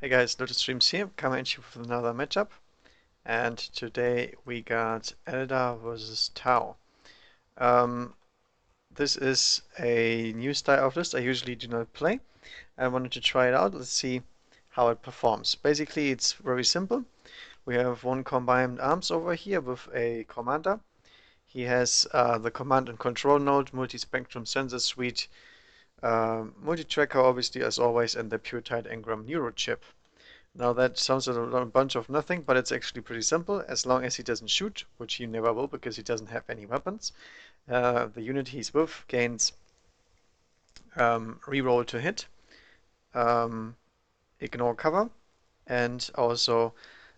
Hey guys, Lotus Streams here, coming at you with another matchup. And today we got Eldar versus Tau. Um, this is a new style of list I usually do not play. I wanted to try it out. Let's see how it performs. Basically, it's very simple. We have one combined arms over here with a commander. He has the command and control node, multi-spectrum sensor suite, multi-tracker obviously as always, and the pure tide engram neurochip. Now that sounds a bunch of nothing, but it's actually pretty simple. As long as he doesn't shoot, which he never will because he doesn't have any weapons, the unit he's with gains reroll to hit, um, ignore cover, and also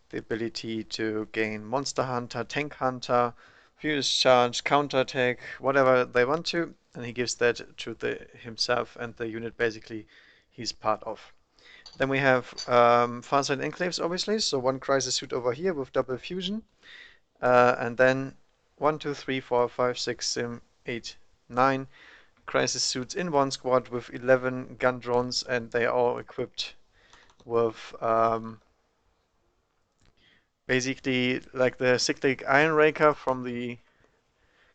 the ability to gain Monster Hunter, Tank Hunter, Furious Charge, Counterattack, whatever they want to, and he gives that to himself and the unit basically he's part of. Then we have Farsight Enclaves, obviously, so one crisis suit over here with double fusion. And then 1, 2, 3, 4, 5, 6, 7, 8, 9 crisis suits in one squad with 11 gun drones, and they are all equipped with basically like the cyclic Iron Raker from the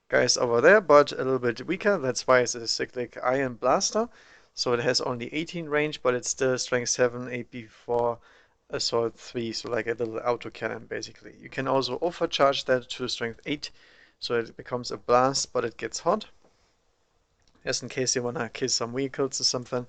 guys over there, but a little bit weaker. That's why it's a cyclic Iron Blaster. So it has only 18 range, but it's still strength 7, AP4, assault 3, so like a little autocannon basically. You can also overcharge that to strength 8, so it becomes a blast, but it gets hot. Just in case you wanna kill some vehicles or something.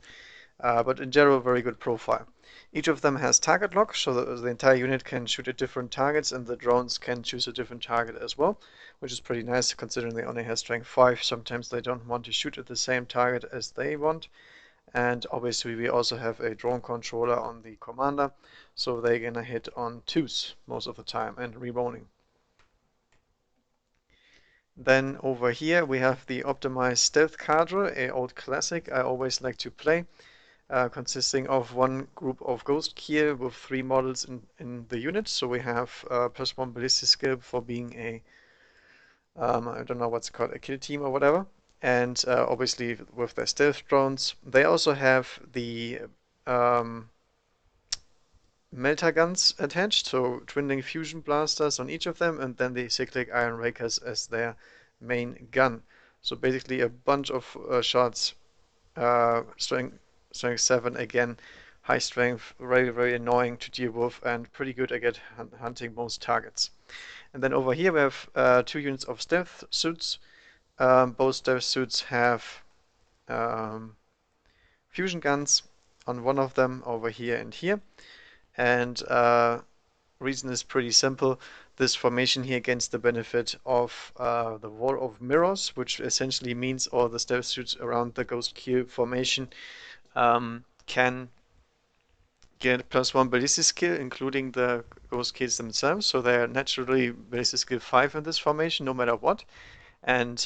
But in general, very good profile. Each of them has target lock, so the entire unit can shoot at different targets, and the drones can choose a different target as well, which is pretty nice considering they only have strength 5. Sometimes they don't want to shoot at the same target as they want. And obviously we also have a drone controller on the commander, so they're gonna hit on 2s most of the time and rerolling. Then over here we have the optimized stealth cadre, a old classic I always like to play. Consisting of one group of Ghost Kiel with 3 models in the unit. So we have +1 ballistic skill for being a, I don't know what's called, a kill team or whatever. And obviously with their stealth drones. They also have the melta guns attached, so twin-link fusion blasters on each of them, and then the cyclic Iron Rakers as their main gun. So basically a bunch of shots, strength 7 again, high strength, very, very annoying to deal with, and pretty good at hunting most targets. And then over here we have 2 units of stealth suits. Both stealth suits have fusion guns on one of them over here and here. And reason is pretty simple. This formation here gains the benefit of the Wall of Mirrors, which essentially means all the stealth suits around the Ghost Kiel formation can get +1 ballistic skill, including the Ghost Kiels themselves. So they're naturally ballistic skill 5 in this formation, no matter what. And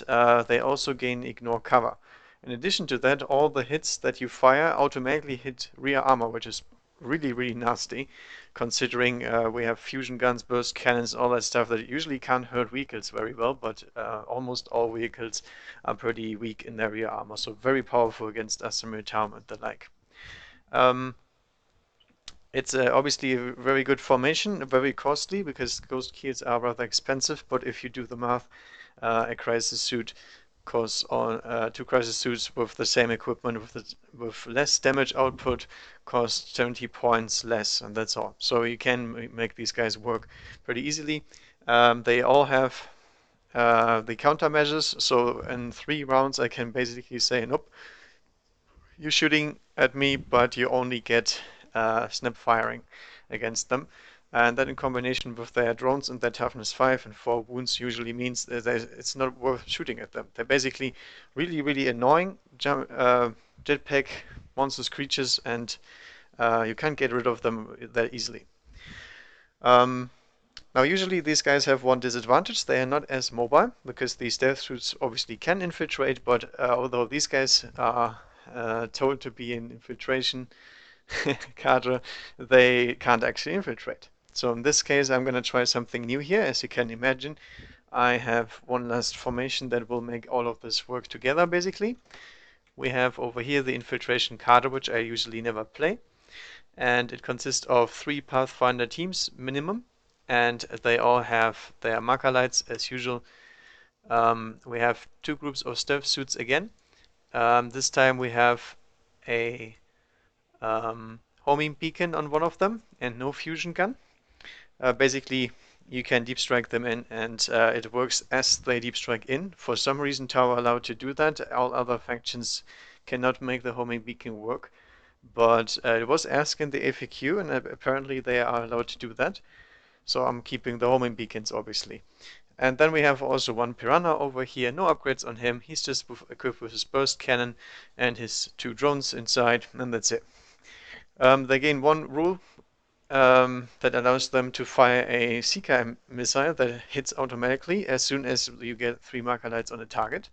they also gain ignore cover. In addition to that, all the hits that you fire automatically hit rear armor, which is really, really nasty, considering we have fusion guns, burst cannons, all that stuff that usually can't hurt vehicles very well, but almost all vehicles are pretty weak in their rear armor, so very powerful against Asymmetrium and the like. It's obviously a very good formation, very costly because Ghost Kiels are rather expensive, but if you do the math, a crisis suit costs on 2 crisis suits with the same equipment with less damage output cost 70 points less, and that's all. So you can make these guys work pretty easily. They all have the countermeasures, so in 3 rounds I can basically say, nope, you're shooting at me, but you only get snap firing against them. And that in combination with their drones and their toughness 5 and 4 wounds usually means that it's not worth shooting at them. They're basically really, really annoying jetpack monstrous creatures, and you can't get rid of them that easily. Now usually these guys have one disadvantage. They are not as mobile because the stealth suits obviously can infiltrate, but although these guys are told to be in infiltration cadre, they can't actually infiltrate. So in this case, I'm going to try something new here. As you can imagine, I have one last formation that will make all of this work together, basically. We have over here the Infiltration Cadre, which I usually never play. and it consists of 3 Pathfinder teams minimum, and they all have their marker lights as usual. We have 2 groups of stealth suits again. This time we have a homing beacon on one of them and no fusion gun. Basically, you can deep strike them in, and it works as they deep strike in. For some reason, Tau are allowed to do that. All other factions cannot make the homing beacon work. But it was asked in the FAQ, and apparently they are allowed to do that. So I'm keeping the homing beacons, obviously. And then we have also one Piranha over here. No upgrades on him. He's just equipped with his burst cannon and his 2 drones inside, and that's it. They gain 1 rule that allows them to fire a Seeker missile that hits automatically as soon as you get 3 marker lights on a target.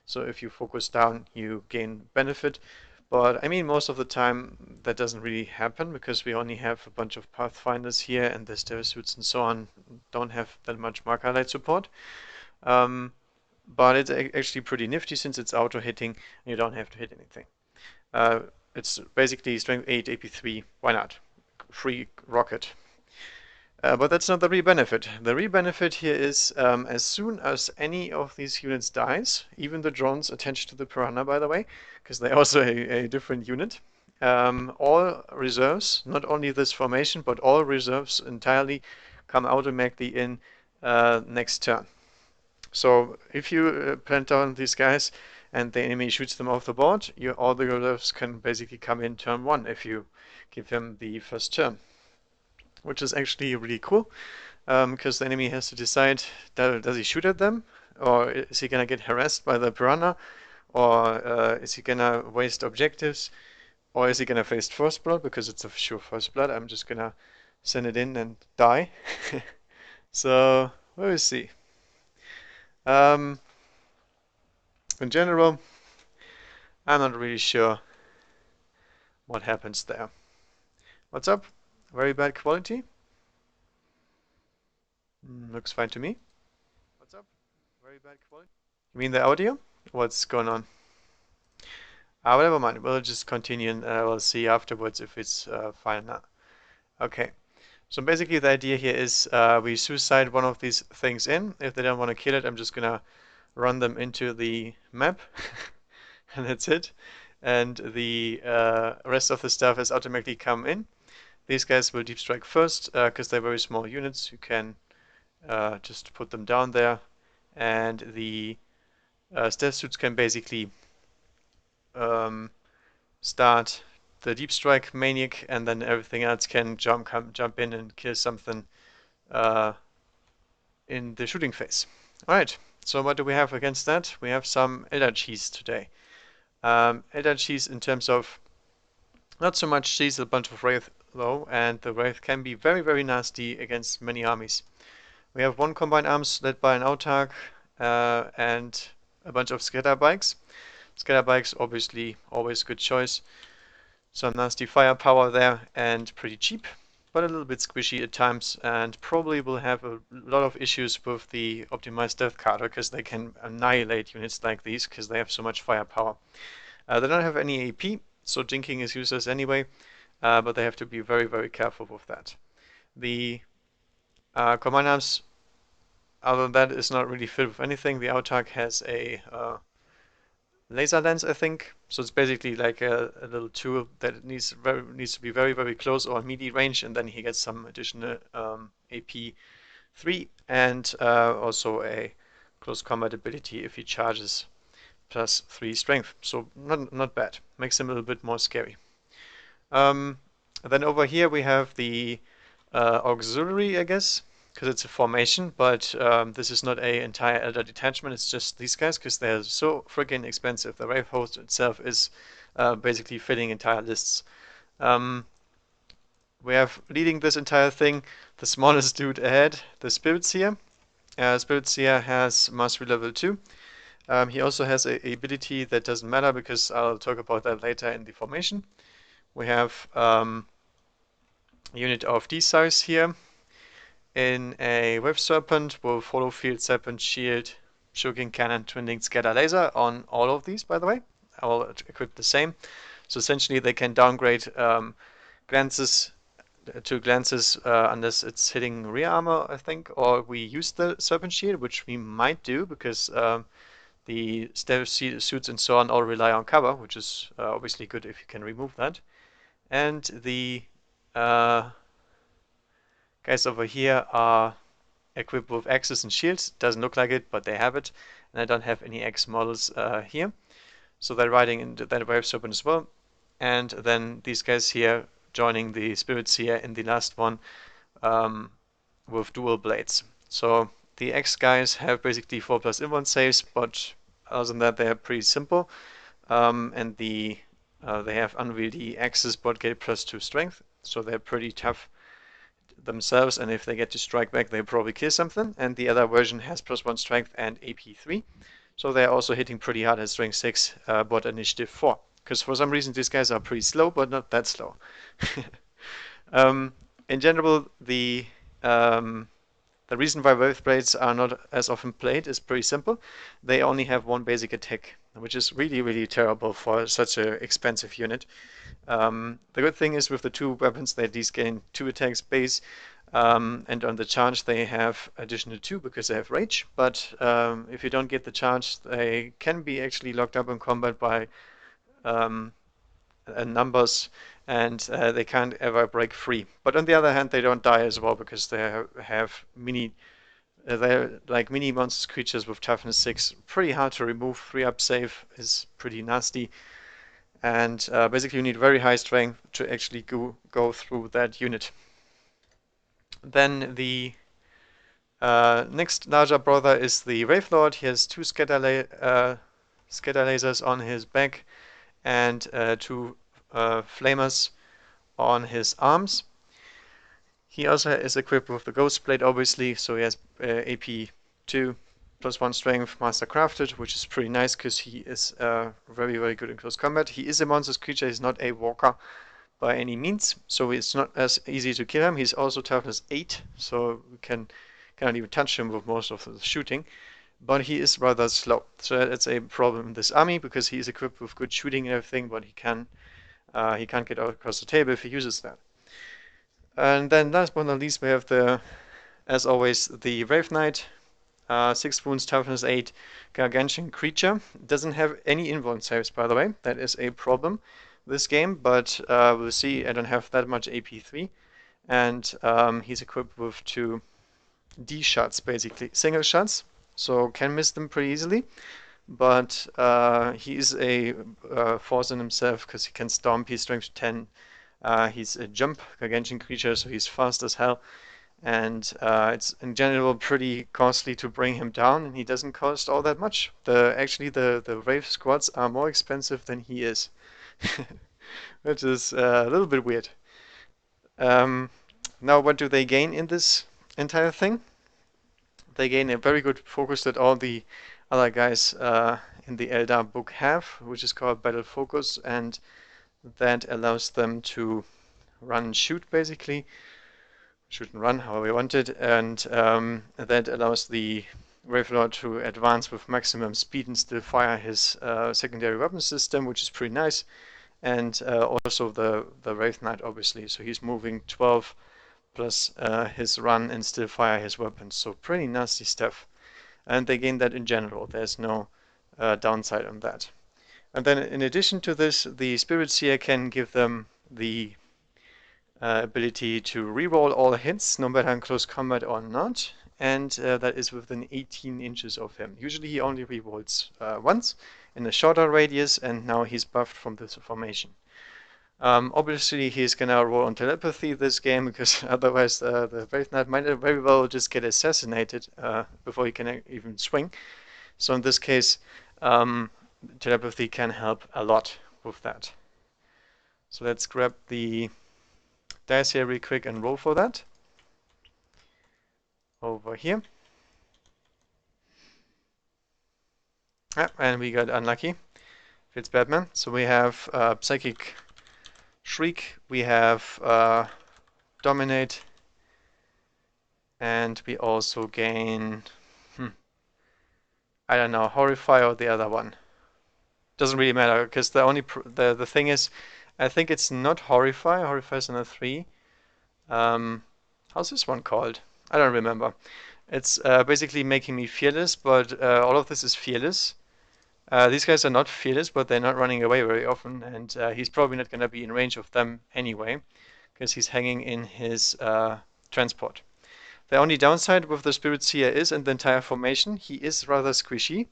So if you focus down, you gain benefit. But I mean, most of the time that doesn't really happen because we only have a bunch of Pathfinders here, and the stealth suits and so on don't have that much marker light support. But it's actually pretty nifty since it's auto hitting and you don't have to hit anything. It's basically strength 8, AP3. Why not? Free rocket. But that's not the real benefit. The real benefit here is as soon as any of these units dies, even the drones attached to the Piranha, by the way, because they're also a different unit, all reserves, not only this formation, but all reserves entirely come automatically in next turn. So if you plant down these guys and the enemy shoots them off the board, all the reserves can basically come in turn 1 if you give him the first turn, which is actually really cool because the enemy has to decide, does he shoot at them, or is he gonna get harassed by the Piranha, or is he gonna waste objectives, or is he gonna face first blood because it's a sure first blood. I'm just gonna send it in and die. So we'll see. In general, I'm not really sure what happens there. What's up? Very bad quality? Looks fine to me. What's up? Very bad quality? You mean the audio? What's going on? Well, never mind. We'll just continue and we'll see afterwards if it's fine now. Okay. So basically the idea here is we suicide one of these things in. If they don't want to kill it, I'm just gonna run them into the map and that's it. And the rest of the stuff has automatically come in. These guys will deep strike first because they're very small units. You can just put them down there, and the stealth suits can basically start the deep strike maniac, and then everything else can jump in and kill something in the shooting phase. All right. So what do we have against that? We have some Eldar cheese today. Eldar cheese in terms of not so much cheese, a bunch of Wraith though, and the Wraith can be very, very nasty against many armies. We have 1 combined arms led by an autarch and a bunch of scatter bikes. Scatter bikes, obviously, always good choice. Some nasty firepower there and pretty cheap, but a little bit squishy at times, and probably will have a lot of issues with the optimized stealth cadre because they can annihilate units like these because they have so much firepower. They don't have any AP, so jinking is useless anyway, but they have to be very, very careful with that. The command arms, other than that, is not really filled with anything. The autarch has a laser lens, I think. So it's basically like a little tool that needs to be very, very close or melee range, and then he gets some additional AP 3 and also a close combat ability if he charges plus 3 strength. So not bad. Makes him a little bit more scary. Then over here we have the auxiliary, I guess, because it's a formation, but this is not an entire Eldar detachment, it's just these guys because they're so freaking expensive. The Wraithhost itself is basically filling entire lists. We have leading this entire thing the smallest dude ahead, the Spirit Seer. Spirit Seer has Mastery level 2. He also has an ability that doesn't matter because I'll talk about that later in the formation. We have a unit of D-size here in a Web Serpent with Hollow Field, Serpent Shield, Shuriken Cannon, Twin-Linked Scatter Laser on all of these, by the way. All equipped the same. So essentially they can downgrade glances, unless it's hitting rear armor, I think, or we use the Serpent Shield, which we might do because the stealth suits and so on all rely on cover, which is obviously good if you can remove that. And the guys over here are equipped with axes and shields. Doesn't look like it, but they have it. And I don't have any X models here. So they're riding into that Wave Serpent as well. And then these guys here joining the Spirits here in the last one with dual blades. So the X guys have basically 4+ in-one saves, but other than that they're pretty simple. And they have unwieldy axes but get +2 strength, so they're pretty tough themselves, and if they get to strike back they probably kill something. And the other version has +1 strength and AP 3, so they're also hitting pretty hard at strength 6 but initiative 4, because for some reason these guys are pretty slow but not that slow. In general, the reason why Wave Blades are not as often played is pretty simple. They only have one basic attack, which is really, really terrible for such an expensive unit. The good thing is with the two weapons they at least gain 2 attacks base, and on the charge they have additional 2 because they have rage, but if you don't get the charge they can be actually locked up in combat by numbers, and they can't ever break free. But on the other hand they don't die as well because they have they're like mini monsters creatures with toughness 6, pretty hard to remove. 3-up save is pretty nasty, and basically you need very high strength to actually go through that unit. Then the next larger brother is the Wraith Lord. He has 2 scatter lasers on his back and 2 flamers on his arms. He also is equipped with the Ghost Blade, obviously, so he has AP 2 +1 strength, Master Crafted, which is pretty nice because he is very, very good in close combat. He is a monstrous creature, he's not a walker by any means, so it's not as easy to kill him. He's also toughness 8, so we cannot even touch him with most of the shooting, but he is rather slow. So that's a problem in this army because he is equipped with good shooting and everything, but he can't get out across the table if he uses that. And then last but not least we have as always, the Wraith Knight. 6 wounds, toughness 8, gargantuan creature. Doesn't have any invuln saves, by the way. That is a problem this game, but we'll see. I don't have that much AP 3, and he's equipped with 2 D shots, basically single shots, so can miss them pretty easily. But he is a force in himself because he can stomp. He's strength 10. He's a jump gargantuan creature, so he's fast as hell. And it's in general pretty costly to bring him down, and he doesn't cost all that much. Actually the Wraith squads are more expensive than he is, which is a little bit weird. Now what do they gain in this entire thing? They gain a very good focus that all the other guys in the Eldar book have, which is called Battle Focus, and that allows them to run and shoot, basically. Shoot and run, however you want it, and that allows the Wraith Lord to advance with maximum speed and still fire his secondary weapon system, which is pretty nice. And also the Wraith Knight, obviously, so he's moving 12 plus his run and still fire his weapons, so pretty nasty stuff. And they gain that in general, there's no downside on that. And then in addition to this, the Spirits here can give them the ability to reroll all hits, no matter in close combat or not, and that is within 18 inches of him. Usually he only rerolls once in a shorter radius, and now he's buffed from this formation. Obviously he's gonna roll on telepathy this game, because otherwise the Wraith Knight might very well just get assassinated before he can even swing. So in this case, telepathy can help a lot with that. So let's grab the dice here real quick and roll for that. Over here. And we got unlucky. Fits Batman. So we have Psychic Shriek, we have Dominate, and we also gain, I don't know, Horrify or the other one. Doesn't really matter, because the thing is, I think it's not Horrify. Horrify is on a 3. Um, how's this one called? I don't remember. It's basically making me fearless, but all of this is fearless. These guys are not fearless, but they're not running away very often, and he's probably not going to be in range of them anyway, because he's hanging in his transport. The only downside with the Spirit Seer is in the entire formation, he is rather squishy.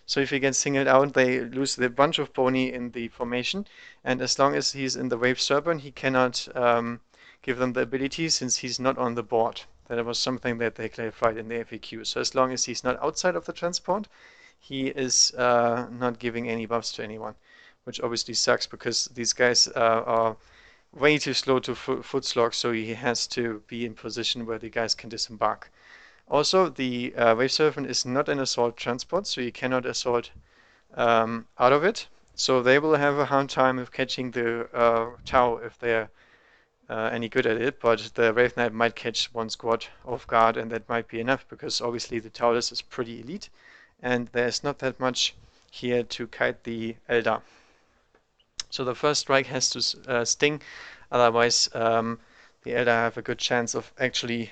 So if he gets singled out, they lose the bunch of bony in the formation, and as long as he's in the Wave Serpent, he cannot give them the ability since he's not on the board. That was something that they clarified in the FAQ. So as long as he's not outside of the transport, he is not giving any buffs to anyone, which obviously sucks because these guys are way too slow to foot slog, so he has to be in position where the guys can disembark. Also, the Wave Serpent is not an assault transport, so you cannot assault out of it. So they will have a hard time of catching the Tau if they're any good at it, but the Wraith Knight might catch one squad off guard, and that might be enough because obviously the Tau list is pretty elite, and there's not that much here to kite the Eldar. So the first strike has to sting, otherwise the Eldar have a good chance of actually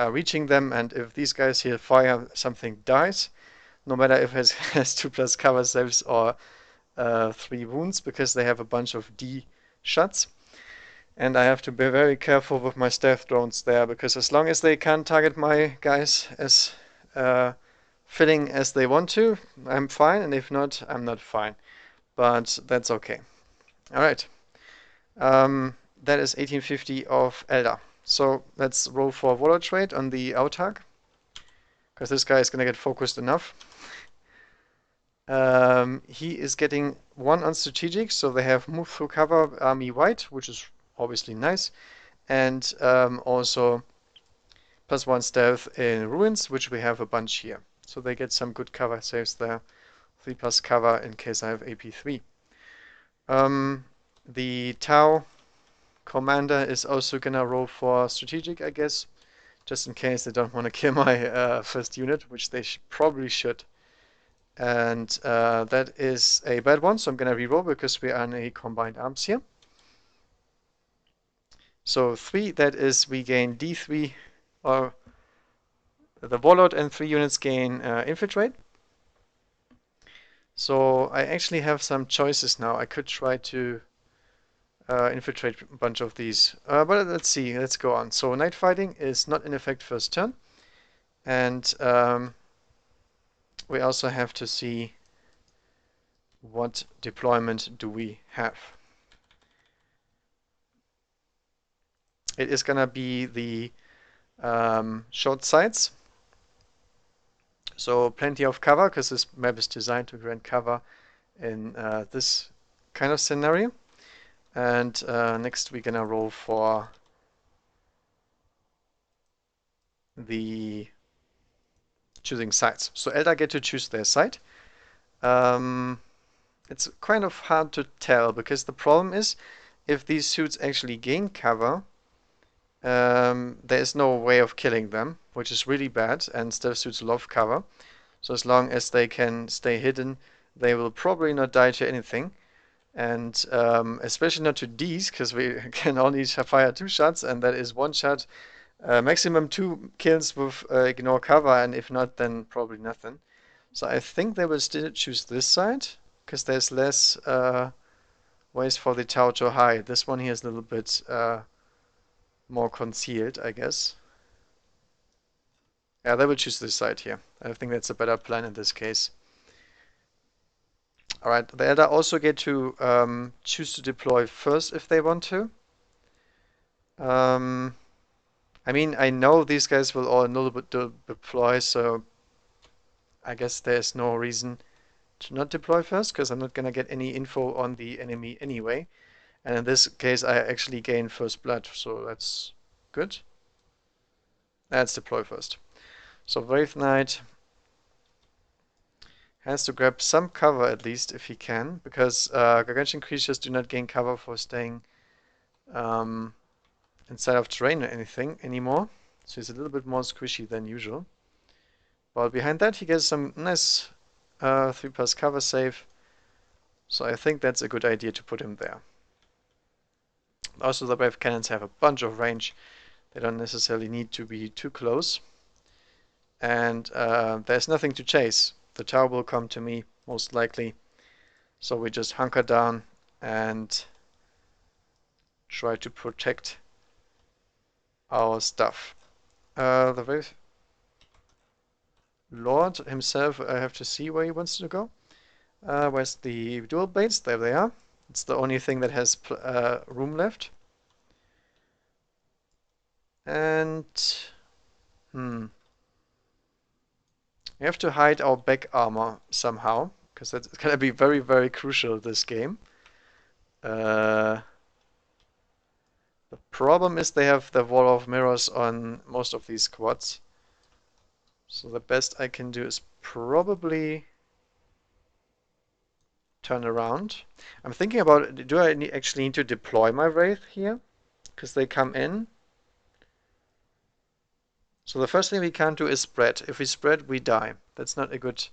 reaching them, and if these guys here fire, something dies, no matter if it has 2+ cover saves or 3 wounds, because they have a bunch of D shots. And I have to be very careful with my stealth drones there, because as long as they can't target my guys as filling as they want to, I'm fine, and if not, I'm not fine. But that's okay. Alright. That is 1850 of Eldar. So let's roll for Warlord trade on the Autark, because this guy is going to get focused enough. He is getting 1 on strategic, so they have move through cover army white, which is obviously nice, and also +1 stealth in ruins, which we have a bunch here. So they get some good cover saves there. 3+ cover in case I have AP3. The Tau commander is also gonna roll for strategic, I guess, just in case they don't want to kill my first unit, which they probably should. And that is a bad one, so I'm gonna reroll because we are in a combined arms here. So 3, that is we gain D3, or the Warlord and 3 units gain Infiltrate. So I actually have some choices now. I could try to infiltrate a bunch of these. But let's see, let's go on. So Night Fighting is not in effect first turn. And we also have to see what deployment do we have. It is gonna be the short sights. So plenty of cover, because this map is designed to grant cover in this kind of scenario. And next we're gonna roll for the choosing sides. So Eldar get to choose their side. It's kind of hard to tell, because the problem is if these suits actually gain cover, there is no way of killing them, which is really bad, and stealth suits love cover. So as long as they can stay hidden, they will probably not die to anything. And especially not to Ds, because we can only fire 2 shots, and that is 1 shot, maximum 2 kills with ignore cover, and if not, then probably nothing. So I think they will still choose this side, because there's less ways for the Tau to hide. This one here is a little bit more concealed, I guess. Yeah, they will choose this side here. I think that's a better plan in this case. Alright, the Eldar also get to choose to deploy first if they want to. I mean, I know these guys will all deploy, so I guess there's no reason to not deploy first, because I'm not gonna get any info on the enemy anyway. And in this case, I actually gain first blood, so that's good. Let's deploy first. So Wraith Knight has to grab some cover at least if he can, because gargantuan creatures do not gain cover for staying inside of terrain or anything anymore. So he's a little bit more squishy than usual. While behind that he gets some nice 3+ cover save. So I think that's a good idea to put him there. Also, the Brave Cannons have a bunch of range. They don't necessarily need to be too close. And there's nothing to chase. The tower will come to me, most likely. So we just hunker down and try to protect our stuff. The Brave Lord himself, I have to see where he wants to go. Where's the dual blades? There they are. It's the only thing that has room left. And we have to hide our back armor somehow, because that's gonna be very, very crucial this game. The problem is they have the wall of mirrors on most of these squads. So the best I can do is probably turn around. I'm thinking about, do I actually need to deploy my Wraith here? Because they come in. So the first thing we can't do is spread. If we spread, we die. That's not a good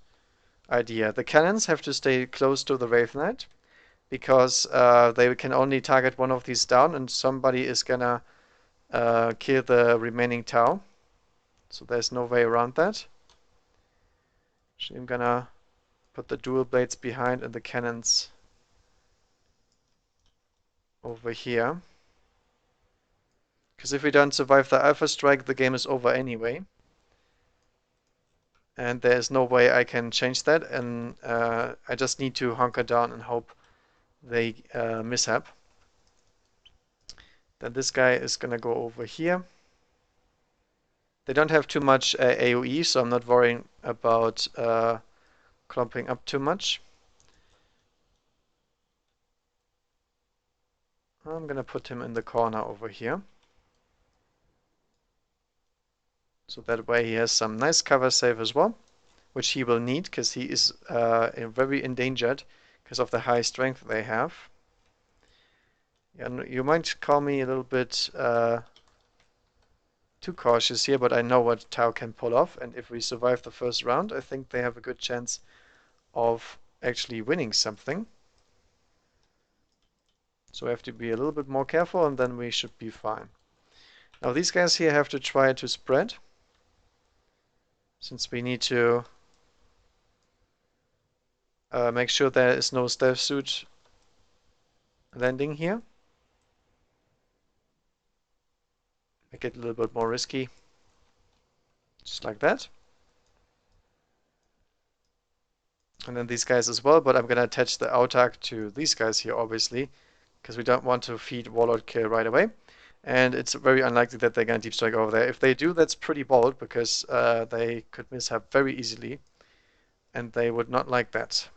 idea. The cannons have to stay close to the Wraith Knight, because they can only target one of these down, and somebody is gonna kill the remaining Tau. So there's no way around that. Actually, I'm gonna put the dual blades behind and the cannons over here. Because if we don't survive the Alpha Strike, the game is over anyway. And there's no way I can change that, and I just need to hunker down and hope they mishap. Then this guy is gonna go over here. They don't have too much AoE, so I'm not worrying about clumping up too much. I'm gonna put him in the corner over here. So that way he has some nice cover save as well, which he will need because he is very endangered because of the high strength they have. Yeah, you might call me a little bit too cautious here, but I know what Tau can pull off, and if we survive the first round, I think they have a good chance of actually winning something. So we have to be a little bit more careful, and then we should be fine. Now these guys here have to try to spread, since we need to make sure there is no stealth suit landing here. Make it a little bit more risky. Just like that. And then these guys as well, but I'm gonna attach the autark to these guys here, obviously, because we don't want to feed Warlord kill right away. And it's very unlikely that they're gonna deep strike over there. If they do, that's pretty bold, because they could mishap very easily, and they would not like that.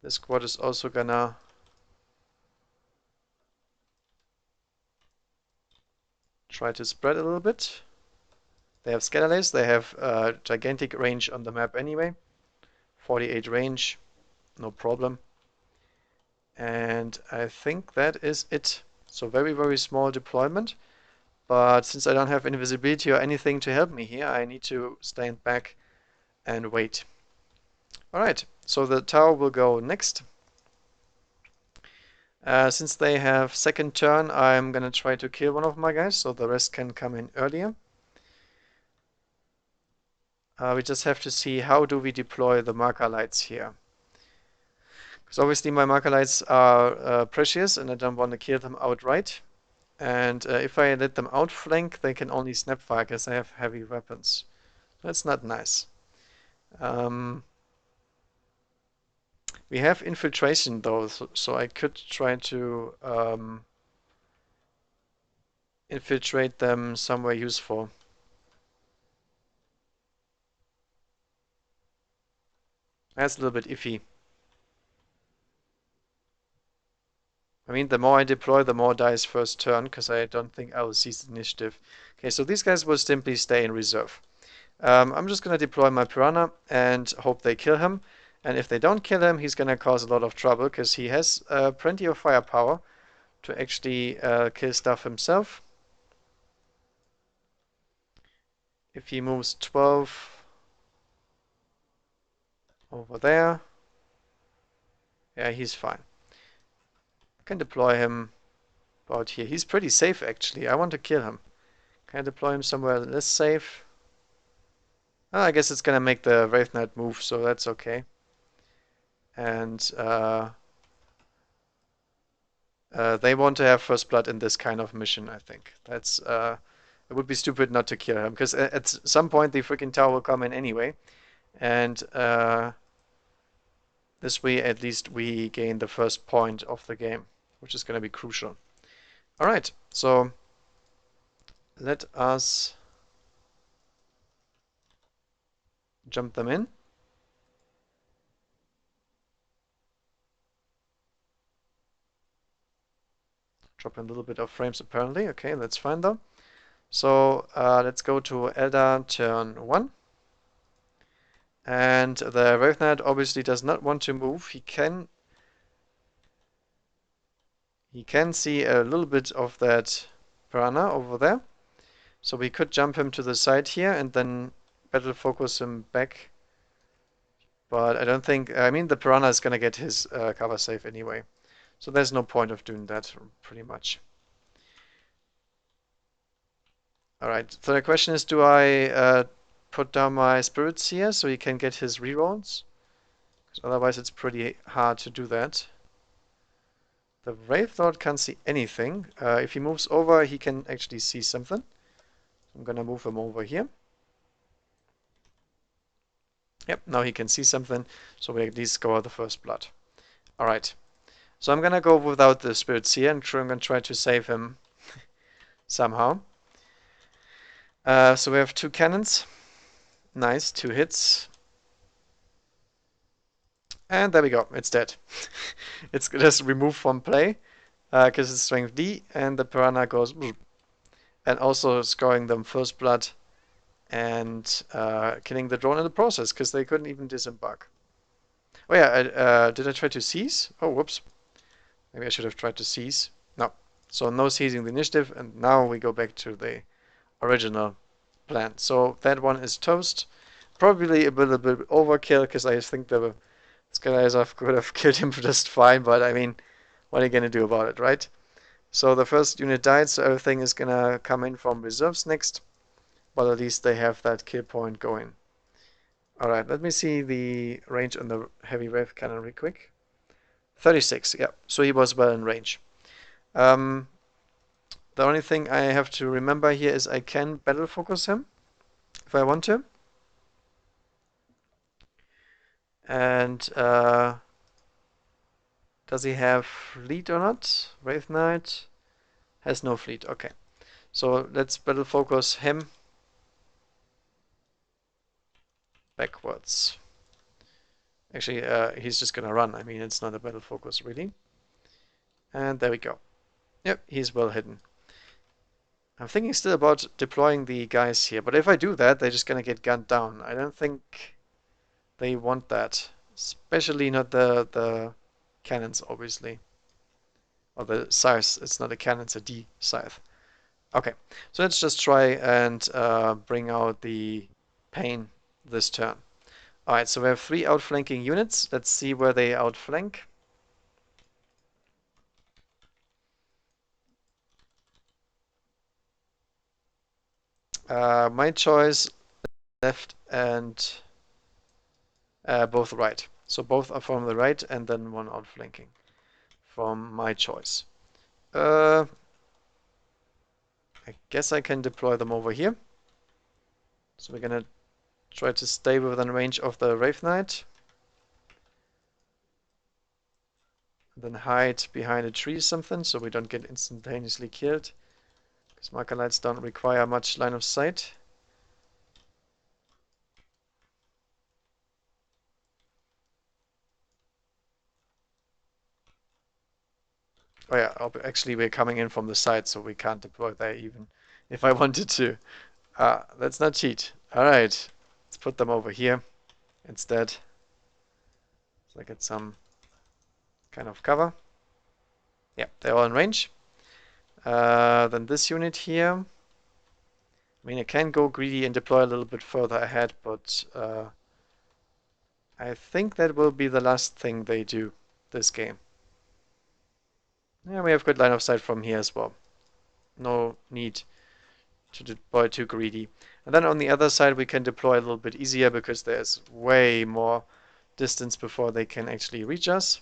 This squad is also gonna try to spread a little bit. They have Scatterlace, they have gigantic range on the map anyway. 48 range, no problem. And I think that is it. So very, very small deployment. But since I don't have invisibility or anything to help me here, I need to stand back and wait. Alright, so the tower will go next. Since they have second turn, I'm gonna try to kill one of my guys, so the rest can come in earlier. We just have to see how do we deploy the marker lights here. Because obviously my marker lights are precious and I don't want to kill them outright. And if I let them outflank, they can only snapfire because they have heavy weapons. That's not nice. We have infiltration though, so I could try to infiltrate them somewhere useful. That's a little bit iffy. I mean, the more I deploy, the more dies first turn, because I don't think I will seize the initiative. Okay, so these guys will simply stay in reserve. I'm just going to deploy my Piranha and hope they kill him. And if they don't kill him, he's going to cause a lot of trouble, because he has plenty of firepower to actually kill stuff himself. If he moves 12 over there, yeah, he's fine. I can deploy him about here. He's pretty safe, actually. I want to kill him. Can I deploy him somewhere less safe? Oh, I guess it's gonna make the Wraith Knight move, so that's okay. And they want to have first blood in this kind of mission, I think. That's it would be stupid not to kill him, because at some point the freaking tower will come in anyway, and this way at least we gain the first point of the game, which is going to be crucial. All right, so let us jump them in. Drop in a little bit of frames apparently. Okay, that's fine though. So let's go to Eldar turn 1. And the Wraith Knight obviously does not want to move. He can see a little bit of that piranha over there. So we could jump him to the side here and then battle focus him back. But I don't think, I mean, the piranha is gonna get his cover save anyway. So there's no point of doing that, pretty much. Alright, so the question is, do I put down my spirits here so he can get his rerolls? Because otherwise it's pretty hard to do that. The Wraith Lord can't see anything. If he moves over, he can actually see something. I'm gonna move him over here. Yep, now he can see something, so we at least score the first blood. Alright. So I'm gonna go without the spirits here, and I'm gonna try to save him somehow. So we have 2 cannons. Nice, 2 hits. And there we go, it's dead. It's just removed from play, because it's strength D, and the piranha goes... And also scoring them first blood, and killing the drone in the process, because they couldn't even disembark. Oh yeah, did I try to seize? Oh, whoops. Maybe I should have tried to seize. No. So no seizing the initiative, and now we go back to the original plan. So that one is toast. Probably a little bit overkill, because I think the Skylazar could have killed him just fine, but I mean, what are you going to do about it, right? So the first unit died, so everything is going to come in from reserves next. But at least they have that kill point going. Alright, let me see the range on the heavy wave cannon real quick. 36, yeah, so he was well in range. The only thing I have to remember here is I can battle focus him if I want to. And does he have fleet or not? Wraith Knight has no fleet, okay. So let's battle focus him backwards. Actually, he's just gonna run. I mean, it's not a battle focus, really. And there we go. Yep, he's well hidden. I'm thinking still about deploying the guys here, but if I do that, they're just gonna get gunned down. I don't think they want that. Especially not the cannons, obviously. Or the scythe. It's not a cannon, it's a D scythe. Okay, so let's just try and bring out the pain this turn. Alright, so we have 3 outflanking units. Let's see where they outflank. My choice, left and both right. So both are from the right and then one outflanking from my choice. I guess I can deploy them over here. So we're gonna try to stay within range of the Wraith Knight. Then hide behind a tree or something so we don't get instantaneously killed. Because marker lights don't require much line of sight. Oh yeah, actually we're coming in from the side, so we can't deploy there even if I wanted to. Let's not cheat. Alright, let's put them over here instead. So I get some kind of cover. Yeah, they're all in range. Then this unit here. I mean, I can go greedy and deploy a little bit further ahead, but I think that will be the last thing they do this game. Yeah, we have good line of sight from here as well. No need to deploy too greedy. And then on the other side we can deploy a little bit easier because there's way more distance before they can actually reach us.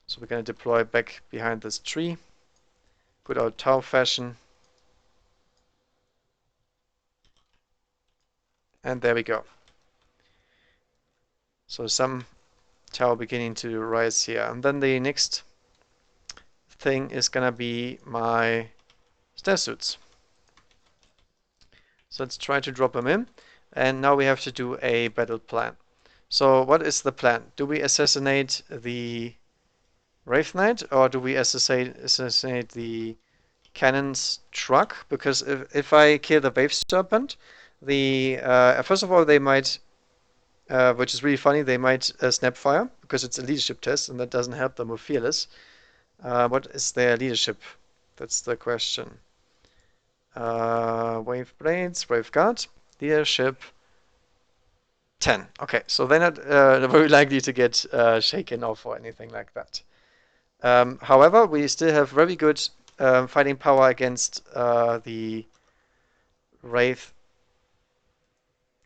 So we're going to deploy back behind this tree. Good old Tau fashion. And there we go. So some Tau beginning to rise here. And then the next thing is gonna be my stair suits. So let's try to drop them in. And now we have to do a battle plan. So what is the plan? Do we assassinate the Wraith Knight or do we assassinate the cannon's truck? Because if I kill the Wave Serpent, the first of all they might, which is really funny, they might snap fire because it's a leadership test and that doesn't help them with Fearless. What is their leadership? That's the question. Wave Blades, Wave Guard, leadership 10. Okay, so they're not very likely to get shaken off or anything like that. However, we still have very good fighting power against the Wraith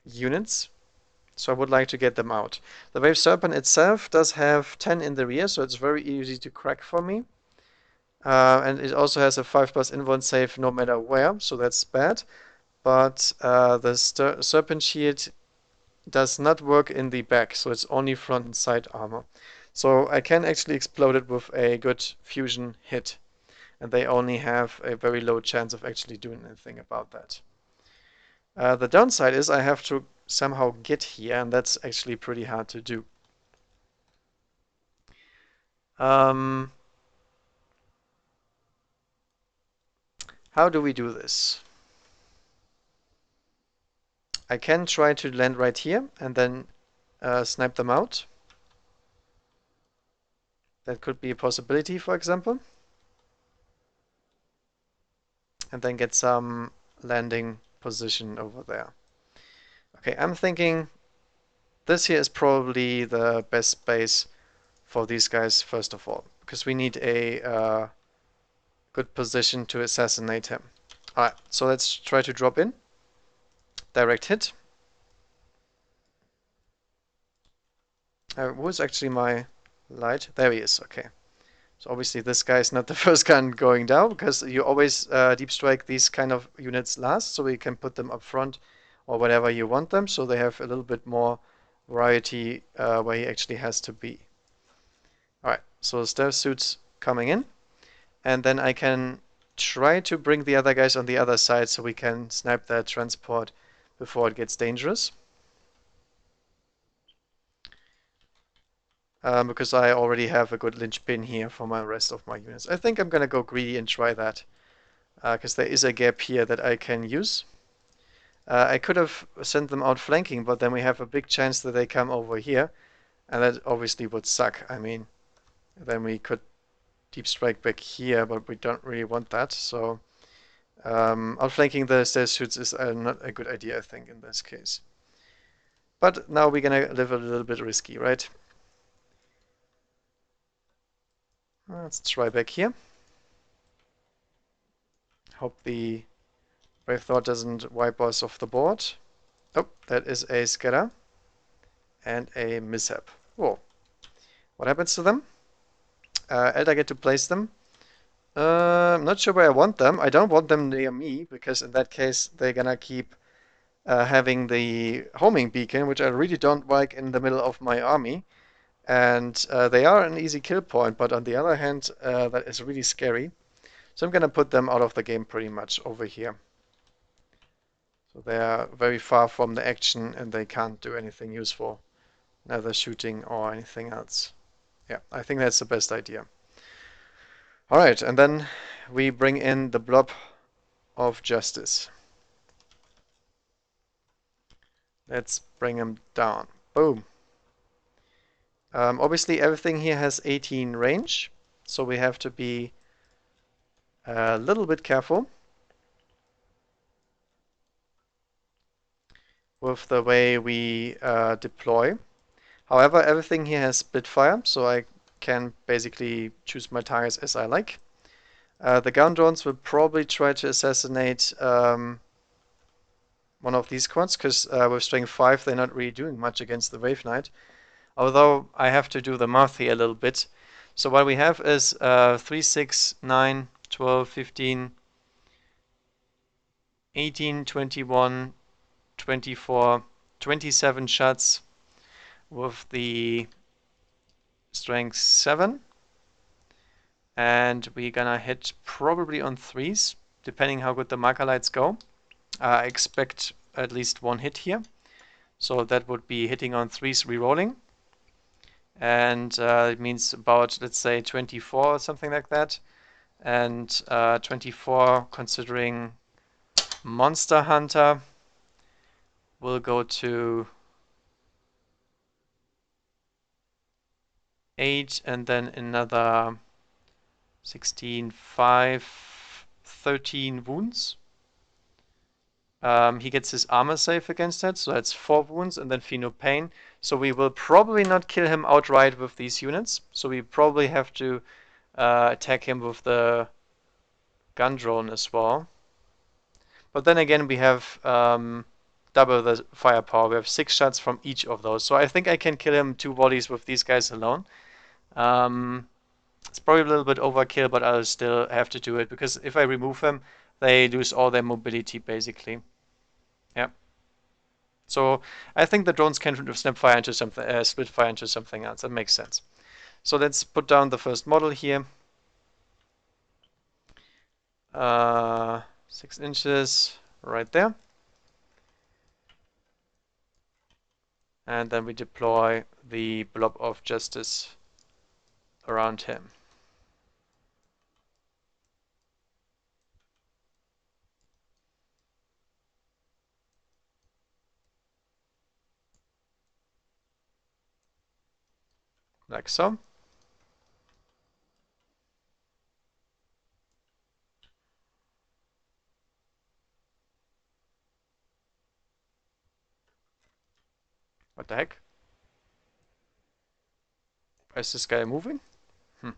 units, so I would like to get them out. The Wave Serpent itself does have 10 in the rear, so it's very easy to crack for me. And it also has a 5+ invuln save no matter where, so that's bad. But the Serpent Shield does not work in the back, so it's only front and side armor. So I can actually explode it with a good fusion hit. And they only have a very low chance of actually doing anything about that. The downside is I have to somehow get here, and that's actually pretty hard to do. How do we do this? I can try to land right here and then snipe them out. That could be a possibility, for example. And then get some landing position over there. Okay, I'm thinking this here is probably the best space for these guys first of all, because we need a good position to assassinate him. Alright, so let's try to drop in. Direct hit. Who's actually my light? There he is, okay. So obviously this guy is not the first gun going down, because you always deep strike these kind of units last, so you can put them up front or whatever you want them, so they have a little bit more variety where he actually has to be. Alright, so stealth suits coming in, and then I can try to bring the other guys on the other side so we can snipe that transport before it gets dangerous. Because I already have a good linchpin here for my rest of my units. I think I'm gonna go greedy and try that, because there is a gap here that I can use. I could have sent them out flanking, but then we have a big chance that they come over here, and that obviously would suck. I mean, then we could deep strike back here, but we don't really want that. So outflanking the stealth suits is not a good idea, I think, in this case. But now we're gonna live a little bit risky, right? Let's try back here. Hope the Wraithhost doesn't wipe us off the board. Oh, that is a scatter and a mishap. Whoa. What happens to them? Eldar get to place them. I'm not sure where I want them. I don't want them near me, because in that case they're gonna keep having the homing beacon, which I really don't like in the middle of my army. And they are an easy kill point, but on the other hand, that is really scary. So I'm gonna put them out of the game pretty much over here. So they are very far from the action and they can't do anything useful, neither shooting or anything else. Yeah, I think that's the best idea. Alright, and then we bring in the blob of justice. Let's bring him down. Boom. Obviously everything here has 18 range, so we have to be a little bit careful with the way we deploy. However, everything here has split fire, so I can basically choose my targets as I like. The gun drones will probably try to assassinate one of these squads, because with strength 5 they're not really doing much against the Wave Knight. Although I have to do the math here a little bit. So what we have is 3, 6, 9, 12, 15, 18, 21, 24, 27 shots with the strength 7. And we're gonna hit probably on 3s, depending how good the marker lights go. I expect at least one hit here. So that would be hitting on 3s rerolling. And it means about, let's say, 24 or something like that. And 24, considering Monster Hunter, will go to 8, and then another 16, 5, 13 wounds. He gets his armor save against that, so that's 4 wounds, and then feel no pain. So we will probably not kill him outright with these units. So we probably have to attack him with the gun drone as well. But then again, we have double the firepower. We have 6 shots from each of those. So I think I can kill him 2 volleys with these guys alone. It's probably a little bit overkill, but I'll still have to do it, because if I remove him, they lose all their mobility, basically. Yeah. So I think the drones can snap fire into something, split fire into something else. That makes sense. So let's put down the first model here. 6 inches right there. And then we deploy the blob of justice around him. Like so. What the heck? Why is this guy moving? Okay,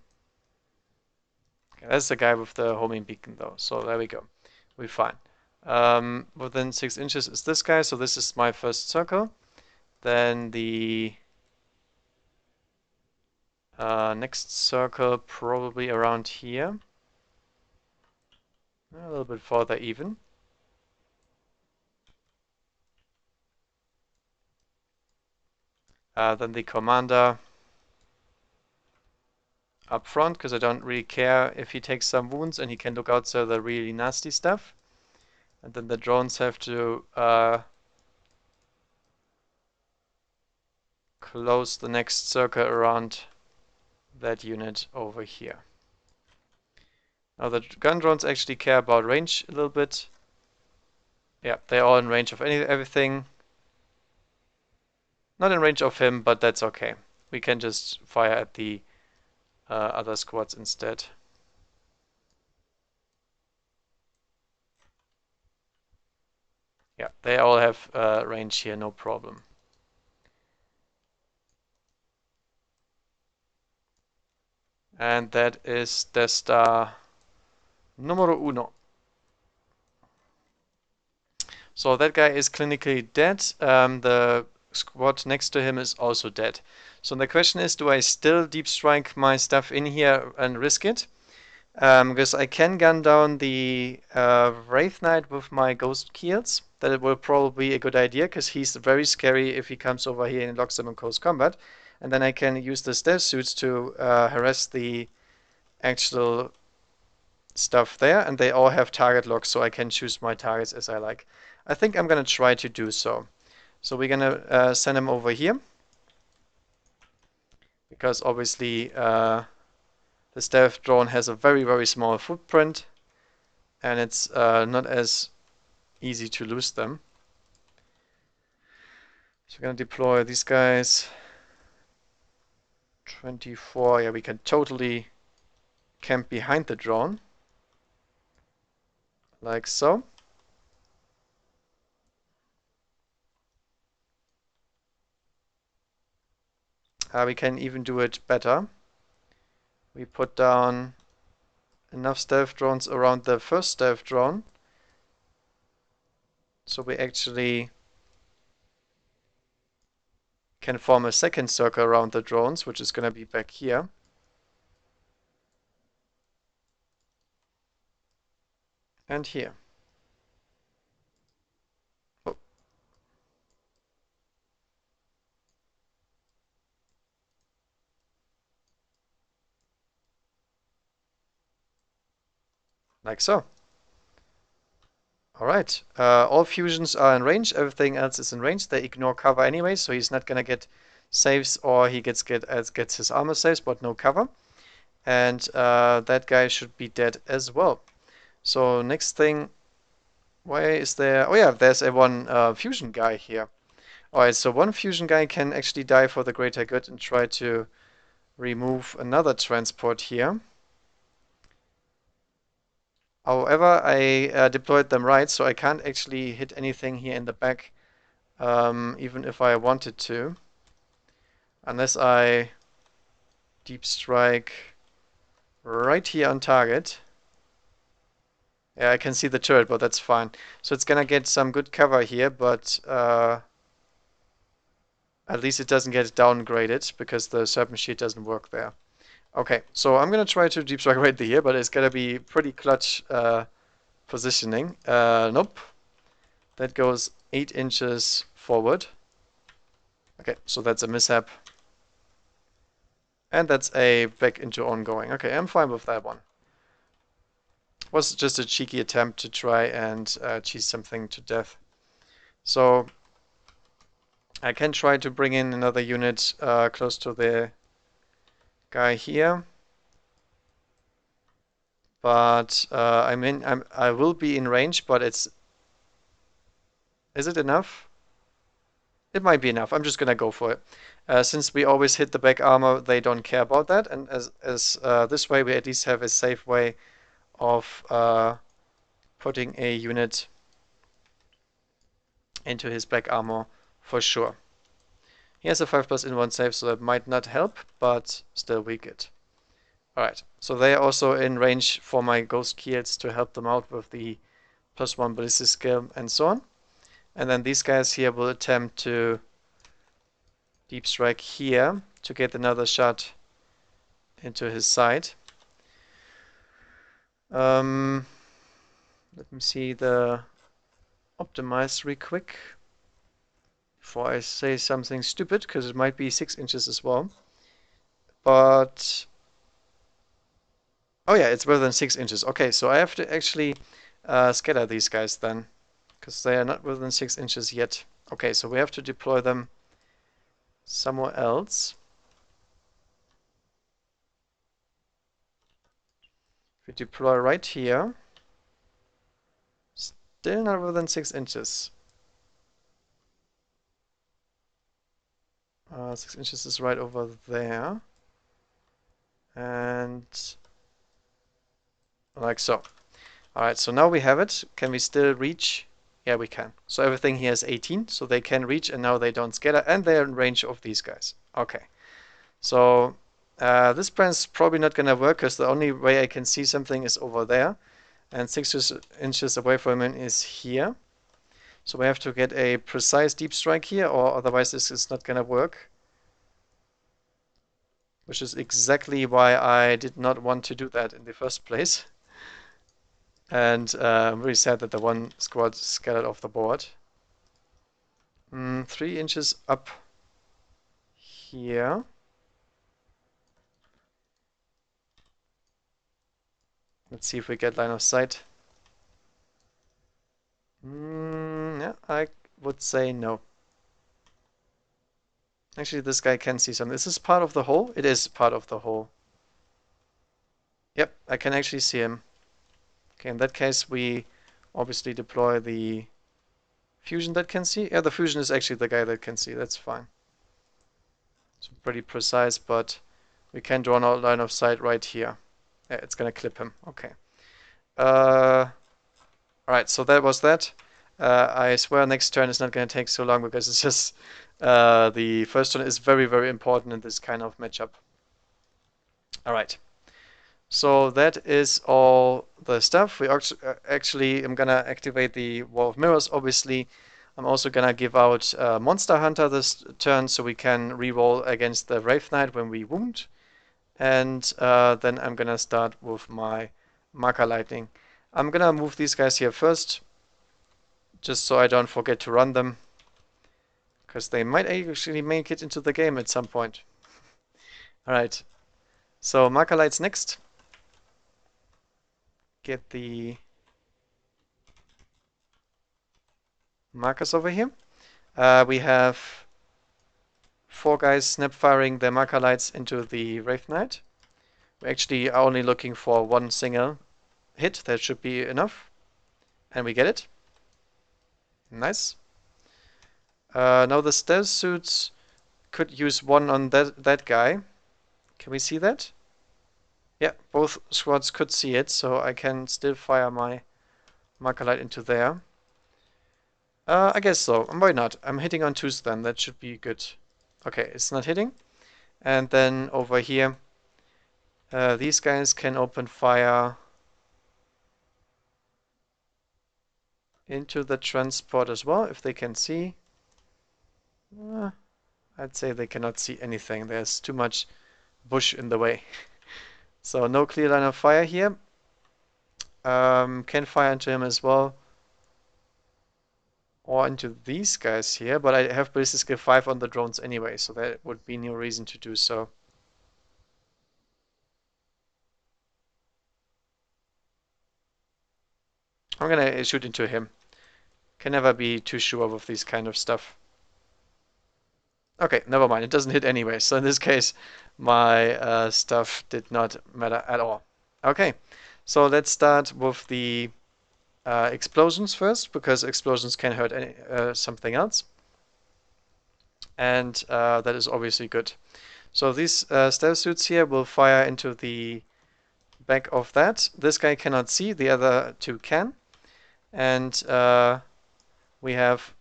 that's the guy with the homing beacon though. So there we go. We're fine. Within 6 inches is this guy, so this is my first circle. Then the next circle probably around here. A little bit further even. Then the commander up front, because I don't really care if he takes some wounds and he can look out for the really nasty stuff. And then the drones have to close the next circle around that unit over here. Now the gun drones actually care about range a little bit. Yeah, they're all in range of everything. Not in range of him, but that's okay. We can just fire at the other squads instead. Yeah, they all have range here, no problem. And that is Testa numero uno. So that guy is clinically dead. The squad next to him is also dead. So the question is, do I still deep strike my stuff in here and risk it? Because I can gun down the Wraith Knight with my Ghost Keels. That will probably be a good idea, because he's very scary if he comes over here and locks them in close combat. And then I can use the stealth suits to harass the actual stuff there, and they all have target locks, so I can choose my targets as I like. I think I'm going to try to do so. So we're going to send him over here, because obviously the stealth drone has a very, very small footprint, and it's not as easy to lose them. So we're going to deploy these guys. 24, yeah, we can totally camp behind the drone. Like so. We can even do it better. we put down enough stealth drones around the first stealth drone. So we actually can form a second circle around the drones, which is going to be back here. And here. Oh. Like so. Alright, all fusions are in range, everything else is in range. They ignore cover anyway, so he's not gonna get saves, or he gets his armor saves, but no cover. And that guy should be dead as well. So next thing, why is there? Oh yeah, there's a one fusion guy here. Alright, so one fusion guy can actually die for the greater good and try to remove another transport here. However, I deployed them right, so I can't actually hit anything here in the back, even if I wanted to. Unless I deep strike right here on target. Yeah, I can see the turret, but that's fine. So it's gonna get some good cover here, but at least it doesn't get downgraded because the serpent sheet doesn't work there. Okay, so I'm gonna try to deep strike right here, but it's gonna be pretty clutch positioning. Nope. That goes 8 inches forward. Okay, so that's a mishap. And that's a back into ongoing. Okay, I'm fine with that one. Was just a cheeky attempt to try and cheese something to death. So I can try to bring in another unit close to the guy here. But I will be in range, but is it enough? It might be enough. I'm just gonna go for it. Since we always hit the back armor, they don't care about that, and as this way we at least have a safe way of putting a unit into his back armor for sure. He has a 5+ in 1 save, so that might not help, but still we get. Alright, so they are also in range for my ghost keels to help them out with the +1 ballistic skill and so on. And then these guys here will attempt to deep strike here to get another shot into his side. Let me see the optimize real quick before I say something stupid, because it might be 6 inches as well. But oh yeah, it's within 6 inches. Okay, so I have to actually scatter these guys then, because they are not within 6 inches yet. Okay, so we have to deploy them somewhere else. If we deploy right here, still not within 6 inches. 6 inches is right over there. And like so. Alright, so now we have it. Can we still reach? Yeah, we can. So everything here is 18, so they can reach, and now they don't scatter, and they're in range of these guys. Okay. So this plan is probably not going to work, because the only way I can see something is over there, and 6 inches away from him is here. So we have to get a precise deep strike here, or otherwise this is not going to work. Which is exactly why I did not want to do that in the first place. And I'm really sad that the one squad scattered off the board. 3 inches up here. Let's see if we get line of sight. Yeah, I would say no. Actually, this guy can see something. This is part of the hole? It is part of the hole. Yep, I can actually see him. Okay, in that case, we obviously deploy the fusion that can see. Yeah, the fusion is actually the guy that can see. That's fine. It's pretty precise, but we can draw an outline of sight right here. Yeah, it's gonna clip him. Okay. Alright, so that was that. I swear next turn is not gonna take so long, because it's just the first turn is very, very important in this kind of matchup. Alright. So that is all the stuff. We actually am gonna activate the Wall of Mirrors, obviously. I'm also gonna give out Monster Hunter this turn so we can reroll against the Wraith Knight when we wound. And then I'm gonna start with my Marker Lightning. I'm gonna move these guys here first, just so I don't forget to run them, because they might actually make it into the game at some point. Alright, so Marker Light's next. Get the markers over here. We have 4 guys snap firing their marker lights into the Wraith Knight. We actually are only looking for one single hit. That should be enough. And we get it. Nice. Now the stealth suits could use one on that guy. Can we see that? Yeah, both squads could see it, so I can still fire my marker light into there. I guess so. Why not? I'm hitting on 2s then. That should be good. Okay, it's not hitting. And then over here, these guys can open fire into the transport as well, if they can see. I'd say they cannot see anything. There's too much bush in the way. So no clear line of fire here. Can fire into him as well. Or into these guys here, but I have ballistic skill 5 on the drones anyway, so that would be no reason to do so. I'm gonna shoot into him. Can never be too sure with this kind of stuff. Okay, never mind. It doesn't hit anyway. So in this case, my stuff did not matter at all. Okay, so let's start with the explosions first, because explosions can hurt something else. And that is obviously good. So these stealth suits here will fire into the back of that. This guy cannot see, the other 2 can. And we have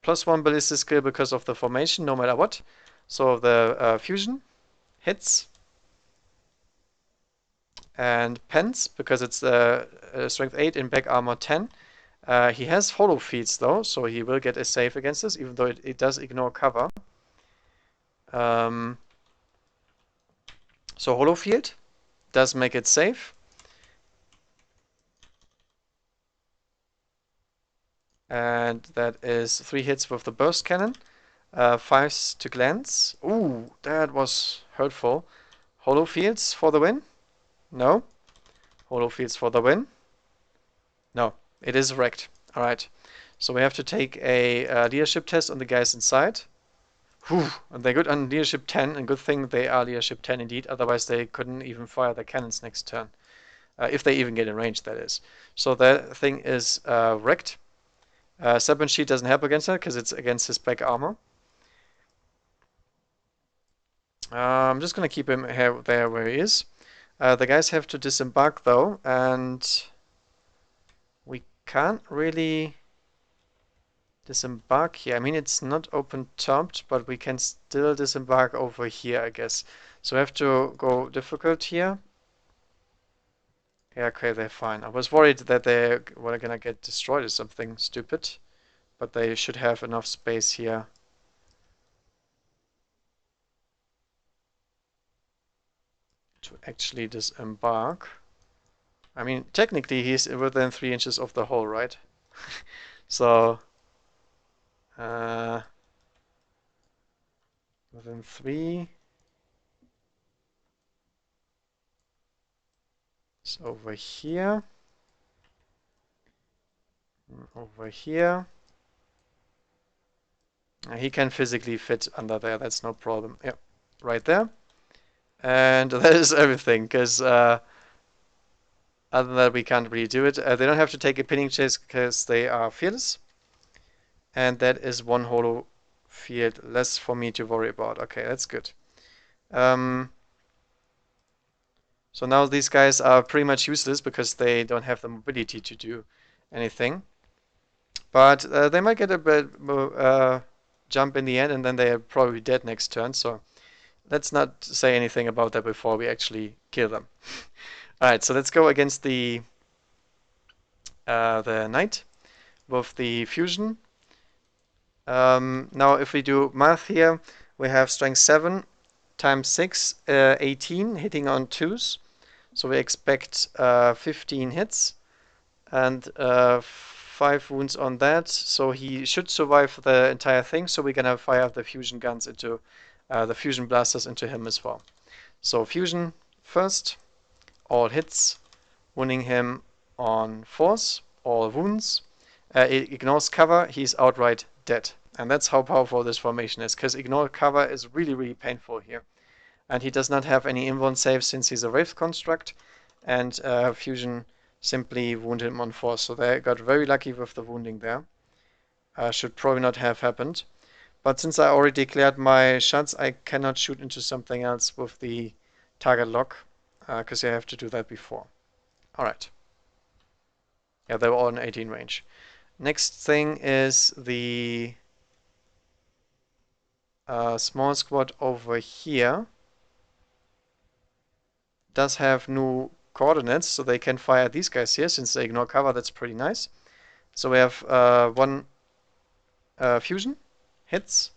+1 ballistic skill because of the formation, no matter what. So the fusion hits. And pens, because it's strength 8 in back armor 10. He has hollow fields though, so he will get a save against this, even though it does ignore cover. So hollow field does make it safe. And that is 3 hits with the burst cannon. 5s to glance. Ooh, that was hurtful. Hollow fields for the win? No. Hollow fields for the win? No. It is wrecked. Alright. So we have to take a leadership test on the guys inside. Whew. And they're good on leadership 10, and good thing they are leadership 10 indeed. Otherwise they couldn't even fire their cannons next turn. If they even get in range, that is. So that thing is wrecked. Serpent Sheet doesn't help against that because it's against his back armor. I'm just going to keep him there where he is. The guys have to disembark though, and we can't really disembark here. I mean, it's not open topped, but we can still disembark over here, I guess. So we have to go difficult here. Yeah, okay, they're fine. I was worried that they were gonna get destroyed or something stupid, but they should have enough space here. To actually disembark. I mean, technically he's within 3 inches of the hole, right? So, within 3. It's over here. Over here. He can physically fit under there, that's no problem. Yeah, right there. And that is everything, because other than that, we can't really do it. They don't have to take a pinning chase because they are fearless. And that is 1 hollow field less for me to worry about. Okay, that's good. So now these guys are pretty much useless because they don't have the mobility to do anything. But they might get a bit jump in the end, and then they are probably dead next turn. So let's not say anything about that before we actually kill them. Alright, so let's go against the knight with the fusion. Now if we do math here, we have strength 7 times 6, 18, hitting on 2s. So we expect 15 hits and 5 wounds on that. So he should survive the entire thing. So we're gonna fire the fusion guns into the fusion blasters into him as well. So fusion first, all hits, wounding him on force, all wounds. It ignores cover, he's outright dead. And that's how powerful this formation is, because ignore cover is really, really painful here. And he does not have any invuln saves since he's a Wraith construct, and fusion simply wounded him on force. So they got very lucky with the wounding there. Should probably not have happened. But since I already declared my shots, I cannot shoot into something else with the target lock, because I have to do that before. Alright. Yeah, they were all in 18 range. Next thing is the small squad over here. Does have new coordinates, so they can fire these guys here since they ignore cover. That's pretty nice. So we have one fusion, hits,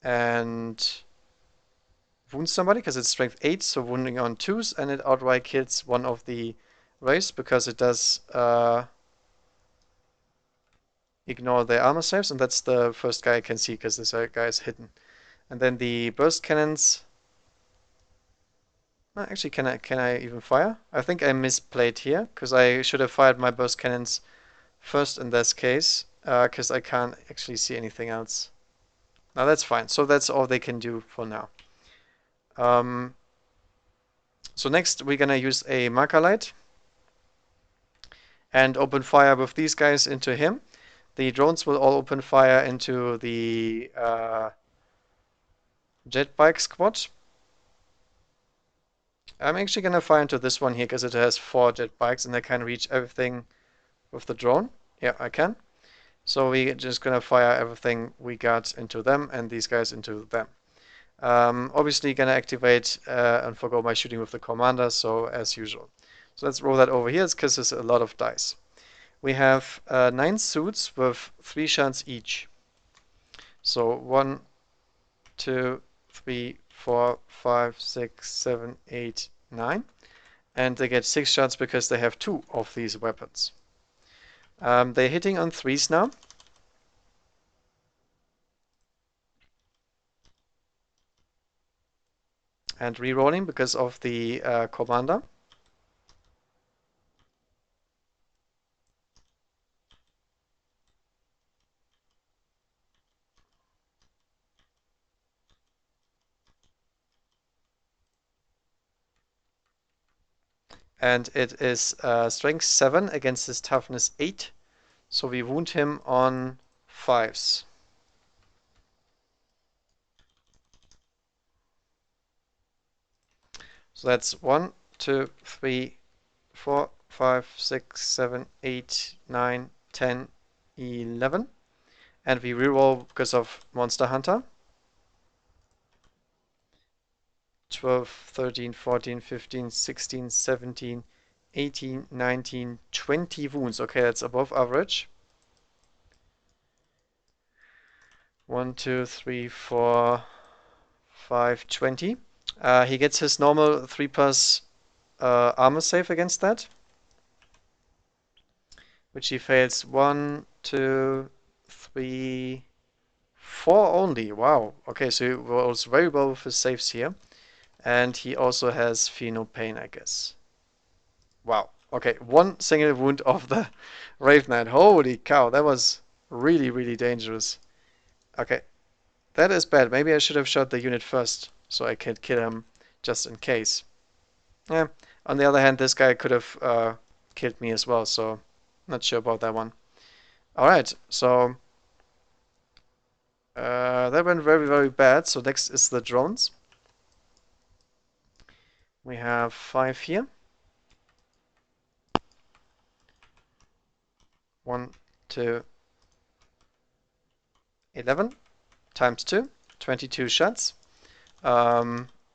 and wounds somebody because it's strength 8, so wounding on 2s, and it outright kills one of the race because it does ignore their armor saves, and that's the first guy I can see because this guy is hidden. And then the burst cannons. Actually, can I even fire? I think I misplayed here because I should have fired my burst cannons first in this case because I can't actually see anything else. Now that's fine. So that's all they can do for now. So next we're gonna use a marker light and open fire with these guys into him. The drones will all open fire into the jet bike squad. I'm actually gonna fire into this one here because it has 4 jet bikes and I can reach everything with the drone. Yeah, I can. So we're just gonna fire everything we got into them and these guys into them. Obviously gonna activate and forgo my shooting with the commander, so as usual. So let's roll that over here because it's a lot of dice. We have 9 suits with 3 shots each. So 1, 2, 3, 4, 5, 6, 7, 8, 9. And they get 6 shots because they have 2 of these weapons. They're hitting on 3s now. And rerolling because of the commander. And it is strength 7 against his toughness 8. So we wound him on 5s. So that's 1, 2, 3, 4, 5, 6, 7, 8, 9, 10, 11. And we reroll because of Monster Hunter. 12, 13, 14, 15, 16, 17, 18, 19, 20 wounds. Okay, that's above average. 1, 2, 3, 4, 5, 20. He gets his normal 3+ armor save against that, which he fails 1, 2, 3, 4 only. Wow. Okay, so he rolls very well with his saves here. And he also has Fear No Pain, I guess. Wow. Okay, 1 single wound of the Wraith Knight. Holy cow, that was really, really dangerous. Okay, that is bad. Maybe I should have shot the unit first so I could kill him just in case. Yeah. On the other hand, this guy could have killed me as well, so not sure about that one. Alright, so that went very, very bad. So next is the drones. We have 5 here. 1, 2, 11 times 2, 22 shots.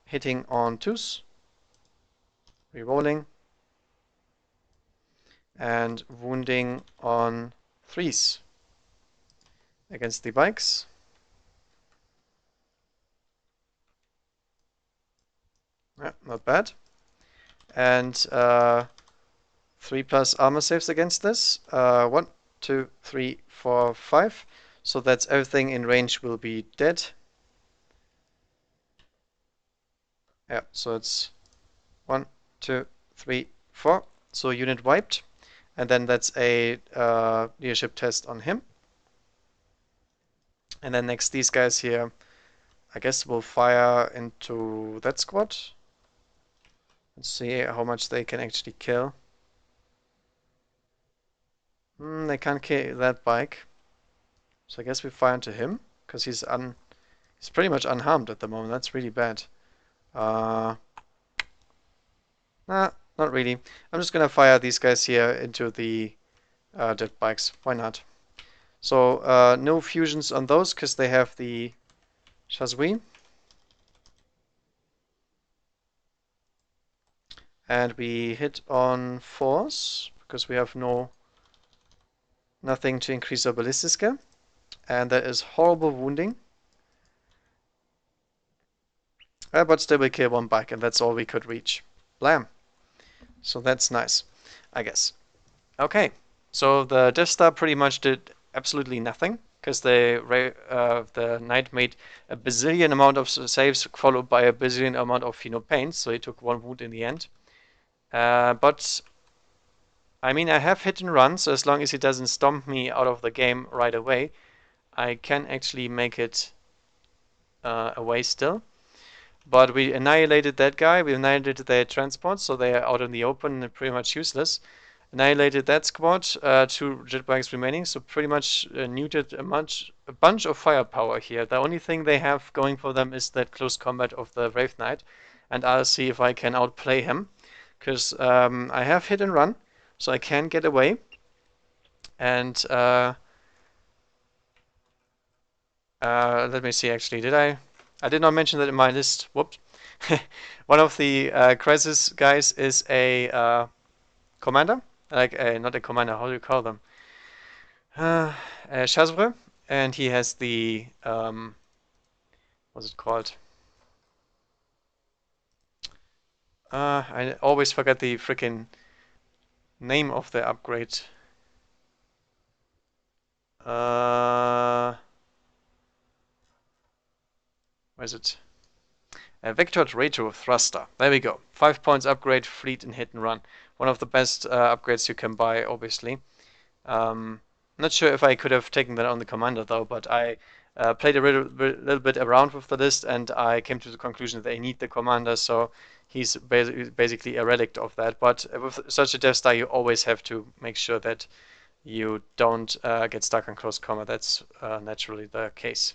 hitting on 2s, rerolling, and wounding on 3s against the bikes. Yeah, not bad. And 3+ armor saves against this. 1, 2, 3, 4, 5. So that's everything in range will be dead. Yeah, so it's 1, 2, 3, 4. So unit wiped. And then that's a leadership test on him. And then next, these guys here, I guess will fire into that squad. Let's see how much they can actually kill. They can't kill that bike. So I guess we fire into him, because he's pretty much unharmed at the moment. That's really bad. Nah, not really. I'm just gonna fire these guys here into the dead bikes. Why not? So no fusions on those, because they have the Shazui. And we hit on 4s, because we have nothing to increase our ballistic skill. And that is horrible wounding. But still we kill one bike, and that's all we could reach. Blam. So that's nice, I guess. Okay, so the Death Star pretty much did absolutely nothing, because the knight made a bazillion amount of saves, followed by a bazillion amount of pain, so he took 1 wound in the end. But I mean, I have hit and run, so as long as he doesn't stomp me out of the game right away, I can actually make it away still. But we annihilated that guy, we annihilated their transport, so they are out in the open and pretty much useless. Annihilated that squad, 2 jetbikes remaining, so pretty much neutered a bunch of firepower here. The only thing they have going for them is that close combat of the Wraith Knight, and I'll see if I can outplay him, because I have hit and run, so I can get away. And let me see, actually, I did not mention that in my list. Whoops. One of the crisis guys is a commander, like not a commander. How do you call them? A Chasvre, and he has the what's it called? I always forget the freaking name of the upgrade. Where is it? A vectored retro thruster. There we go. 5 points upgrade, fleet and hit and run. One of the best upgrades you can buy, obviously. Not sure if I could have taken that on the commander though, but I played a little bit around with the list, and I came to the conclusion that I need the commander, so he's basically a relic of that. But with such a Death Star, you always have to make sure that you don't get stuck in close combat. That's naturally the case.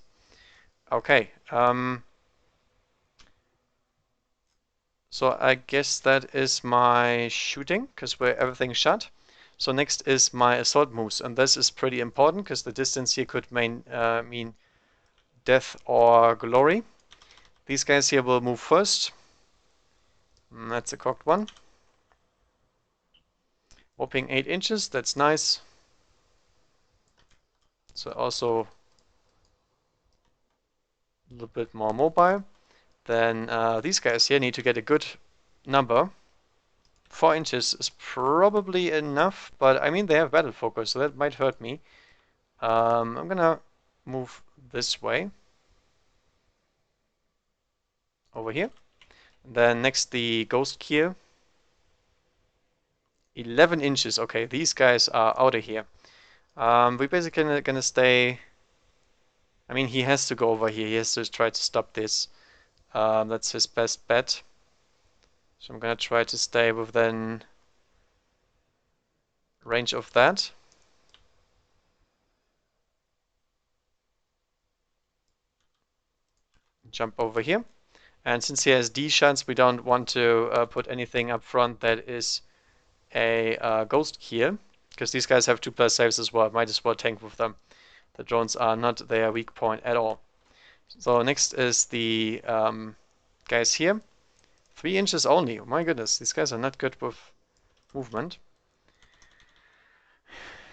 Okay. So I guess that is my shooting, because everything's shot. So next is my assault moves, and this is pretty important, because the distance here could mean death or glory. These guys here will move first. That's a cocked one. Whopping 8 inches, that's nice. So also a little bit more mobile. Then these guys here need to get a good number. 4 inches is probably enough, but I mean they have battle focus, so that might hurt me. I'm gonna move this way. Over here. Then next the Ghost Gear. 11 inches. Okay, these guys are out of here. We're basically gonna stay. I mean, he has to go over here. He has to try to stop this. That's his best bet. So I'm gonna try to stay within range of that. Jump over here. And since he has D shots, we don't want to put anything up front that is a Ghost Gear, because these guys have 2+ saves as well. Might as well tank with them. The drones are not their weak point at all. So next is the guys here. 3 inches only. Oh my goodness, these guys are not good with movement.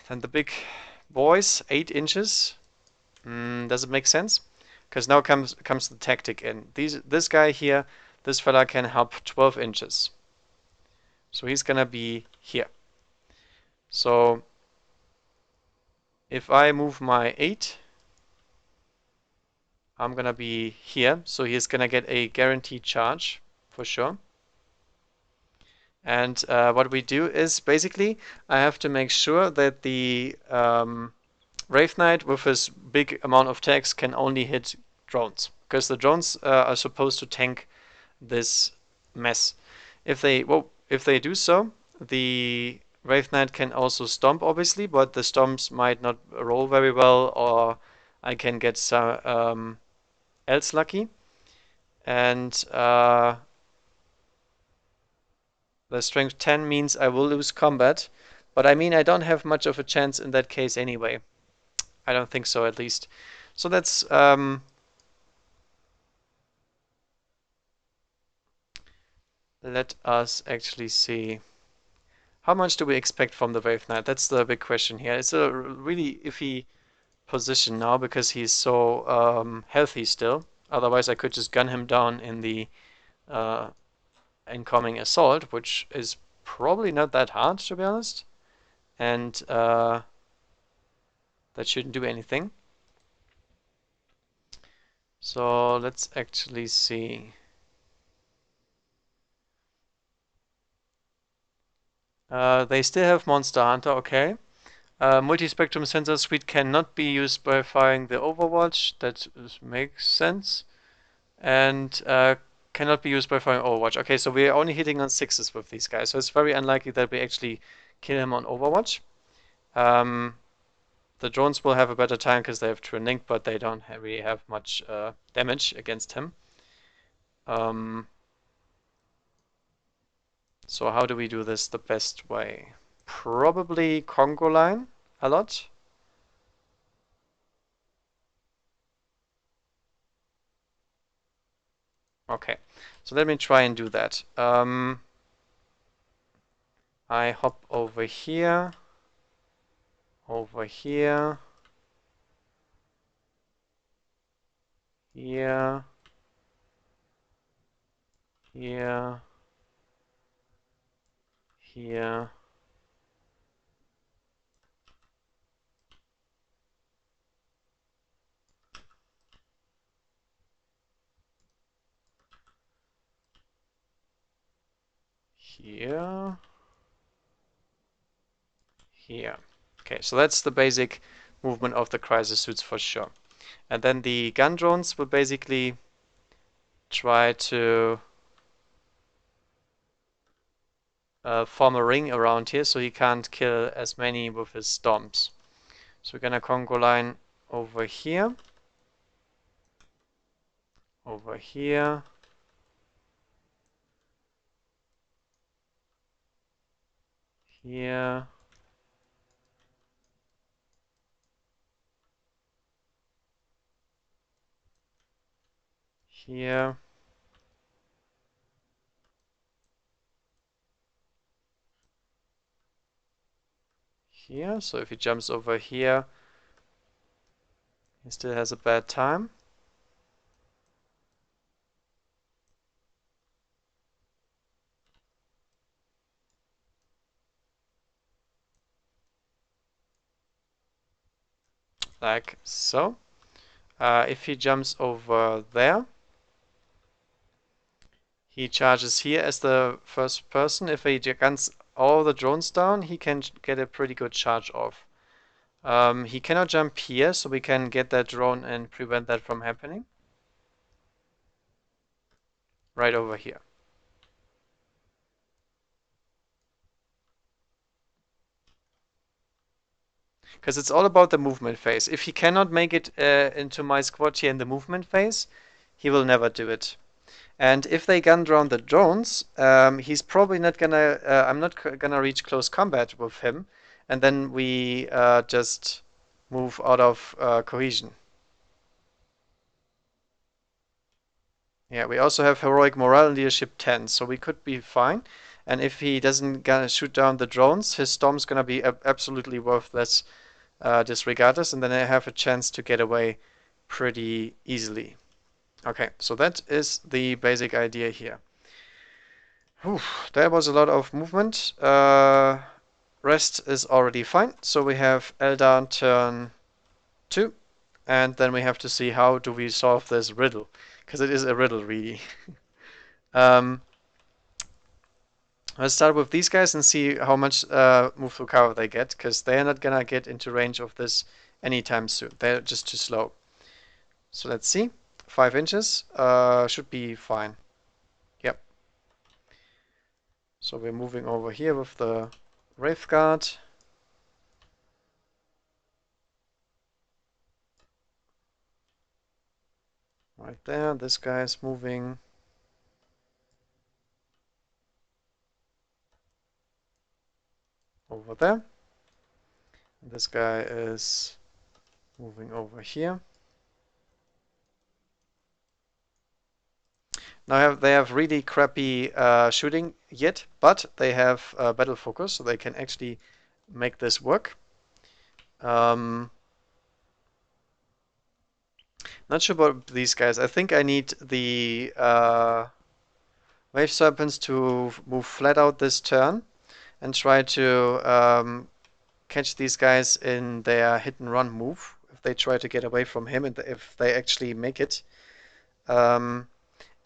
Then the big boys, 8 inches. Does it make sense? Because now comes the tactic in. This guy here, this fella can help 12 inches. So he's gonna be here. So if I move my 8, I'm gonna be here. So he's gonna get a guaranteed charge for sure. And what we do is basically I have to make sure that the Wraith Knight with his big amount of tags can only hit drones, because the drones are supposed to tank this mess. If they do so, the Wraith Knight can also stomp, obviously, but the stomps might not roll very well, or I can get some else lucky. And the strength 10 means I will lose combat, but I mean I don't have much of a chance in that case anyway. I don't think so, at least. So that's let us actually see. How much do we expect from the Wraith Knight? That's the big question here. It's a really iffy position now because he's so healthy still. Otherwise, I could just gun him down in the incoming assault, which is probably not that hard, to be honest. And that shouldn't do anything. So let's actually see. They still have Monster Hunter, okay. Multi-spectrum sensor suite cannot be used by firing the Overwatch. That makes sense. And cannot be used by firing Overwatch. Okay, so we're only hitting on 6s with these guys. So it's very unlikely that we actually kill him on Overwatch. The drones will have a better time because they have Twin Link, but they don't really have much damage against him. So how do we do this the best way? Probably Congo line a lot. Okay, so let me try and do that. I hop over here, here, here, here, here. Here, here. Okay, so that's the basic movement of the crisis suits for sure. And then the gun drones will basically try to form a ring around here so he can't kill as many with his stomps. So we're gonna Congo line over here, over here, here, here, here. So if he jumps over here, he still has a bad time. Like so. If he jumps over there, he charges here as the first person. If he guns all the drones down, he can get a pretty good charge off. He cannot jump here, so we can get that drone and prevent that from happening. Right over here. Because it's all about the movement phase. If he cannot make it into my squad here in the movement phase, he will never do it. And if they gun down the drones, he's probably not gonna. I'm not gonna reach close combat with him, and then we just move out of cohesion. Yeah, we also have heroic morale and leadership 10, so we could be fine. And if he doesn't gonna shoot down the drones, his storm's gonna be absolutely worthless, disregardless, and then I have a chance to get away pretty easily. Okay, so that is the basic idea here. Whew, there was a lot of movement. Rest is already fine, so we have Eldar turn 2, and then we have to see how do we solve this riddle, because it is a riddle, really. um, let's start with these guys and see how much move through cover they get, because they're not gonna get into range of this anytime soon. They're just too slow. So let's see. 5 inches should be fine. Yep. So we're moving over here with the Wraith Guard. Right there. This guy is moving over there. This guy is moving over here. Now they have really crappy shooting yet, but they have battle focus, so they can actually make this work. Not sure about these guys. I think I need the Wave Serpents to move flat out this turn and try to catch these guys in their hit and run move if they try to get away from him and if they actually make it.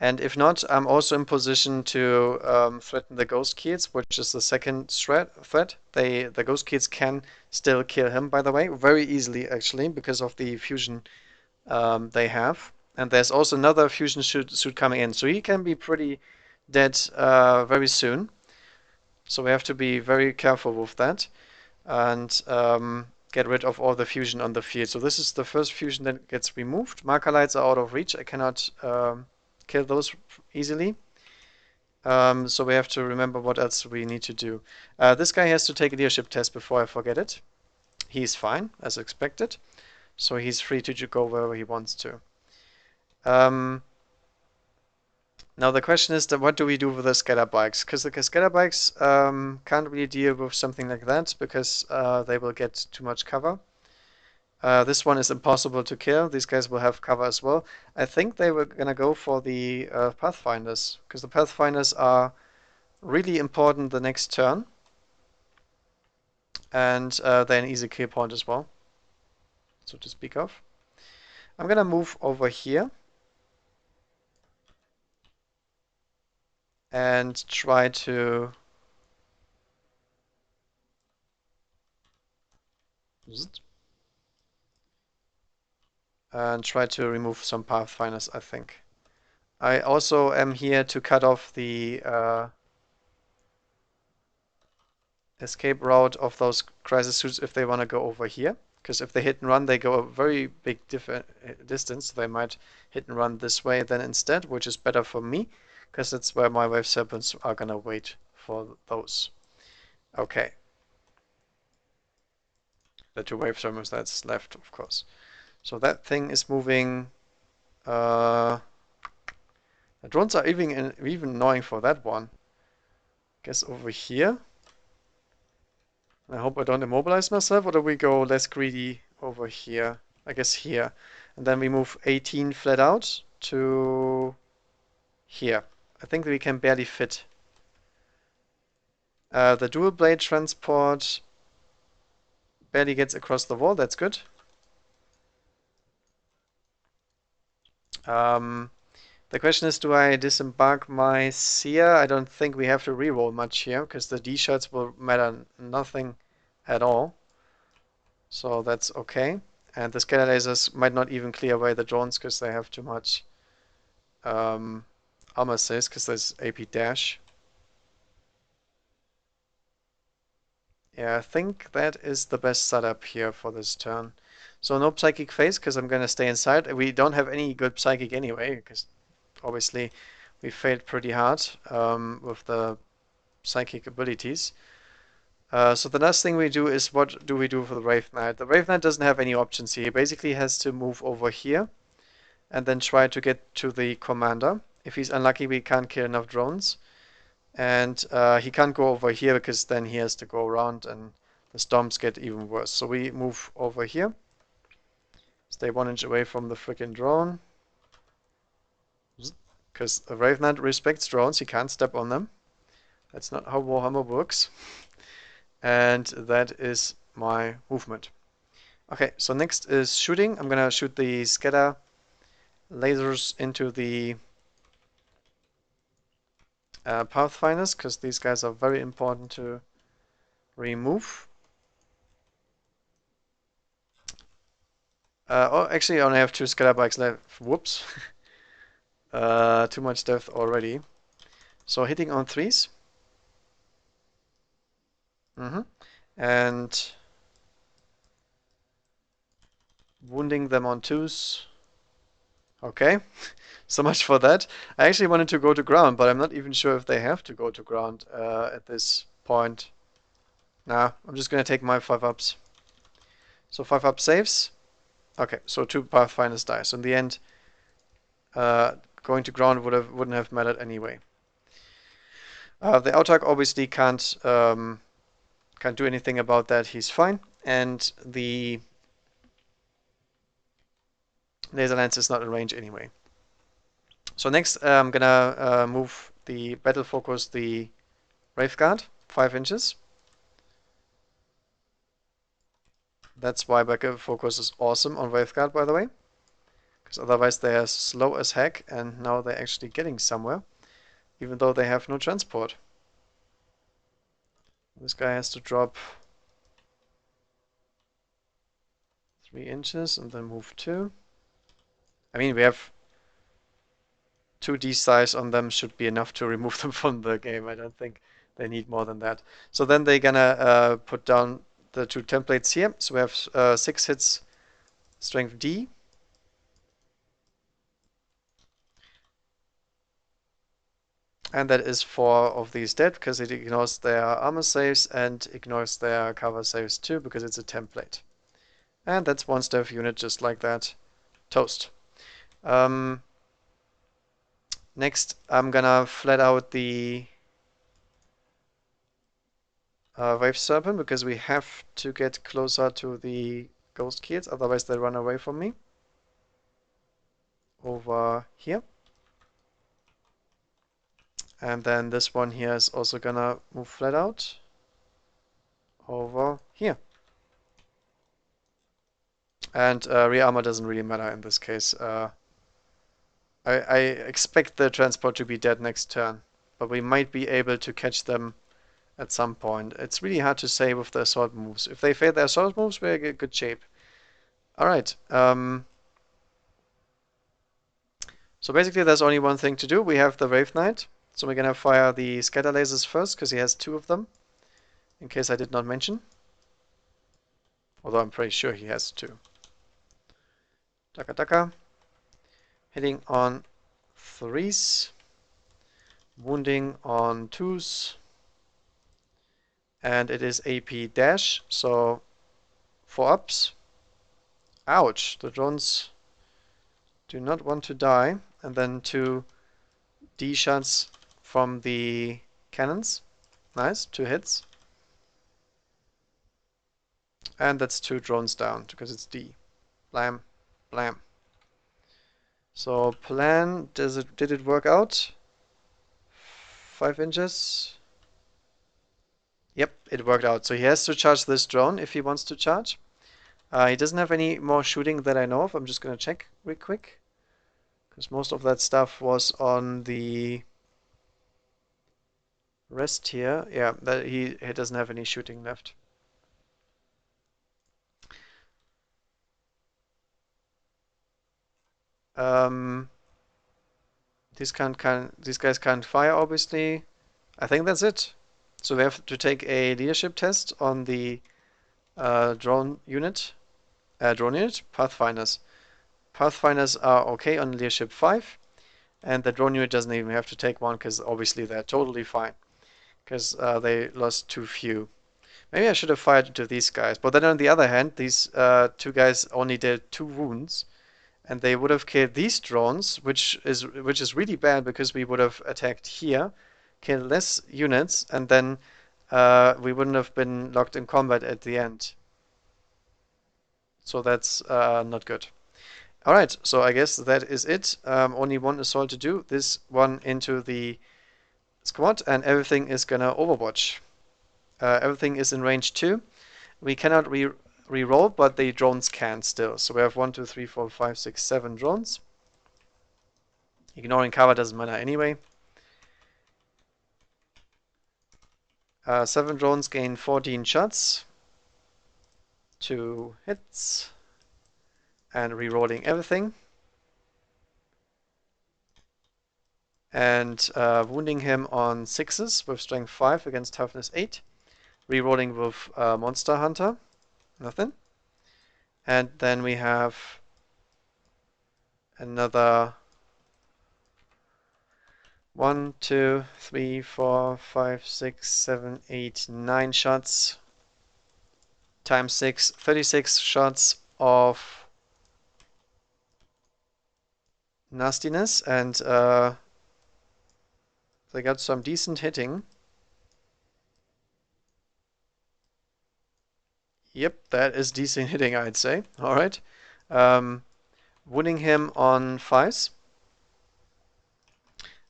And if not, I'm also in position to threaten the Ghost Kids, which is the second threat. The Ghost Kids can still kill him, by the way, very easily actually, because of the fusion they have. And there's also another fusion suit coming in, so he can be pretty dead very soon. So we have to be very careful with that and get rid of all the fusion on the field. So this is the first fusion that gets removed. Marker lights are out of reach. I cannot kill those easily. So we have to remember what else we need to do. This guy has to take a leadership test before I forget it. He's fine, as expected. So he's free to go wherever he wants to. Now the question is that what do we do with the scatter bikes? Because the scatter bikes can't really deal with something like that because they will get too much cover. This one is impossible to kill. These guys will have cover as well. I think they were gonna go for the Pathfinders because the Pathfinders are really important the next turn, and they're an easy kill point as well, so to speak of. I'm gonna move over here and try to remove some Pathfinders, I think. I also am here to cut off the escape route of those crisis suits if they want to go over here. Because if they hit and run, they go a very big distance. So they might hit and run this way then instead, which is better for me, because that's where my Wave Serpents are going to wait for those. Okay. The 2 Wave Serpents that's left, of course. So that thing is moving. The drones are even annoying for that one. Guess over here. I hope I don't immobilize myself, or do we go less greedy over here? I guess here. And then we move 18 flat out to here. I think we can barely fit. The dual blade transport barely gets across the wall, that's good. The question is, do I disembark my seer? I don't think we have to reroll much here, because the D-shots will matter nothing at all. So that's okay. And the scalar lasers might not even clear away the drones, because they have too much armor says, because there's AP dash. Yeah, I think that is the best setup here for this turn. So no psychic phase, because I'm going to stay inside. We don't have any good psychic anyway, because obviously we failed pretty hard with the psychic abilities. So the last thing we do is, what do we do for the Wraith Knight? The Wraith Knight doesn't have any options here. He basically has to move over here and then try to get to the commander. If he's unlucky, we can't kill enough drones. And he can't go over here because then he has to go around and the storms get even worse. So we move over here. Stay 1 inch away from the freaking drone. Because a Wraith Knight respects drones, he can't step on them. That's not how Warhammer works. And that is my movement. Okay, so next is shooting. I'm gonna shoot the scatter lasers into the Pathfinders, because these guys are very important to remove. Oh, actually, I only have 2 scatter bikes left. Whoops. Too much depth already. So hitting on 3s. And wounding them on 2s. Okay, so much for that. I actually wanted to go to ground, but I'm not even sure if they have to go to ground at this point. Nah, I'm just gonna take my 5-ups. So 5-up saves. Okay, so 2 Pathfinders die. So in the end, going to ground wouldn't have mattered anyway. The Autark obviously can't do anything about that. He's fine, and the laser lance is not in range anyway. So next, I'm gonna move the battle focus, the Wraith Guard, 5 inches. That's why battle focus is awesome on Wraith Guard, by the way, because otherwise they are slow as heck, and now they're actually getting somewhere, even though they have no transport. This guy has to drop 3 inches and then move 2. I mean, we have 2D size on them, should be enough to remove them from the game. I don't think they need more than that. So then they're gonna put down the 2 templates here. So we have 6 hits, strength D. And that is 4 of these dead, because it ignores their armor saves and ignores their cover saves too, because it's a template. And that's 1 staff unit just like that. Toast. Next, I'm gonna flat out the Wave Serpent, because we have to get closer to the Ghost Kids, otherwise they run away from me. Over here. And then this one here is also gonna move flat out. Over here. And rear armor doesn't really matter in this case. I expect the transport to be dead next turn, but we might be able to catch them at some point. It's really hard to say with the assault moves. If they fail their assault moves, we're in good shape. Alright. So basically there's only one thing to do. We have the Wraith Knight. So we're gonna fire the scatter lasers first, because he has 2 of them. In case I did not mention. Although I'm pretty sure he has 2. Taka taka. Hitting on 3s. Wounding on 2s. And it is AP dash, so 4 ups. Ouch, the drones do not want to die. And then 2 D shots from the cannons. Nice, 2 hits. And that's 2 drones down, because it's D. Blam, blam. So plan, did it work out? 5 inches. Yep, it worked out. So he has to charge this drone if he wants to charge. He doesn't have any more shooting that I know of. I'm just gonna check real quick, because most of that stuff was on the rest here. Yeah, that he doesn't have any shooting left. These guys can't fire, obviously. I think that's it. So we have to take a leadership test on the drone unit. Pathfinders. Pathfinders are okay on leadership 5, and the drone unit doesn't even have to take one, because obviously they're totally fine, because they lost too few. Maybe I should have fired into these guys, but then on the other hand, these 2 guys only did 2 wounds, and they would have killed these drones, which is really bad because we would have attacked here, killed less units, and then we wouldn't have been locked in combat at the end. So that's not good. All right, so I guess that is it. Only one assault to do. This one into the squad, and everything is gonna overwatch. Everything is in range 2. We cannot re-roll, but the drones can still. So we have 1, 2, 3, 4, 5, 6, 7 drones. Ignoring cover doesn't matter anyway. 7 drones gain 14 shots. 2 hits. And re-rolling everything. And wounding him on 6s with strength 5 against toughness 8. Re-rolling with Monster Hunter. Nothing. And then we have another 1, 2, 3, 4, 5, 6, 7, 8, 9 shots times 6, 36 shots of nastiness, and they got some decent hitting. Yep, that is decent hitting, I'd say. All right. Wounding him on 5s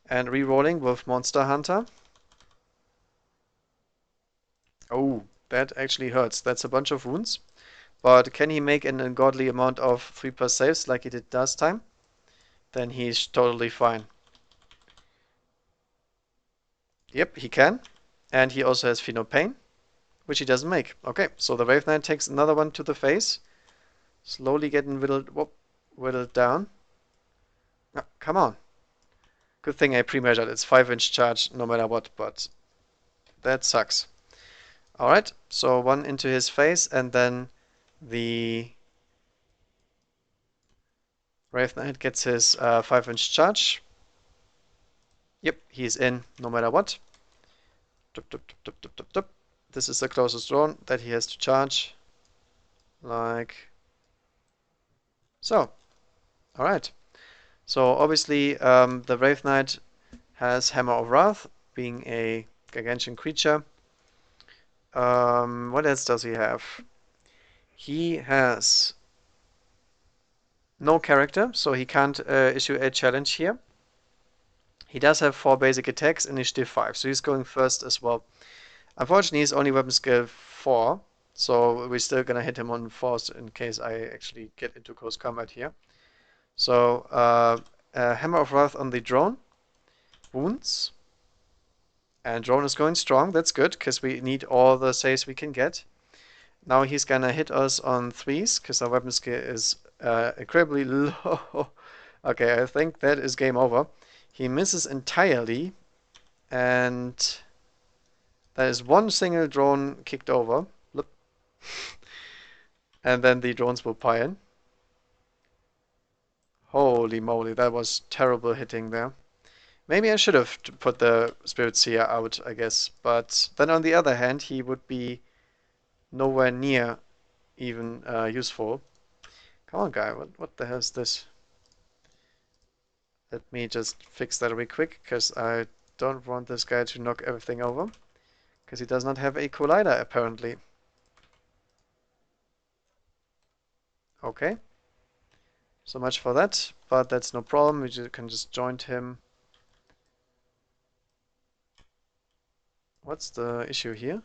and re-rolling with Monster Hunter. Oh, that actually hurts. That's a bunch of wounds. But can he make an ungodly amount of 3+ saves like he did last time? Then he's totally fine. Yep, he can. And he also has Feel No Pain, which he doesn't make. Okay, so the Wraith Knight takes another one to the face. Slowly getting whittled down. Oh, come on. Good thing I pre-measured. It's 5-inch charge no matter what, but that sucks. Alright, so one into his face, and then the Wraith Knight gets his 5-inch charge. Yep, he's in no matter what. This is the closest drone that he has to charge. Like so. Alright. So obviously the Wraith Knight has Hammer of Wrath, being a gargantuan creature. What else does he have? He has no character, so he can't issue a challenge here. He does have 4 basic attacks, initiative 5, so he's going first as well. Unfortunately, he's only weapon skill 4, so we're still gonna hit him on 4s in case I actually get into close combat here. So, Hammer of Wrath on the drone. Wounds. And drone is going strong, that's good, because we need all the saves we can get. Now he's gonna hit us on 3s, because our weapon skill is incredibly low. Okay, I think that is game over. He misses entirely, and that is one single drone kicked over. Look. And then the drones will pile in. Holy moly, that was terrible hitting there. Maybe I should have put the Spirit Seer out, I guess. But then on the other hand, he would be nowhere near even useful. Come on, guy, what the hell is this? Let me just fix that real quick, because I don't want this guy to knock everything over. Because he does not have a collider, apparently. Okay. So much for that, but that's no problem. We can just join him. What's the issue here?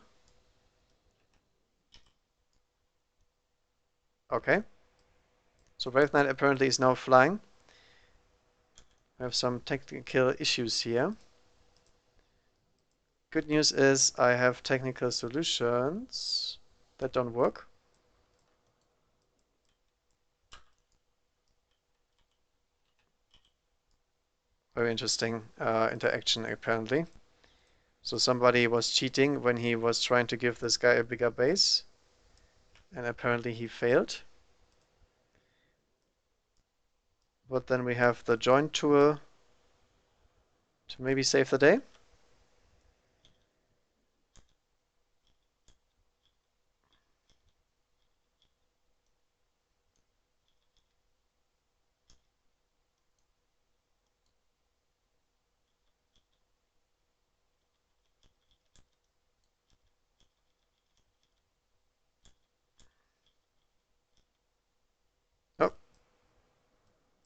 Okay. So Wraith Knight apparently is now flying. We have some technical issues here. Good news is I have technical solutions that don't work. Very interesting interaction apparently. So somebody was cheating when he was trying to give this guy a bigger base, and apparently he failed. But then we have the joint tool to maybe save the day.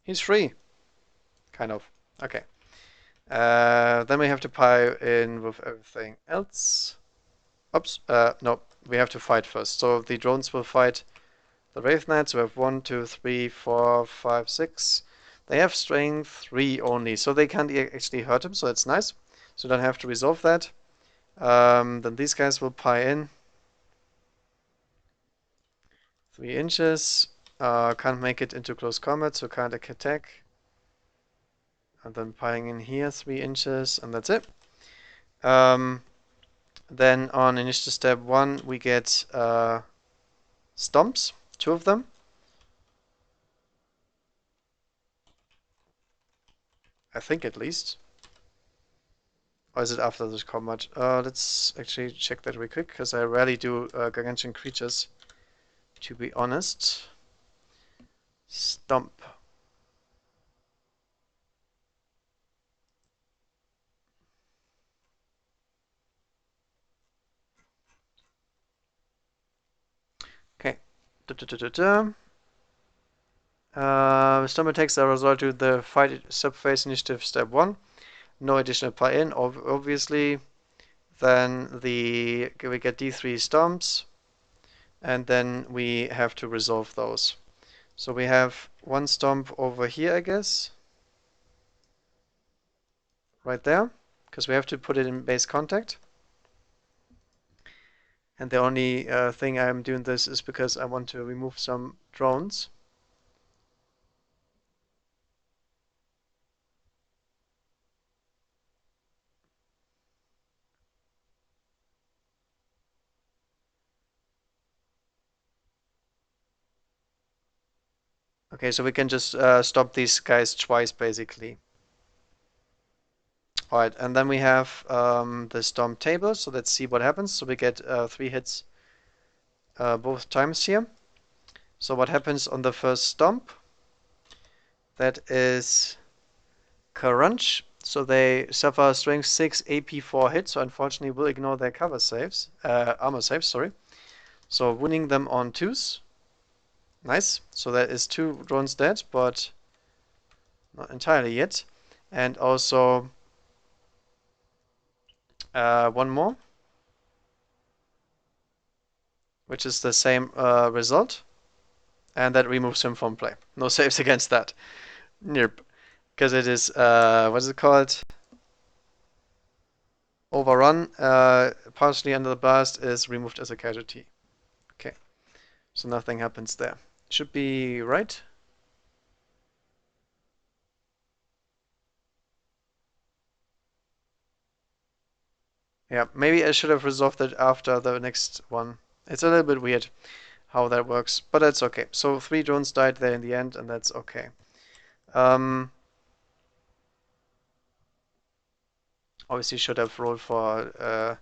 He's free. Kind of. Okay. Then we have to pile in with everything else. Oops. No, we have to fight first. So the drones will fight the Wraith Knights. We have 1, 2, 3, 4, 5, 6. They have strength 3 only, so they can't actually hurt him, so that's nice. So don't have to resolve that. Then these guys will pile in. 3 inches. Can't make it into close combat, so can't attack. And then piling in here 3 inches, and that's it. Then on initiative step 1, we get stomps, 2 of them. I think at least. Or is it after this combat? Let's actually check that real quick, because I rarely do gargantuan creatures, to be honest. Stomp. Okay. Stomp attacks are resort to the fight subphase initiative step 1. No additional pile-in, obviously. Then we get D3 stomps, and then we have to resolve those. So we have 1 stomp over here, I guess. Right there, because we have to put it in base contact. And the only thing I'm doing this is because I want to remove some drones. Okay, so we can just stop these guys twice, basically. Alright, and then we have the stomp table, so let's see what happens. So we get 3 hits both times here. So what happens on the first stomp? That is crunch. So they suffer strength 6 AP4 hit, so unfortunately we'll ignore their cover saves, armor saves, sorry. So wounding them on 2s. Nice. So that is 2 drones dead, but not entirely yet. And also 1 more, which is the same result. And that removes him from play. No saves against that. Nope. Because it is, what is it called? Overrun. Partially under the blast is removed as a casualty. Okay. So nothing happens there. Should be right. Yeah, maybe I should have resolved it after the next one. It's a little bit weird how that works, but that's okay. So 3 drones died there in the end, and that's okay. Obviously should have rolled for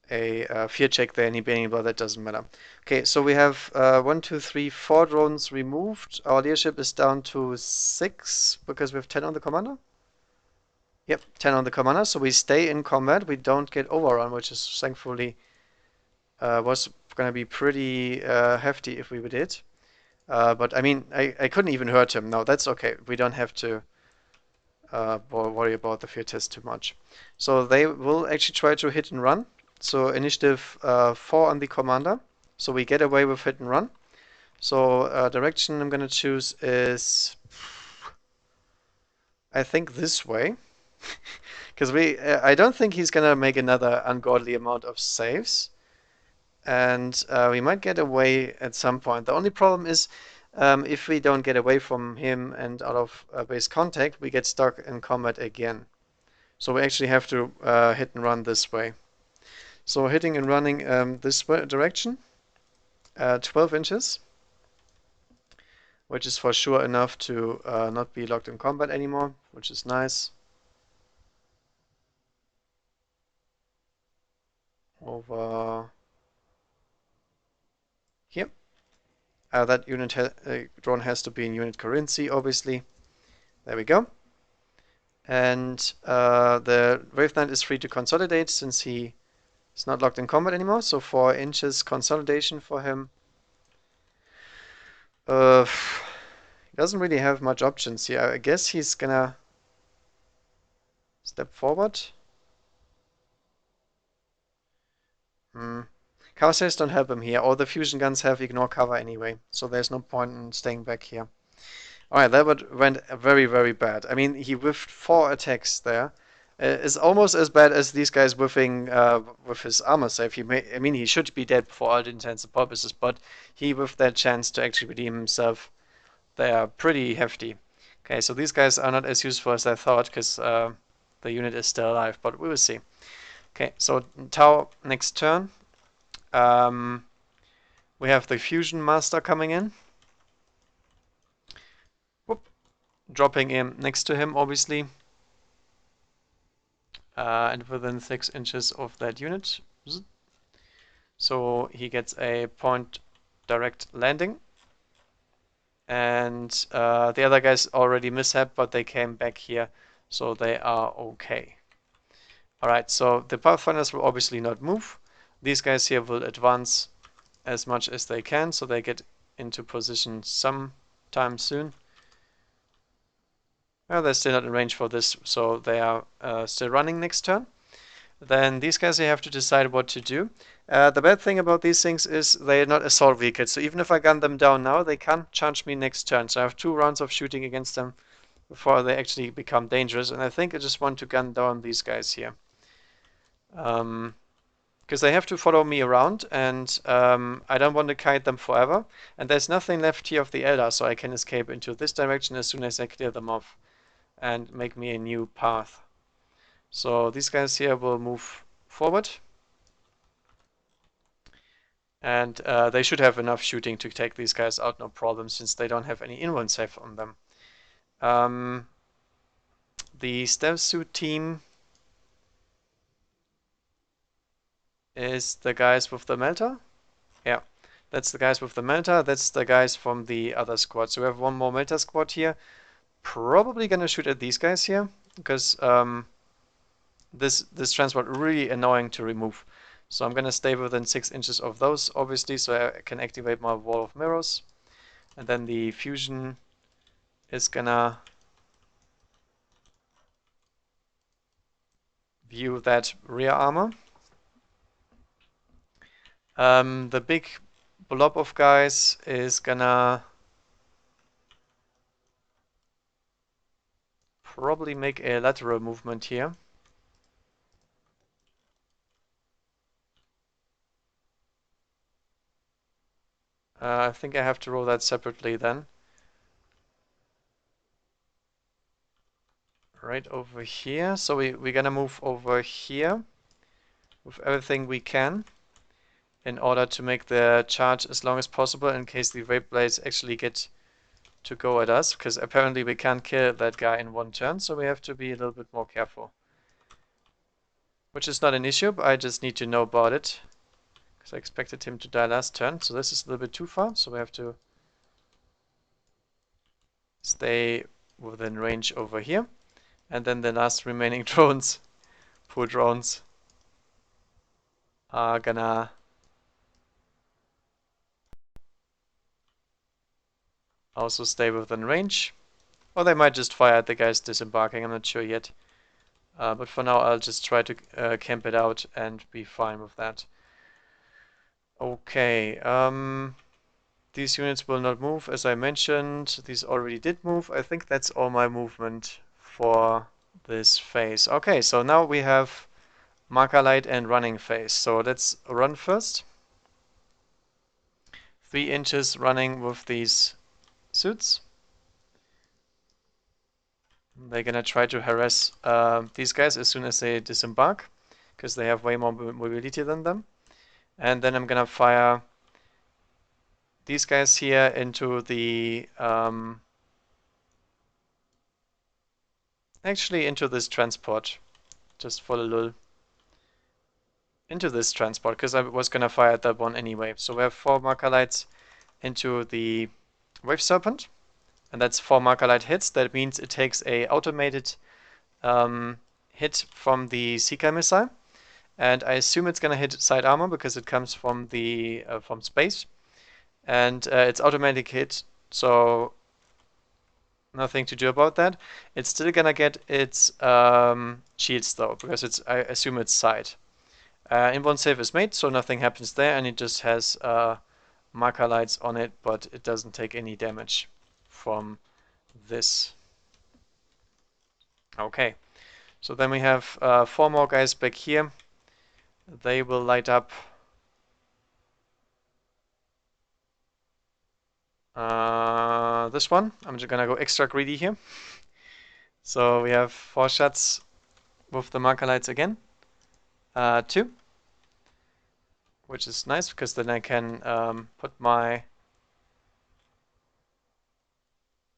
a fear check there in Ebony, but that doesn't matter. Okay, so we have 1, 2, 3, 4 drones removed. Our leadership is down to 6 because we have 10 on the commander. Yep, 10 on the commander, so we stay in combat. We don't get overrun, which is thankfully was gonna be pretty hefty if we did. But I mean, I couldn't even hurt him. No, that's okay. We don't have to worry about the fear test too much. So they will actually try to hit and run. So initiative 4 on the commander. So we get away with hit and run. So direction I'm gonna choose is, I think this way. Because I don't think he's gonna make another ungodly amount of saves. And we might get away at some point. The only problem is if we don't get away from him and out of base contact, we get stuck in combat again. So we actually have to hit and run this way. So hitting and running this direction, 12 inches, which is for sure enough to not be locked in combat anymore, which is nice. Over here. That unit drone has to be in unit currency, obviously. There we go. And the Wraith Knight is free to consolidate since he is not locked in combat anymore. So 4 inches consolidation for him. He doesn't really have much options here. I guess he's gonna step forward. Hmm. Cover sails don't help him here. All the fusion guns have ignore cover anyway, so there's no point in staying back here. Alright, that went very, very bad. I mean, he whiffed 4 attacks there. It's almost as bad as these guys whiffing with his armor save. I mean, he should be dead for all intents and purposes, but he whiffed that chance to actually redeem himself. They are pretty hefty. Okay, so these guys are not as useful as I thought, because the unit is still alive, but we will see. Okay, so Tau next turn. We have the Fusion Master coming in. Whoop. Dropping him next to him, obviously. And within 6 inches of that unit. So he gets a point direct landing. And the other guys already mishap, but they came back here, so they are okay. Alright, so the Pathfinders will obviously not move. These guys here will advance as much as they can, so they get into position sometime soon. Well, they're still not in range for this, so they are still running next turn. Then these guys, they have to decide what to do. The bad thing about these things is they're not assault vehicles, so even if I gun them down now, they can't charge me next turn. So I have 2 rounds of shooting against them before they actually become dangerous, and I think I just want to gun down these guys here. Because they have to follow me around, and I don't want to kite them forever. And there's nothing left here of the Eldar, so I can escape into this direction as soon as I clear them off and make me a new path. So these guys here will move forward. And they should have enough shooting to take these guys out, no problem, since they don't have any inrun save on them. The stealth suit team is the guys with the melter. Yeah, that's the guys with the melter. That's the guys from the other squad. So we have one more melter squad here. Probably gonna shoot at these guys here, because this transport really annoying to remove. So I'm gonna stay within 6 inches of those, obviously, so I can activate my wall of mirrors. And then the fusion is gonna view that rear armor. The big blob of guys is gonna probably make a lateral movement here. I think I have to roll that separately then. Right over here. So we're gonna move over here with everything we can in order to make the charge as long as possible in case the Wraith Blades actually get to go at us, because apparently we can't kill that guy in 1 turn, so we have to be a little bit more careful. Which is not an issue, but I just need to know about it, because I expected him to die last turn, so this is a little bit too far, so we have to stay within range over here. And then the last remaining drones, poor drones, are gonna also stay within range. Or they might just fire at the guys disembarking, I'm not sure yet. But for now I'll just try to camp it out and be fine with that. Okay, these units will not move, as I mentioned. These already did move. I think that's all my movement for this phase. Okay, so now we have marker light and running phase. So let's run first. 3 inches running with these suits. They're gonna try to harass these guys as soon as they disembark, because they have way more mobility than them. And then I'm gonna fire these guys here into the actually into this transport, just for a little into this transport, because I was gonna fire at that one anyway. So we have 4 marker lights into the Wave Serpent, and that's 4 marker light hits. That means it takes a automated hit from the Seeker missile, and I assume it's gonna hit side armor because it comes from the from space, and its automatic hit so nothing to do about that. It's still gonna get its shields though, because it's, I assume it's side. Inborn save is made, so nothing happens there, and it just has marker lights on it, but it doesn't take any damage from this. Okay, so then we have 4 more guys back here. They will light up this one. I'm just gonna go extra greedy here. So we have 4 shots with the marker lights again. 2, which is nice because then I can put my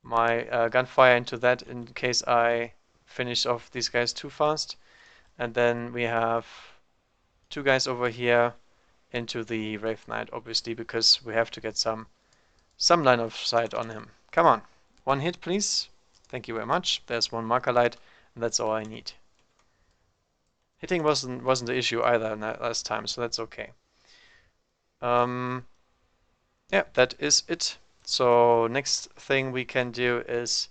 gunfire into that in case I finish off these guys too fast. And then we have 2 guys over here into the Wraith Knight, obviously, because we have to get some line of sight on him. Come on, 1 hit, please. Thank you very much. There's 1 marker light, and that's all I need. Hitting wasn't the issue either last time, so that's okay. Yeah, that is it. So next thing we can do is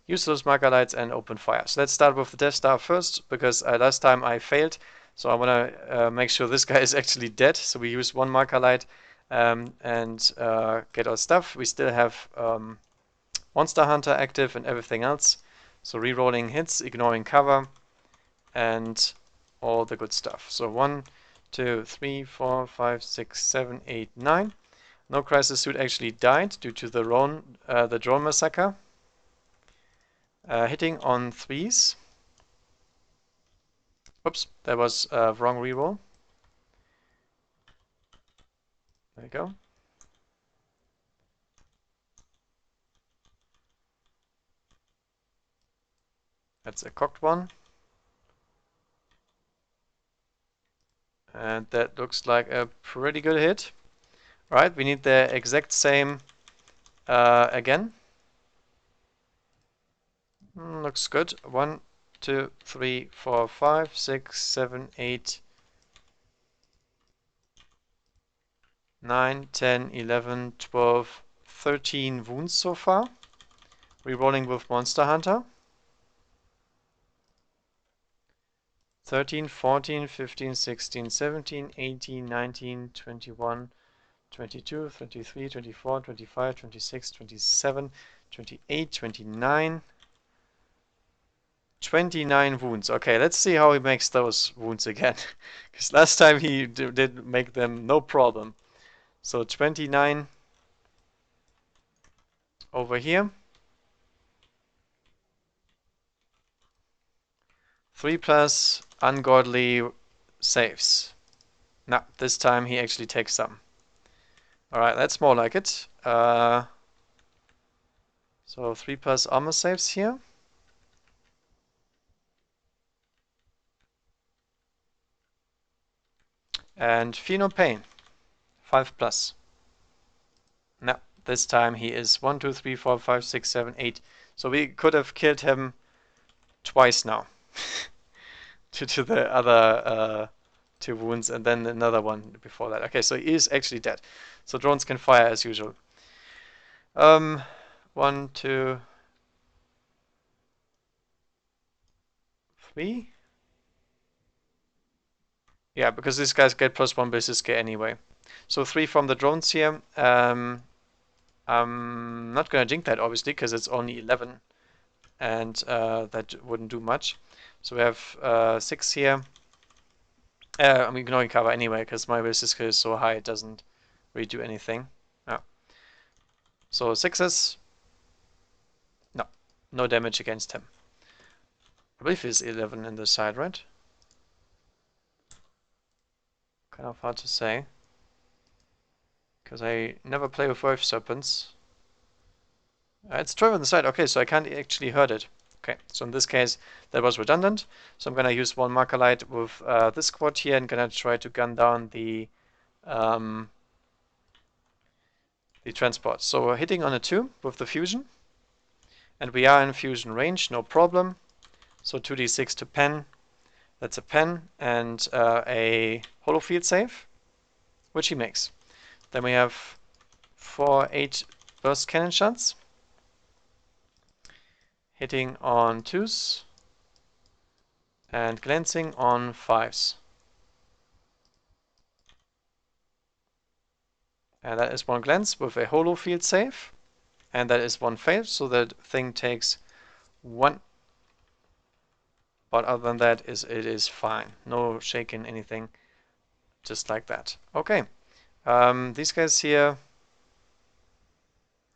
use those marker lights and open fire. So let's start with the Death Star first, because last time I failed. So I want to make sure this guy is actually dead. So we use 1 marker light and get our stuff. We still have Monster Hunter active and everything else. So rerolling hits, ignoring cover, and all the good stuff. So 1, 2, 3, 4, 5, 6, 7, 8, 9. No crisis suit actually died due to the drone massacre. Hitting on 3s. Oops, that was a wrong reroll. There you go. That's a cocked one. And that looks like a pretty good hit. Right, we need the exact same again. Looks good. 1, 2, 3, 4, 5, 6, 7, 8, 9, 10, 11, 12, 13 wounds so far. Rerolling with Monster Hunter. 13, 14, 15, 16, 17, 18, 19, 21, 22, 23, 24, 25, 26, 27, 28, 29. 29 wounds. Okay, let's see how he makes those wounds again. Because last time he did make them no problem. So 29 over here. 3+ ungodly saves. No, this time he actually takes some. Alright, that's more like it. So 3+ armor saves here. And feel no pain. 5+. No, this time he is 1, 2, 3, 4, 5, 6, 7, 8. So we could have killed him twice now. Due to the other 2 wounds and then another one before that. Okay, so he is actually dead. So drones can fire as usual. 1, 2, 3. Yeah, because these guys get +1 ballistic anyway. So 3 from the drones here. I'm not gonna jinx that obviously because it's only 11, and that wouldn't do much. So we have 6 here. I'm ignoring cover anyway because my ballistic skill is so high it doesn't really do anything. So 6s. No damage against him. I believe he's 11 in the side, right? Kind of hard to say. Because I never play with Wave Serpents. It's 12 on the side. Okay, so I can't actually hurt it. Okay, so in this case, that was redundant. So I'm gonna use 1 marker light with this squad here and gonna try to gun down the transport. So we're hitting on a 2 with the fusion. And we are in fusion range, no problem. So 2d6 to pen. That's a pen and a holo field save, which he makes. Then we have 4, 8 burst cannon shots. Hitting on 2s. And glancing on 5s. And that is one glance with a holo field save. And that is one fail, so that thing takes 1. But other than that, it is fine. No shaking anything, just like that. Okay. These guys here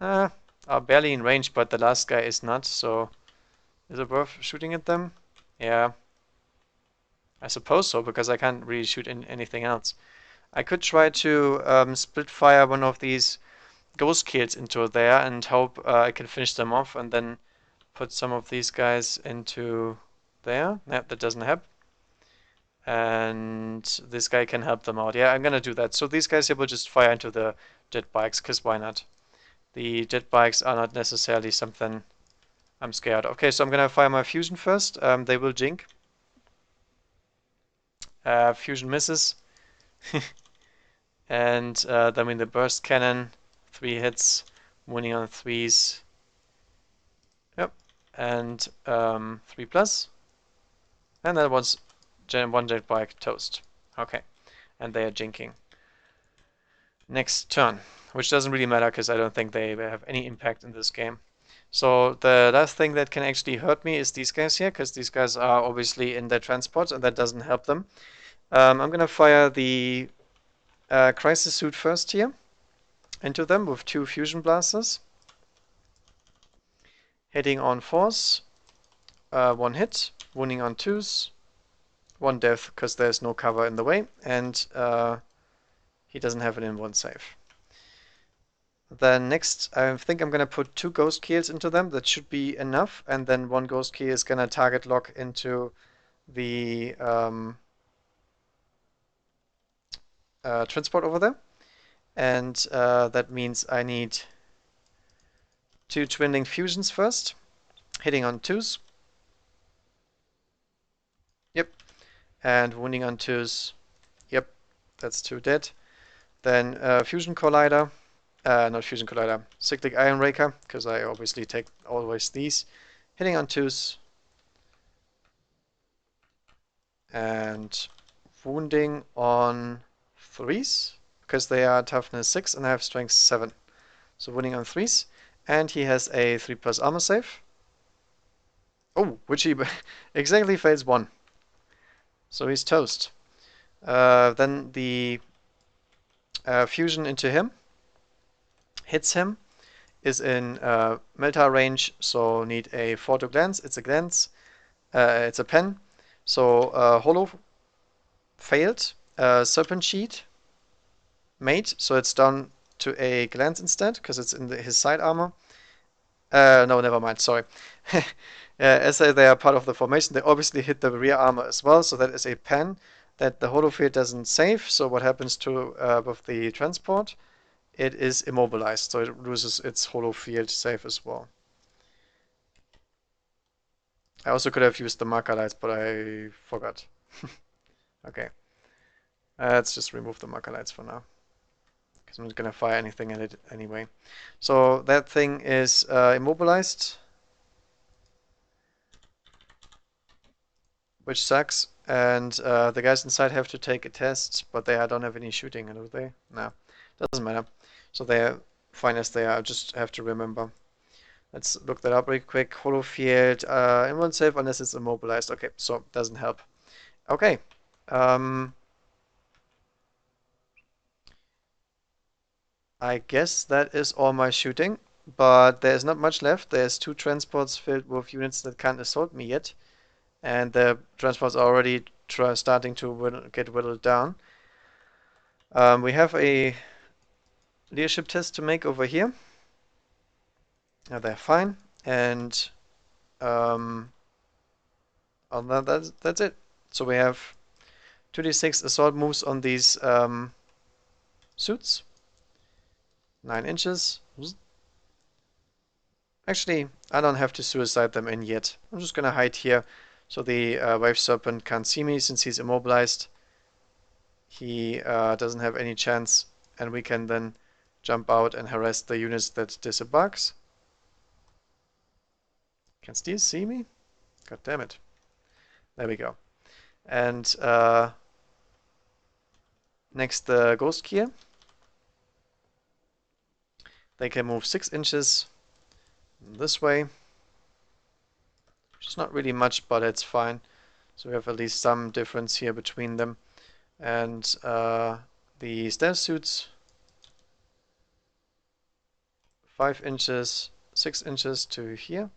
are barely in range, but the last guy is not, so is it worth shooting at them? Yeah. I suppose so, because I can't really shoot anything else. I could try to split fire one of these ghost kills into there and hope I can finish them off and then put some of these guys into there. Nope, that doesn't help. And this guy can help them out. Yeah, I'm gonna do that. So these guys here will just fire into the jet bikes, because why not? The jet bikes are not necessarily something I'm scared. Okay, so I'm gonna fire my fusion first. They will jink. Fusion misses. And then with the burst cannon, 3 hits, winning on 3s. Yep, and 3 plus. And that was one jet bike toast. Okay, and they are jinking. Next turn, which doesn't really matter because I don't think they have any impact in this game. So the last thing that can actually hurt me is these guys here, because these guys are obviously in their transports and that doesn't help them. I'm gonna fire the crisis suit first here into them with 2 fusion blasters. Hitting on 4s, 1 hit, wounding on 2s, 1 death because there's no cover in the way, and he doesn't have an in-1 save. Then next, I think I'm gonna put 2 ghost keels into them. That should be enough, and then 1 ghost keel is gonna target lock into the transport over there, and that means I need 2 twin-linked fusions first, hitting on 2s. Yep, and wounding on 2s. Yep, that's 2 dead. Then fusion collider. Not fusion collider, cyclic iron raker, because I obviously take always these. Hitting on 2s. And wounding on 3s, because they are toughness 6 and I have strength 7. So wounding on 3s. And he has a 3+ armor save. Oh, which he exactly fails 1. So he's toast. Then the fusion into him hits him, is in Meltar range, so need a 4 to glance. It's a glance. It's a pen. So holo failed. Serpent sheet made, so it's down to a glance instead, because it's in his side armor. No, never mind, sorry. As they are part of the formation, they obviously hit the rear armor as well, so that is a pen that the holo field doesn't save. So what happens to with the transport? It is immobilized, so it loses its holo field save as well. I also could have used the marker lights, but I forgot. Okay. Let's just remove the marker lights for now, because I'm not gonna fire anything at it anyway. So that thing is immobilized, which sucks, and the guys inside have to take a test, but they don't have any shooting, do they? No, doesn't matter. So they're fine as they are. I just have to remember. Let's look that up real quick. Holo field, in-1 save unless it's immobilized. Okay, so it doesn't help. Okay. I guess that is all my shooting, but there's not much left. There's 2 transports filled with units that can't assault me yet, and the transports are already starting to get whittled down. We have a leadership test to make over here. They're fine, and that's it. So we have 2d6 assault moves on these suits. 9 inches. Actually, I don't have to suicide them in yet. I'm just gonna hide here so the Wave Serpent can't see me since he's immobilized. He doesn't have any chance, and we can then jump out and harass the units that disembarks. Can Steel see me? God damn it. There we go. And next the Ghost Gear. They can move 6 inches this way. Which is not really much, but it's fine. So we have at least some difference here between them. And the stealth suits, 5 inches, 6 inches to here.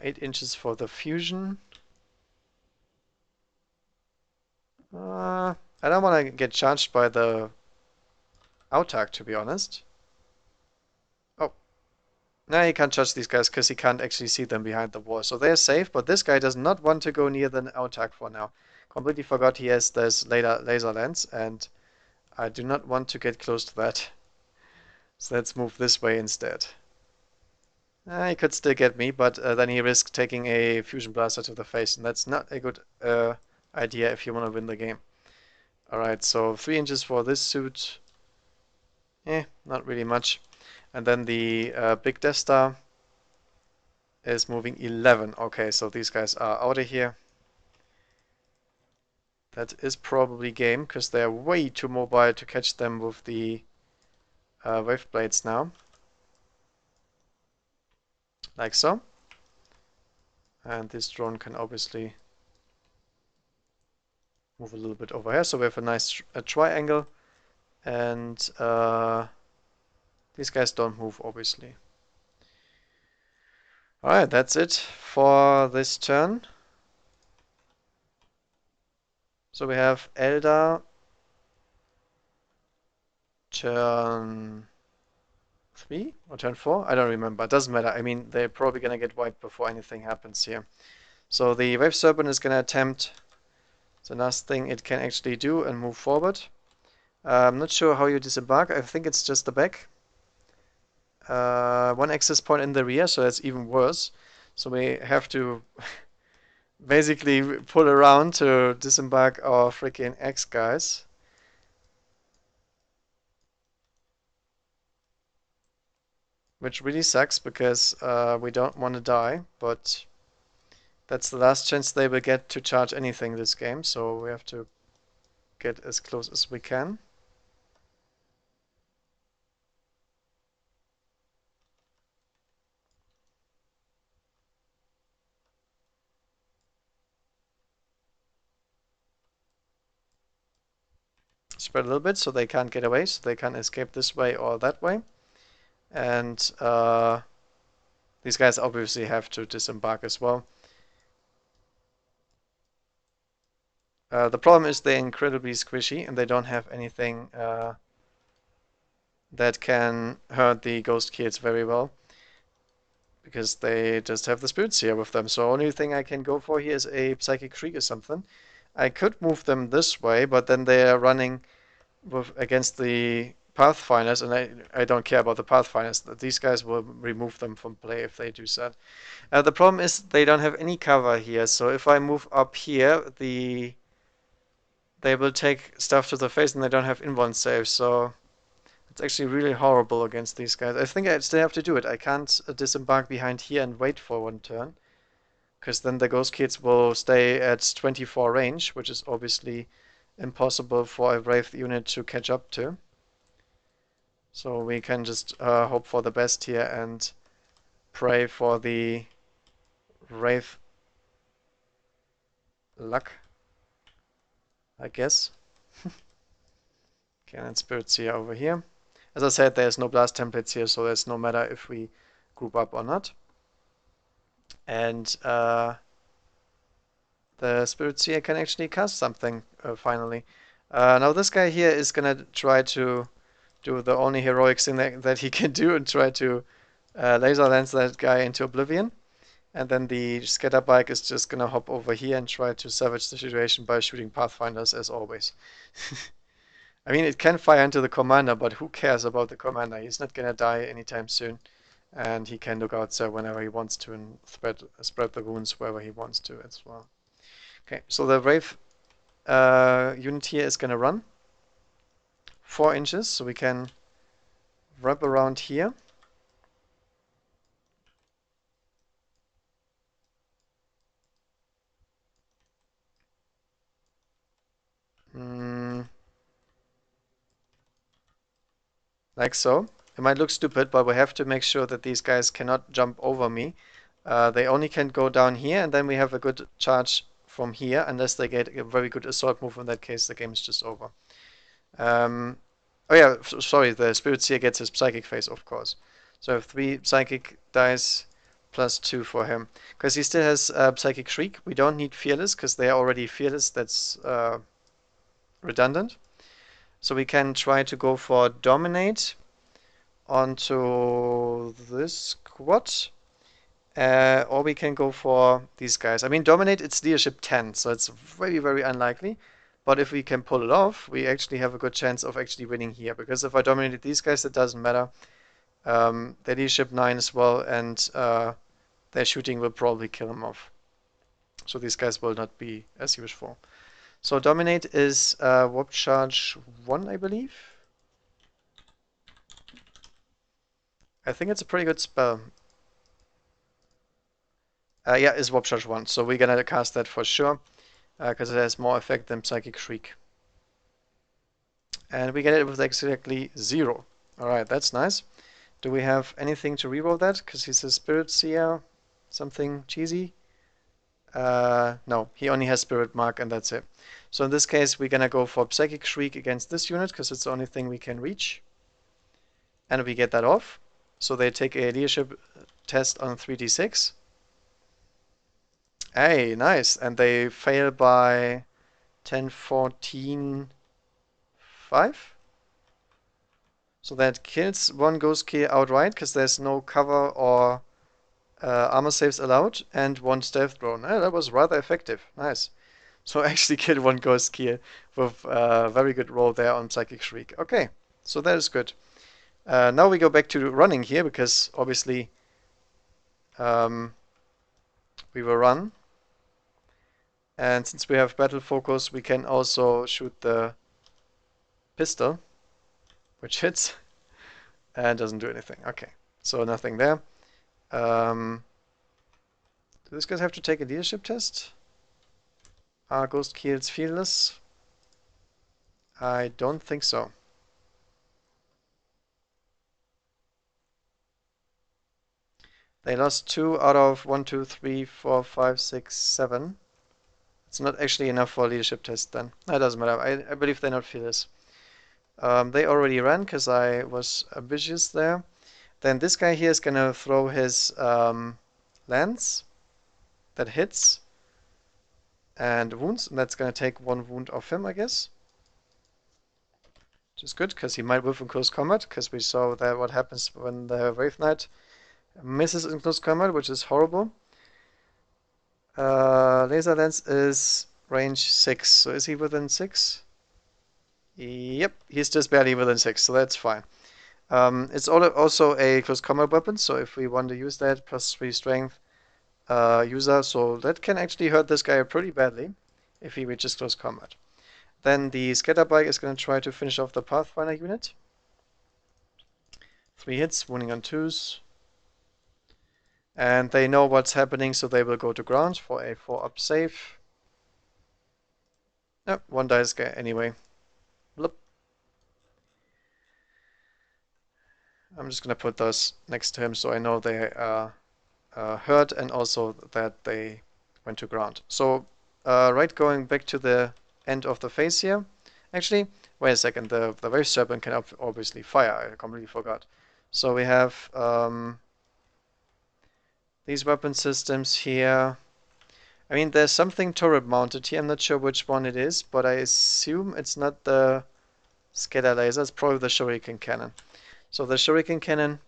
8 inches for the fusion. I don't want to get charged by the Autark, to be honest. Oh, now he can't charge these guys because he can't actually see them behind the wall. So they're safe, but this guy does not want to go near the Autark for now. Completely forgot he has this laser lens, and I do not want to get close to that. So let's move this way instead. He could still get me, but then he risks taking a fusion blaster to the face, and that's not a good idea if you want to win the game. Alright, so 3 inches for this suit. Not really much. And then the big Death Star is moving 11. Okay, so these guys are out of here. That is probably game, because they're way too mobile to catch them with the wave blades now. Like so. And this drone can obviously move a little bit over here. So we have a nice triangle. And these guys don't move, obviously. Alright, that's it for this turn. So we have Eldar turn 3 or turn 4? I don't remember. It doesn't matter. I mean, they're probably going to get wiped before anything happens here. So the Wave Serpent is going to attempt the last thing it can actually do and move forward. I'm not sure how you disembark. I think it's just the back. 1 access point in the rear, so that's even worse. So we have to basically pull around to disembark our freaking X guys. Which really sucks because we don't want to die, but that's the last chance they will get to charge anything this game, so we have to get as close as we can. Spread a little bit so they can't get away, so they can't escape this way or that way. And these guys obviously have to disembark as well. The problem is they're incredibly squishy and they don't have anything that can hurt the ghost kids very well. Because they just have the spirits here with them. So only thing I can go for here is a Psychic Shriek or something. I could move them this way, but then they are running against the Pathfinders, and I don't care about the Pathfinders. These guys will remove them from play if they do that. The problem is they don't have any cover here, so if I move up here, they will take stuff to the face and they don't have invuln saves, so it's actually really horrible against these guys. I think I still have to do it. I can't disembark behind here and wait for 1 turn, because then the Ghost Kids will stay at 24 range, which is obviously impossible for a Wraith unit to catch up to. So we can just hope for the best here and pray for the Wraith luck, I guess. Okay, and Spirits here over here. As I said, there's no blast templates here, so there's no matter if we group up or not. And the Spirits here can actually cast something, finally. Now this guy here is gonna try to do the only heroic thing that he can do and try to laser lance that guy into oblivion. And then the scatter bike is just gonna hop over here and try to salvage the situation by shooting Pathfinders as always. I mean, it can fire into the commander, but who cares about the commander? He's not gonna die anytime soon. And he can look out there whenever he wants to and spread the wounds wherever he wants to as well. Okay, so the Wraith unit here is gonna run 4 inches, so we can wrap around here. Like so. It might look stupid, but we have to make sure that these guys cannot jump over me. They only can go down here, and then we have a good charge from here, unless they get a very good assault move. In that case, the game is just over. Oh yeah, sorry, the Spirit Seer gets his Psychic phase, of course. So I have 3 Psychic dice plus 2 for him. Because he still has Psychic Shriek. We don't need Fearless, because they are already Fearless. That's redundant. So we can try to go for Dominate onto this squad. Or we can go for these guys. I mean, Dominate, it's leadership 10, so it's very, very unlikely. But if we can pull it off, we actually have a good chance of actually winning here. Because if I dominated these guys, it doesn't matter. Their leadership 9 as well, and their shooting will probably kill them off. So these guys will not be as useful. So Dominate is Warp Charge 1, I believe. I think it's a pretty good spell. Yeah, it's Warp Charge 1, so we're gonna cast that for sure, because it has more effect than Psychic Shriek. And we get it with exactly 0. Alright, that's nice. Do we have anything to reroll that? Because he's a Spirit Seer, something cheesy? No, he only has Spirit Mark and that's it. So in this case, we're gonna go for Psychic Shriek against this unit, because it's the only thing we can reach. And we get that off. So they take a leadership test on 3d6. Hey, nice. And they fail by 10, 14, 5. So that kills one Ghost Key outright, because there's no cover or armor saves allowed, and one Stealth Drone. That was rather effective. Nice. So I actually killed one Ghost Key with a very good roll there on Psychic Shriek. Okay, so that is good. Now we go back to running here, because obviously we will run. And since we have battle focus, we can also shoot the pistol, which hits and doesn't do anything. Okay, so nothing there. Do these guys have to take a leadership test? Are Ghost Keels fearless? I don't think so. They lost 2 out of 1, 2, 3, 4, 5, 6, 7. It's not actually enough for a leadership test then. That doesn't matter. I believe they're not fearless. They already ran because I was ambitious there. Then this guy here is gonna throw his lance that hits and wounds, and that's gonna take 1 wound off him, I guess. Which is good, because he might whiff in close combat, because we saw that what happens when the Wraith Knight misses in close combat, which is horrible. Laser lance is range 6, so is he within 6? Yep, he's just barely within 6, so that's fine. It's also a close combat weapon, so if we want to use that, plus 3 strength user, so that can actually hurt this guy pretty badly if he reaches close combat. Then the Scatterbike is going to try to finish off the Pathfinder unit. 3 hits, wounding on 2s. And they know what's happening, so they will go to ground for a 4-up save. Nope, 1 dice anyway. Bloop. I'm just going to put those next to him so I know they are hurt and also that they went to ground. So, right, going back to the end of the phase here. Actually, wait a second, the Wave Serpent can obviously fire, I completely forgot. So we have these weapon systems here. I mean, there's something turret mounted here, I'm not sure which one it is, but I assume it's not the scatter laser, it's probably the Shuriken Cannon. So the Shuriken Cannon,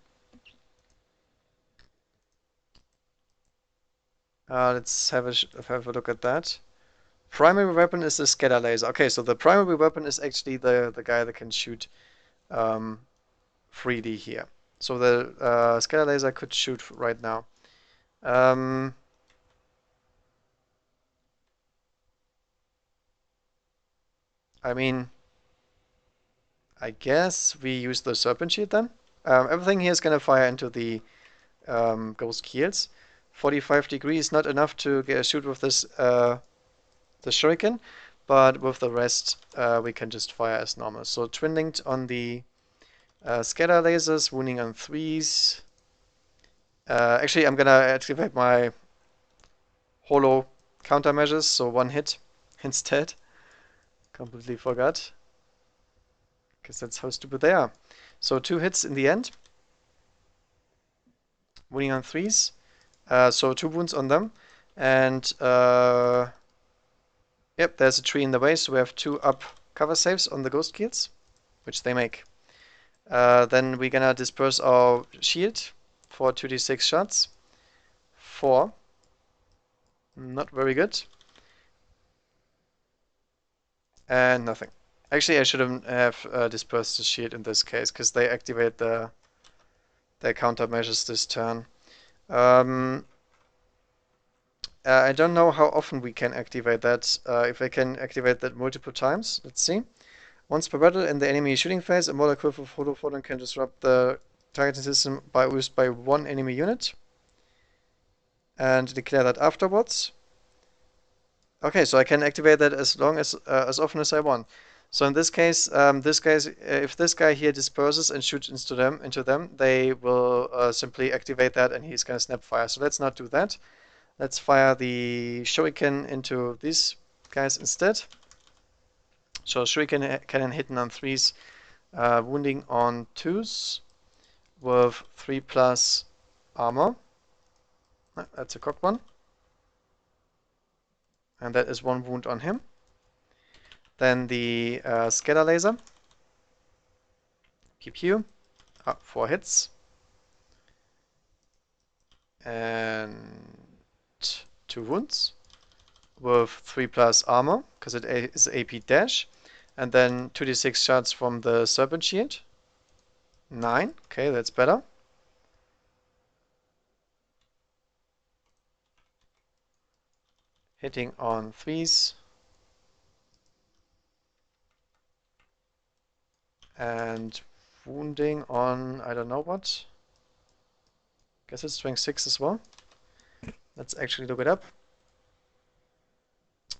let's have a look at that. Primary weapon is the scatter laser. Okay, so the primary weapon is actually the guy that can shoot 3D here. So the scatter laser could shoot right now. I mean, I guess we use the Serpent Shield then. Everything here is gonna fire into the Ghost Keels. 45 degrees not enough to get a shoot with this the Shuriken, but with the rest we can just fire as normal. So Twin Linked on the scatter lasers, wounding on 3s. Actually, I'm gonna activate my holo countermeasures, so one hit instead. Completely forgot, because that's how stupid they are. So 2 hits in the end, wounding on 3s. So 2 wounds on them, and yep, there's a tree in the way, so we have 2 up cover saves on the Ghost Keels, which they make. Then we're gonna disperse our shield for 2d6 shots. 4. Not very good. And nothing. Actually, I shouldn't have dispersed the shield in this case, because they activate their countermeasures this turn. I don't know how often we can activate that. If I can activate that multiple times, let's see. Once per battle in the enemy shooting phase, a model equipped with Holo Photon can disrupt the targeting system used by 1 enemy unit. And declare that afterwards. Okay, so I can activate that as often as I want. So in this case, if this guy here disperses and shoots into them, they will simply activate that, and he's gonna snap fire. So let's not do that. Let's fire the Shuriken into these guys instead. So Shuriken cannon hitting on 3s, wounding on 2s with 3+ armor. That's a cocked one. And that is 1 wound on him. Then the scatter laser. Pew pew. 4 hits. And 2 wounds with 3+ armor, because it is AP dash. And then 2d6 shots from the Serpent Shield. 9. Okay, that's better. Hitting on 3s. And wounding on I don't know what. Guess it's strength 6 as well. Let's actually look it up.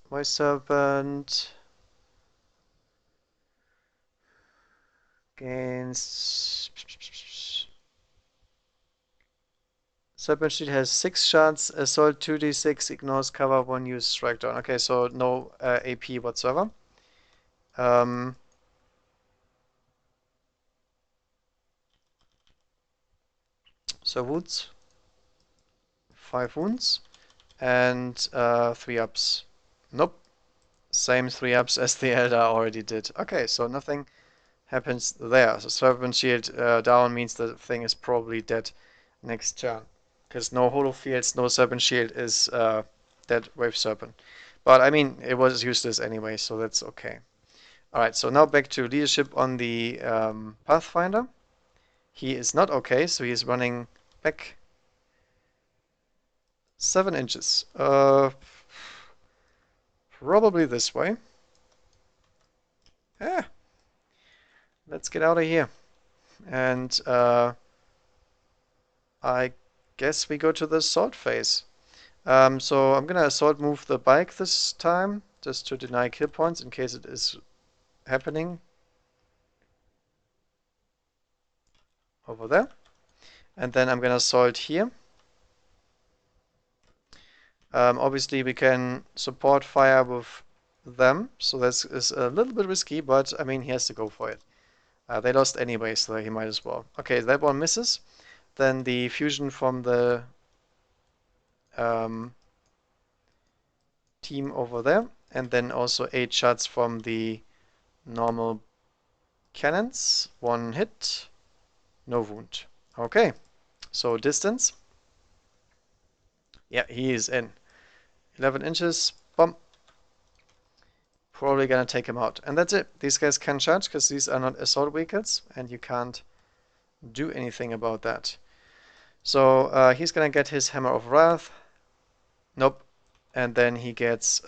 My Serpent gains. Serpent Shield has 6 shots, assault 2d6, ignores cover, 1 use strike down. Okay, so no AP whatsoever. So wounds. 5 wounds. And 3 ups. Nope. Same 3 ups as the Eldar already did. Okay, so nothing happens there. So Serpent Shield down means the thing is probably dead next turn. Because no Holo Fields, no Serpent Shield is dead Wave Serpent. But I mean, it was useless anyway, so that's okay. Alright, so now back to leadership on the Pathfinder. He is not okay, so he is running back 7 inches. Probably this way. Yeah. Let's get out of here. And I guess we go to the assault phase. So I'm gonna assault move the bike this time, just to deny kill points in case it is happening over there. And then I'm gonna assault here. Obviously we can support fire with them, so this is a little bit risky, but I mean he has to go for it. They lost anyway, so he might as well. Okay, that one misses. Then the fusion from the team over there, and then also 8 shots from the normal cannons. 1 hit, no wound. Okay, so distance. Yeah, he is in. 11 inches, bump. Probably gonna take him out. And that's it. These guys can charge because these are not assault vehicles, and you can't do anything about that. So he's gonna get his Hammer of Wrath. Nope. And then he gets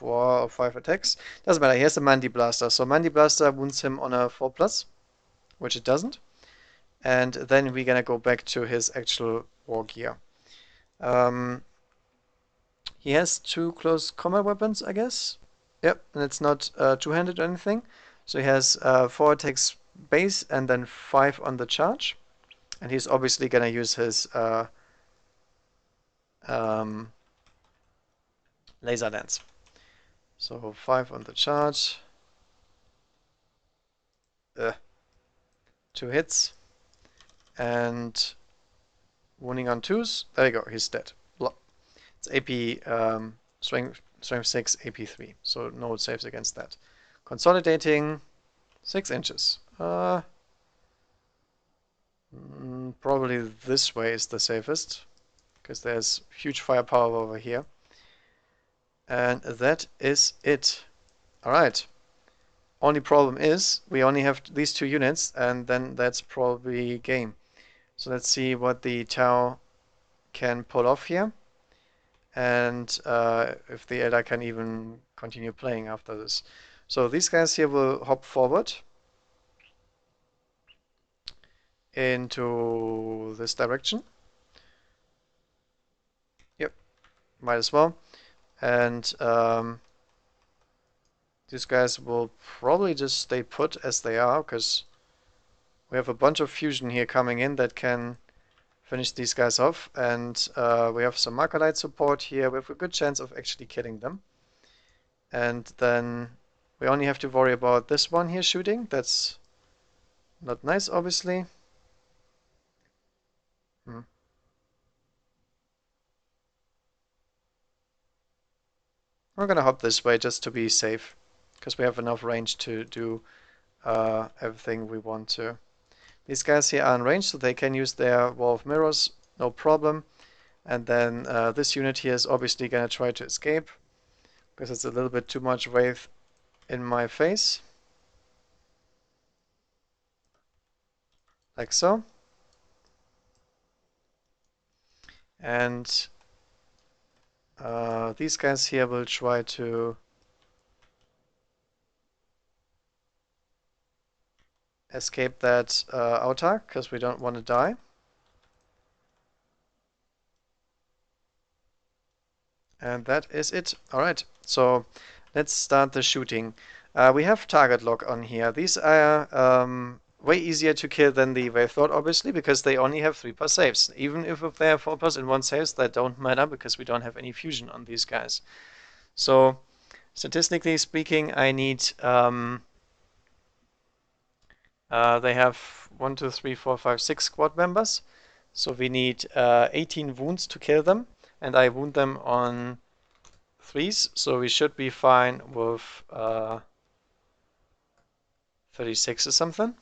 4 or 5 attacks. Doesn't matter, he has a Mandi Blaster. So Mandi Blaster wounds him on a 4+, which it doesn't. And then we're gonna go back to his actual war gear. He has 2 close combat weapons, I guess. Yep, and it's not two-handed or anything. So he has 4 attacks base and then 5 on the charge. And he's obviously gonna use his laser lance. So 5 on the charge. 2 hits. And wounding on 2s. There you go, he's dead. It's AP strength 6, AP 3. So no saves against that. Consolidating 6 inches. Probably this way is the safest, because there's huge firepower over here. And that is it. Alright. Only problem is we only have these 2 units, and then that's probably game. So let's see what the Tau can pull off here, and if the Eldar can even continue playing after this. So these guys here will hop forward into this direction. Yep, might as well. And these guys will probably just stay put as they are, because we have a bunch of fusion here coming in that can finish these guys off, and we have some Markerite support here. We have a good chance of actually killing them. And then we only have to worry about this one here shooting. That's not nice, obviously. We're gonna hop this way just to be safe, because we have enough range to do everything we want to. These guys here are in range, so they can use their Wall of Mirrors, no problem. And then this unit here is obviously gonna try to escape, because it's a little bit too much Wraith in my face. Like so. And these guys here will try to escape that autarch, because we don't want to die. And that is it. Alright, so let's start the shooting. We have target lock on here. These are way easier to kill than the Wraithhost, obviously, because they only have 3+ saves. Even if they have 4+ and 1 saves, that don't matter, because we don't have any fusion on these guys. So, statistically speaking, I need... they have 1, 2, 3, 4, 5, 6 squad members. So we need 18 wounds to kill them. And I wound them on 3s, so we should be fine with 36 or something.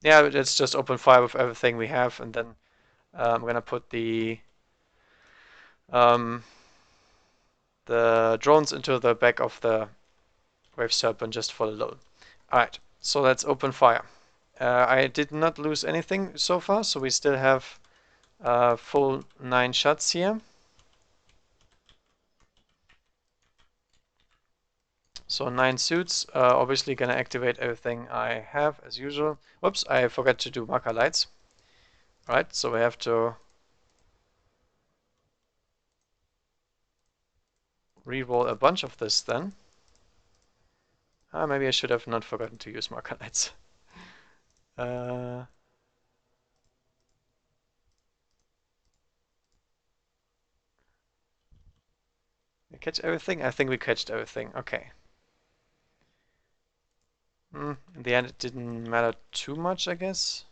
Yeah, let's just open fire with everything we have, and then I'm gonna put the drones into the back of the Wave Serpent just for the load. Alright, so let's open fire. I did not lose anything so far, so we still have full 9 shots here. So 9 suits, obviously gonna activate everything I have as usual. Whoops, I forgot to do marker lights. Alright, so we have to re-roll a bunch of this then. Maybe I should have not forgotten to use marker lights. We catch everything? I think we catched everything. Okay. In the end, it didn't matter too much, I guess.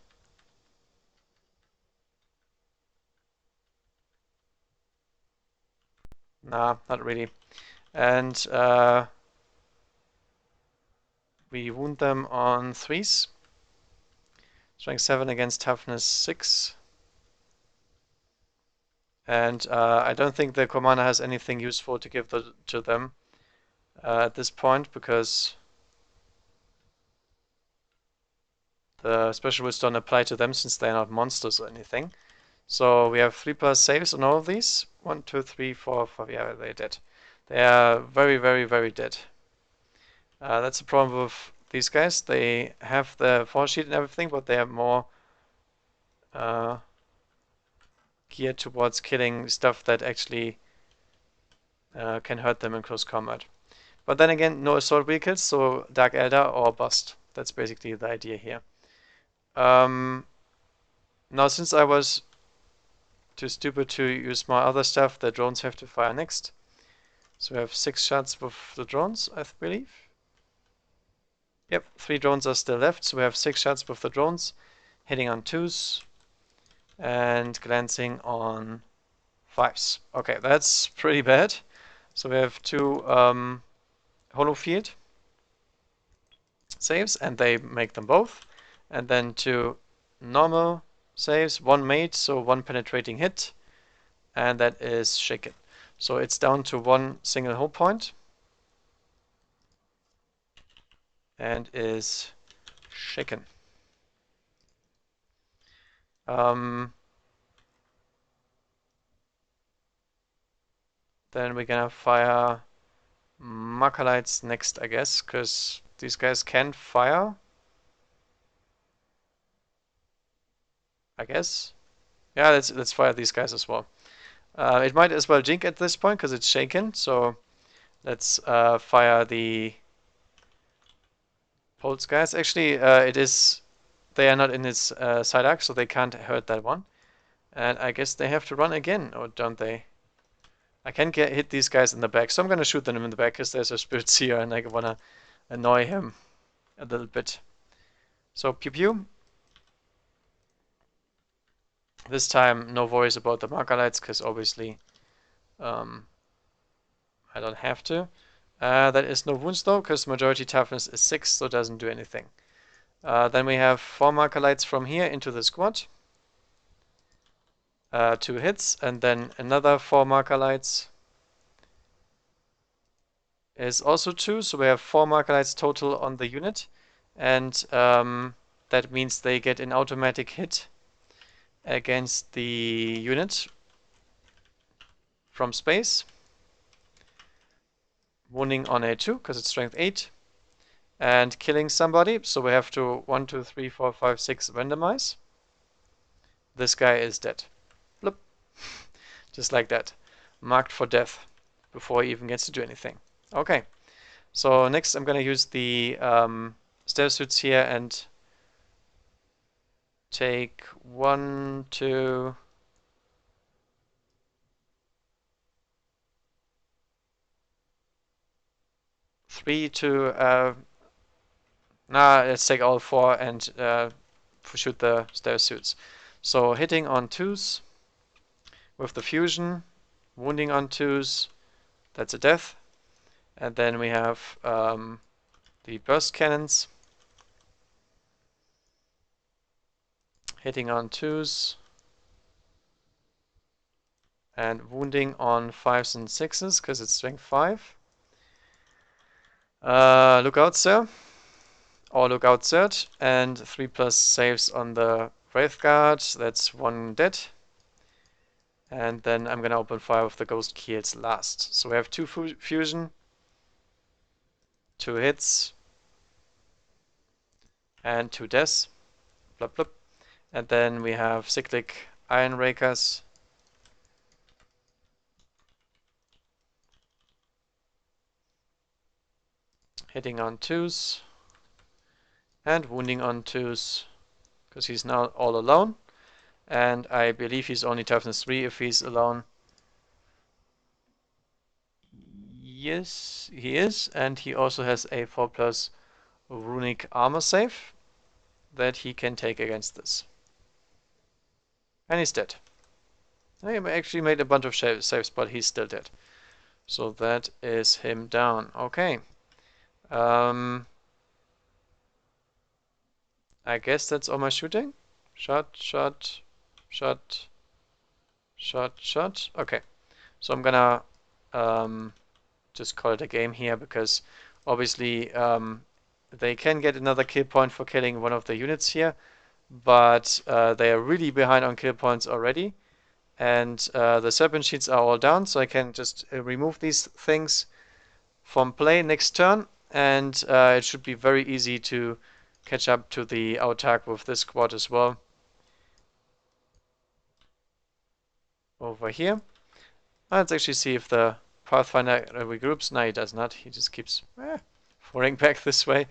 Nah, not really. And we wound them on 3s. Strength 7 against toughness 6. And I don't think the commander has anything useful to give to them at this point, because the special rules don't apply to them since they're not monsters or anything. So we have 3+ saves on all of these. 1, 2, 3, 4, 5. Yeah, they did. They are very, very, very dead. That's the problem with these guys. They have the force shield and everything, but they are more geared towards killing stuff that actually can hurt them in close combat. But then again, no assault vehicles, so Dark Eldar or bust. That's basically the idea here. Now, since I was too stupid to use my other stuff, the drones have to fire next. So we have 6 shots with the drones, I believe. Yep, 3 drones are still left, so we have 6 shots with the drones, hitting on 2s and glancing on 5s. Okay, that's pretty bad. So we have 2 hollow field saves, and they make them both. And then 2 normal saves, 1 made, so 1 penetrating hit, and that is shaken. So it's down to 1 single hull point and is shaken. Then we're gonna fire Makalites next, I guess, because these guys can fire. I guess. Yeah, let's fire these guys as well. It might as well jink at this point because it's shaken. So let's fire the Pulse guys. Actually, it is. They are not in its side arc, so they can't hurt that one. And I guess they have to run again, or don't they? I can hit these guys in the back, so I'm gonna shoot them in the back because there's a spirit seer and I wanna annoy him a little bit. So pew pew. This time, no worries about the marker lights because obviously I don't have to. That is no wounds though, because majority toughness is 6, so it doesn't do anything. Then we have 4 marker lights from here into the squad. 2 hits, and then another 4 marker lights is also 2, so we have 4 marker lights total on the unit, and that means they get an automatic hit against the unit from space, wounding on a 2 because it's strength 8, and killing somebody, so we have to 1, 2, 3, 4, 5, 6 randomize. This guy is dead. Bloop. Just like that. Marked for death before he even gets to do anything. Okay, so next I'm gonna use the stealth suits here and take 1, 2, 3 to let's take all 4 and shoot the stealth suits. So hitting on 2s with the fusion, wounding on 2s, that's a death. And then we have the burst cannons, hitting on 2s and wounding on 5s and 6s because it's strength 5. Look out, sir. Or look out, sir. And 3+ saves on the Wraith Guard. That's 1 dead. And then I'm gonna open fire with the Ghost Keels last. So we have 2 fusion, 2 hits, and 2 deaths. Blup blup. And then we have cyclic Iron Rakers. Hitting on 2s and wounding on 2s because he's now all alone, and I believe he's only toughness 3 if he's alone. Yes, he is, and he also has a 4+ runic armor save that he can take against this. And he's dead. I actually made a bunch of saves, but he's still dead. So that is him down. Okay. I guess that's all my shooting. Shot, shot, shot, shot, shot. Okay. So I'm gonna just call it a game here because obviously they can get another kill point for killing one of the units here, but they are really behind on kill points already. and the serpent sheets are all down, so I can just remove these things from play next turn, and it should be very easy to catch up to the autark with this squad as well. Over here. Let's actually see if the Pathfinder regroups. No, he does not. He just keeps falling back this way.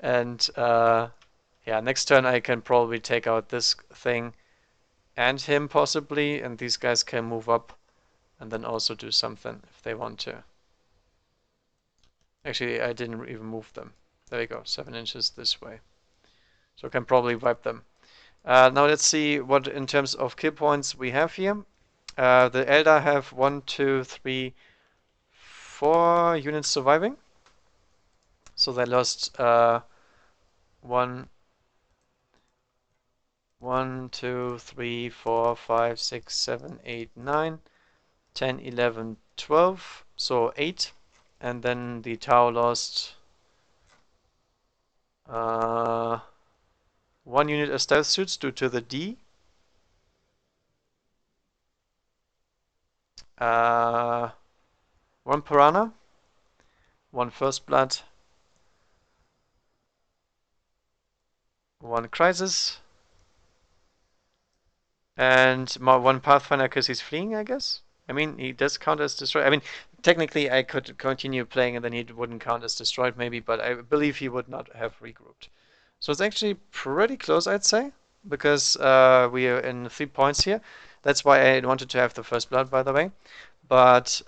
And yeah, next turn I can probably take out this thing and him possibly, and these guys can move up and then also do something if they want to. Actually, I didn't even move them. There we go, 7 inches this way. So I can probably wipe them. Now let's see what in terms of kill points we have here. The Eldar have 1, 2, 3, 4 units surviving. So they lost 1, 2, 3, 4, 5, 6, 7, 8, 9, 10, 11, 12. So 8. And then the Tau lost 1 unit of stealth suits due to the D. 1 Piranha, 1 First Blood, 1 Crisis, and 1 Pathfinder because he's fleeing, I guess. I mean, he does count as destroyed. I mean, technically I could continue playing and then he wouldn't count as destroyed maybe, but I believe he would not have regrouped. So it's actually pretty close, I'd say, because we are in 3 points here. That's why I wanted to have the First Blood, by the way. But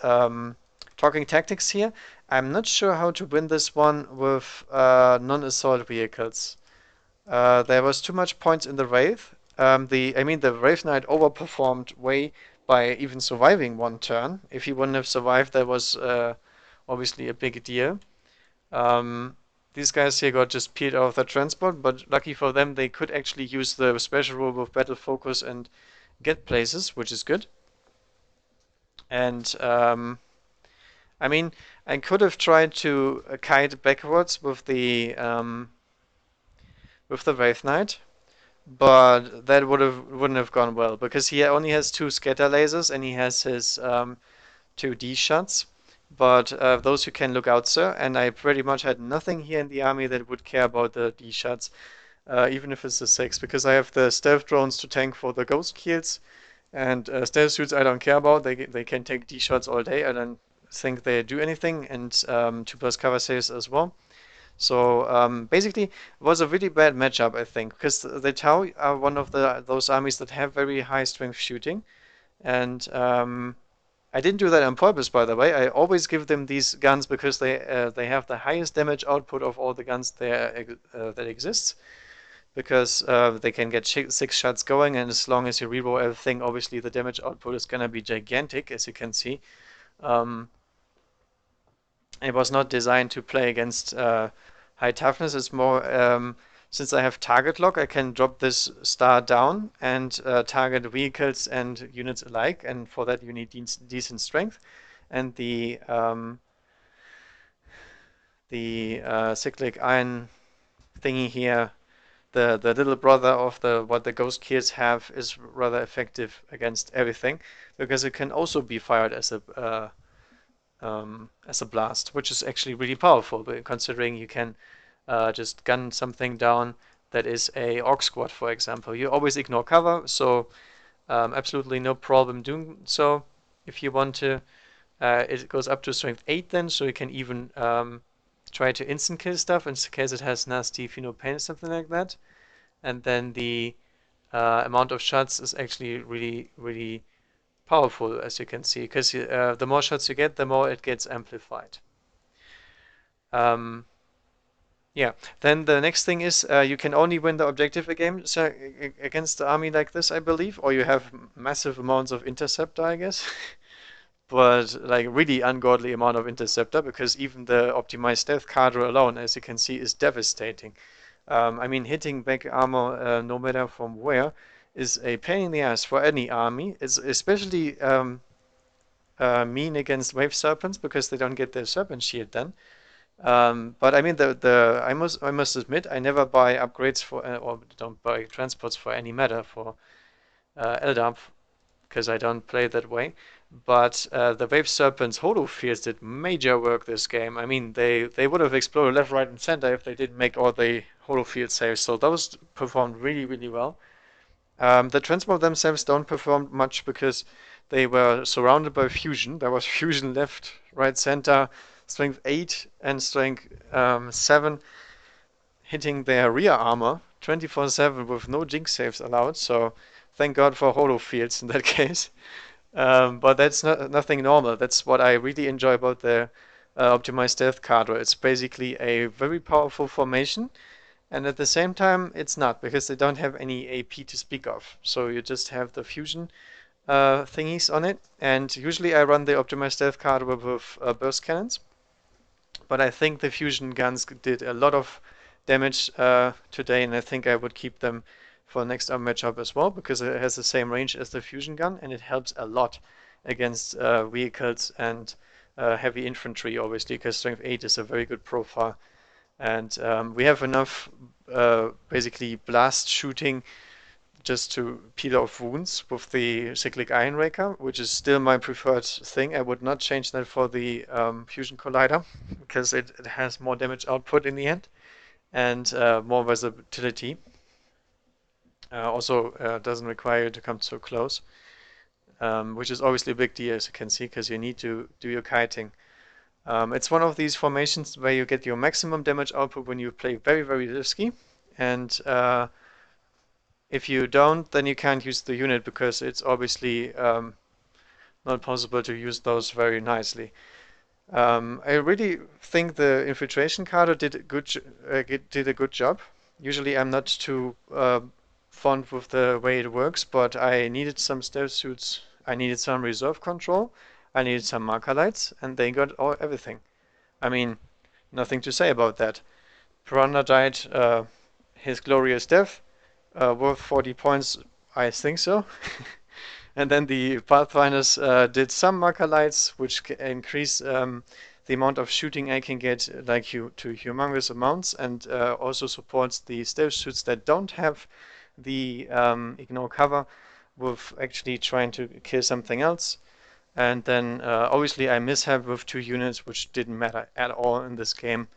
talking tactics here, I'm not sure how to win this one with non-assault vehicles. There was too much points in the Wraith. I mean, the Wraith Knight overperformed way by even surviving 1 turn. If he wouldn't have survived, that was obviously a big deal. These guys here got just peeled out of the transport, but lucky for them, they could actually use the special rule with battle focus and get places, which is good. And I mean, I could have tried to kite backwards with the Wraith Knight, but that wouldn't have gone well because he only has 2 scatter lasers and he has his 2 D shots. But those you can look out, sir. And I pretty much had nothing here in the army that would care about the D shots, even if it's a 6, because I have the stealth drones to tank for the ghost kills. And stealth suits I don't care about. They can take D shots all day. I don't think they do anything. And 2+ cover saves as well. So basically, it was a really bad matchup, I think, because the Tau are one of those armies that have very high strength shooting. And I didn't do that on purpose, by the way. I always give them these guns because they have the highest damage output of all the guns there that exists. Because they can get 6 shots going, and as long as you reroll everything, obviously the damage output is gonna be gigantic, as you can see. It was not designed to play against high toughness. It's more since I have target lock, I can drop this star down and target vehicles and units alike, and for that you need decent strength. And the cyclic iron thingy here, the little brother of what the ghost kills have, is rather effective against everything because it can also be fired as a blast, which is actually really powerful, considering you can just gun something down that is a orc squad, for example. You always ignore cover, so absolutely no problem doing so. If you want to, it goes up to strength 8 then, so you can even try to instant kill stuff in case it has nasty Pheno Pain or something like that. And then the amount of shots is actually really, really powerful, as you can see, because the more shots you get, the more it gets amplified. Yeah, then the next thing is you can only win the objective against the army like this, I believe, or you have massive amounts of interceptor, I guess. But like really ungodly amount of interceptor, because even the optimized stealth cadre alone, as you can see, is devastating. I mean, hitting back armor, no matter from where, is a pain in the ass for any army. It's especially mean against wave serpents because they don't get their serpent shield then. But I mean, I must admit, I never buy upgrades for or don't buy transports for any matter for Eldar. because I don't play that way. But the Wave Serpent's Holo Fields did major work this game. I mean, they would have exploded left, right, and center if they didn't make all the Holo Field saves. So those performed really, really well. The transport themselves don't perform much because they were surrounded by fusion. There was fusion left, right, center, strength 8 and strength 7 hitting their rear armor 24/7 with no jinx saves allowed. So thank God for holo fields in that case. But that's nothing normal. That's what I really enjoy about the optimized stealth cadre. It's basically a very powerful formation. And at the same time, it's not, because they don't have any AP to speak of. So you just have the fusion thingies on it. And usually I run the optimized stealth card with burst cannons. But I think the fusion guns did a lot of damage today, and I think I would keep them for next matchup as well, because it has the same range as the fusion gun, and it helps a lot against vehicles and heavy infantry, obviously, because strength 8 is a very good profile. And we have enough basically blast shooting just to peel off wounds with the cyclic Iron Raker, which is still my preferred thing. I would not change that for the Fusion Collider because it has more damage output in the end and more versatility. Also doesn't require you to come so close, which is obviously a big deal, as you can see, because you need to do your kiting. It's one of these formations where you get your maximum damage output when you play very, very risky. And if you don't, then you can't use the unit because it's obviously not possible to use those very nicely. I really think the Infiltration Cadre did a good job. Usually I'm not too fond with the way it works, but I needed some stealth suits. I needed some reserve control. I needed some marker lights, and they got everything. I mean, nothing to say about that. Piranha died his glorious death, worth 40 points, I think so. And then the Pathfinders did some marker lights, which increase the amount of shooting I can get to humongous amounts, and also supports the stealth suits that don't have the ignore cover with actually trying to kill something else. And then obviously I mishap with 2 units, which didn't matter at all in this game.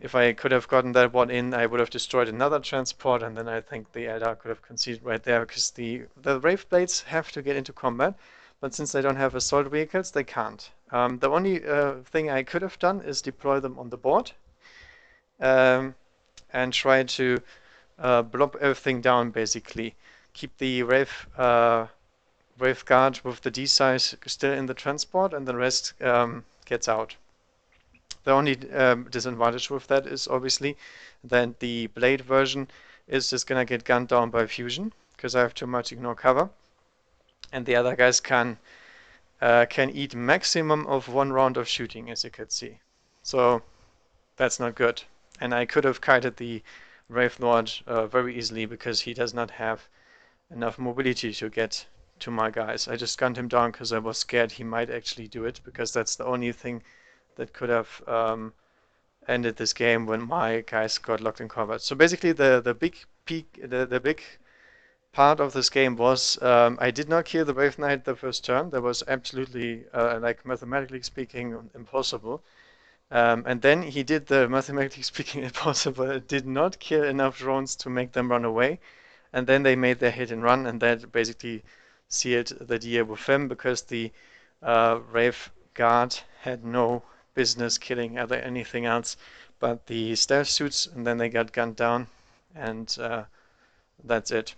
If I could have gotten that one in, I would have destroyed another transport, and then I think the Eldar could have conceded right there, because the Wraith Blades have to get into combat, but since they don't have assault vehicles, they can't. The only thing I could have done is deploy them on the board and try to blob everything down, basically. Keep the Wraith Guard with the D size still in the transport, and the rest gets out. The only disadvantage with that is obviously that the blade version is just gonna get gunned down by fusion because I have too much ignore cover, and the other guys can eat maximum of 1 round of shooting, as you can see. So that's not good. And I could have kited the Wraith Lord very easily because he does not have enough mobility to get to my guys. I just gunned him down because I was scared he might actually do it, because that's the only thing that could have ended this game when my guys got locked in combat. So basically the big part of this game was I did not kill the Wraith Knight the first turn. That was absolutely like mathematically speaking impossible. And then he did the mathematically speaking impossible. It did not kill enough drones to make them run away. And then they made their hit and run, and that basically sealed the deal with him, because the Wraith Guard had no business killing anything else but the stealth suits, and then they got gunned down, and that's it.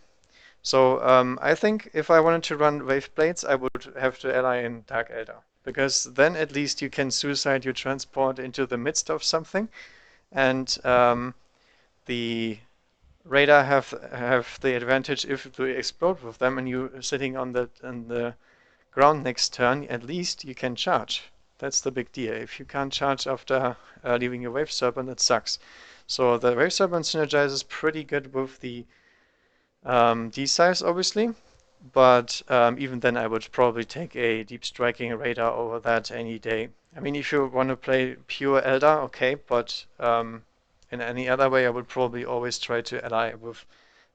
So I think if I wanted to run Wave Blades, I would have to ally in Dark Eldar, because then at least you can suicide your transport into the midst of something, and the radar have the advantage if you explode with them and you're sitting on the ground next turn. At least you can charge. That's the big deal. If you can't charge after leaving your Wave Serpent, it sucks. So the Wave Serpent synergizes pretty good with the D-size, obviously. But even then, I would probably take a deep striking radar over that any day. I mean, if you want to play pure Eldar, okay, but in any other way, I would probably always try to ally with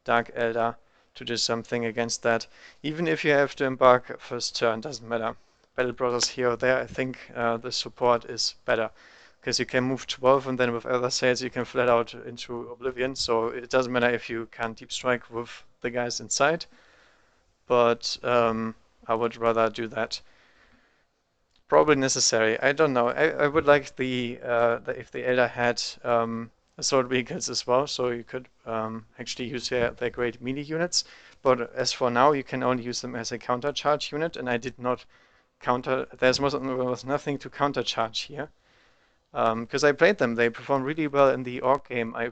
Dark Eldar to do something against that. Even if you have to embark first turn, doesn't matter. Battle Brothers here or there, I think the support is better. Because you can move 12 and then with other sales you can flat out into Oblivion, so it doesn't matter if you can deep strike with the guys inside. But I would rather do that. Probably necessary. I don't know. I would like if the Eldar had assault vehicles as well, so you could actually use their great melee units. But as for now, you can only use them as a countercharge unit, and I did not counter. There was nothing to countercharge here. Because I played them. They performed really well in the Orc game I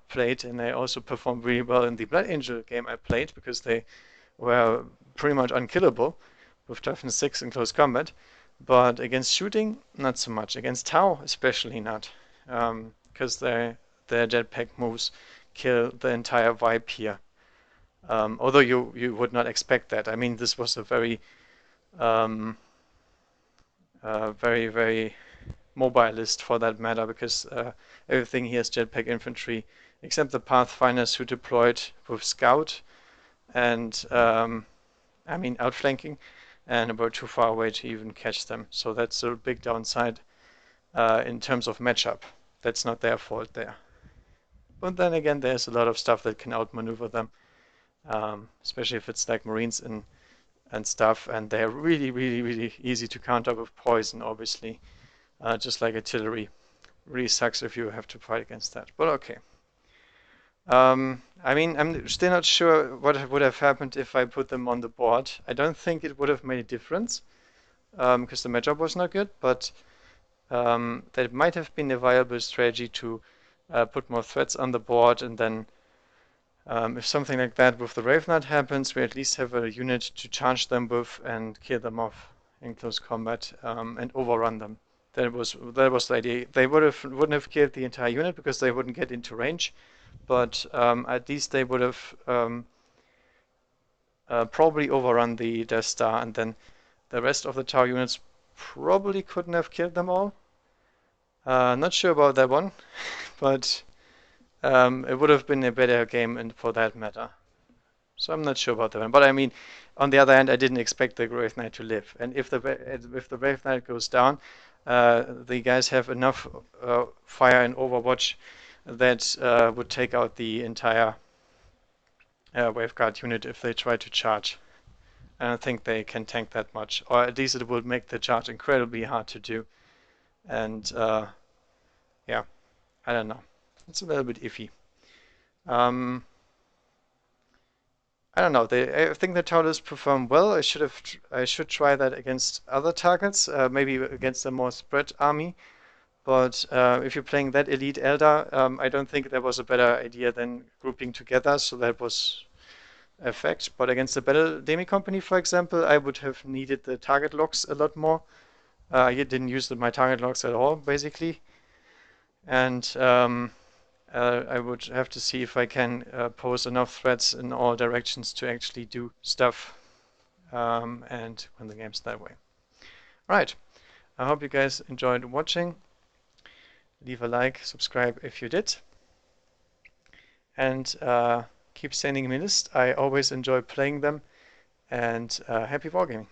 played, and they also performed really well in the Blood Angel game I played, because they were pretty much unkillable with toughness 6 in close combat. But against shooting, not so much. Against Tau, especially not. Because their jetpack moves kill the entire vibe here. Although you would not expect that. I mean, this was a very, very mobile list for that matter, because everything here is jetpack infantry, except the Pathfinders who deployed with Scout and, I mean, outflanking, and were too far away to even catch them. So that's a big downside in terms of matchup. That's not their fault there. But then again, there's a lot of stuff that can outmaneuver them, especially if it's like Marines and stuff, and they're really easy to counter with poison, obviously. Just like artillery. Really sucks if you have to fight against that, but okay. I mean, I'm still not sure what would have happened if I put them on the board. I don't think it would have made a difference, because the matchup was not good, but that might have been a viable strategy to put more threats on the board, and then if something like that with the Wraith Knight happens, we at least have a unit to charge them with and kill them off in close combat, and overrun them. That was the idea. They wouldn't have killed the entire unit because they wouldn't get into range, but at least they would have probably overrun the Death Star, and then the rest of the Tau units probably couldn't have killed them all. Not sure about that one, but it would have been a better game for that matter. So I'm not sure about that one. But I mean, on the other hand, I didn't expect the Wraith Knight to live, and if the Wraith Knight goes down, the guys have enough fire and Overwatch that would take out the entire Waveguard unit if they try to charge. I don't think they can tank that much, or at least it would make the charge incredibly hard to do. And yeah, I don't know. It's a little bit iffy. I don't know. I think the Taurus perform well. I should try that against other targets, maybe against a more spread army. But if you're playing that elite Eldar, I don't think there was a better idea than grouping together. So that was a fact. But against the Battle Demi Company, for example, I would have needed the target locks a lot more. I didn't use my target locks at all, basically. And I would have to see if I can pose enough threats in all directions to actually do stuff and win the games that way. Right. I hope you guys enjoyed watching. Leave a like, subscribe if you did. And keep sending me lists. I always enjoy playing them. And happy wargaming.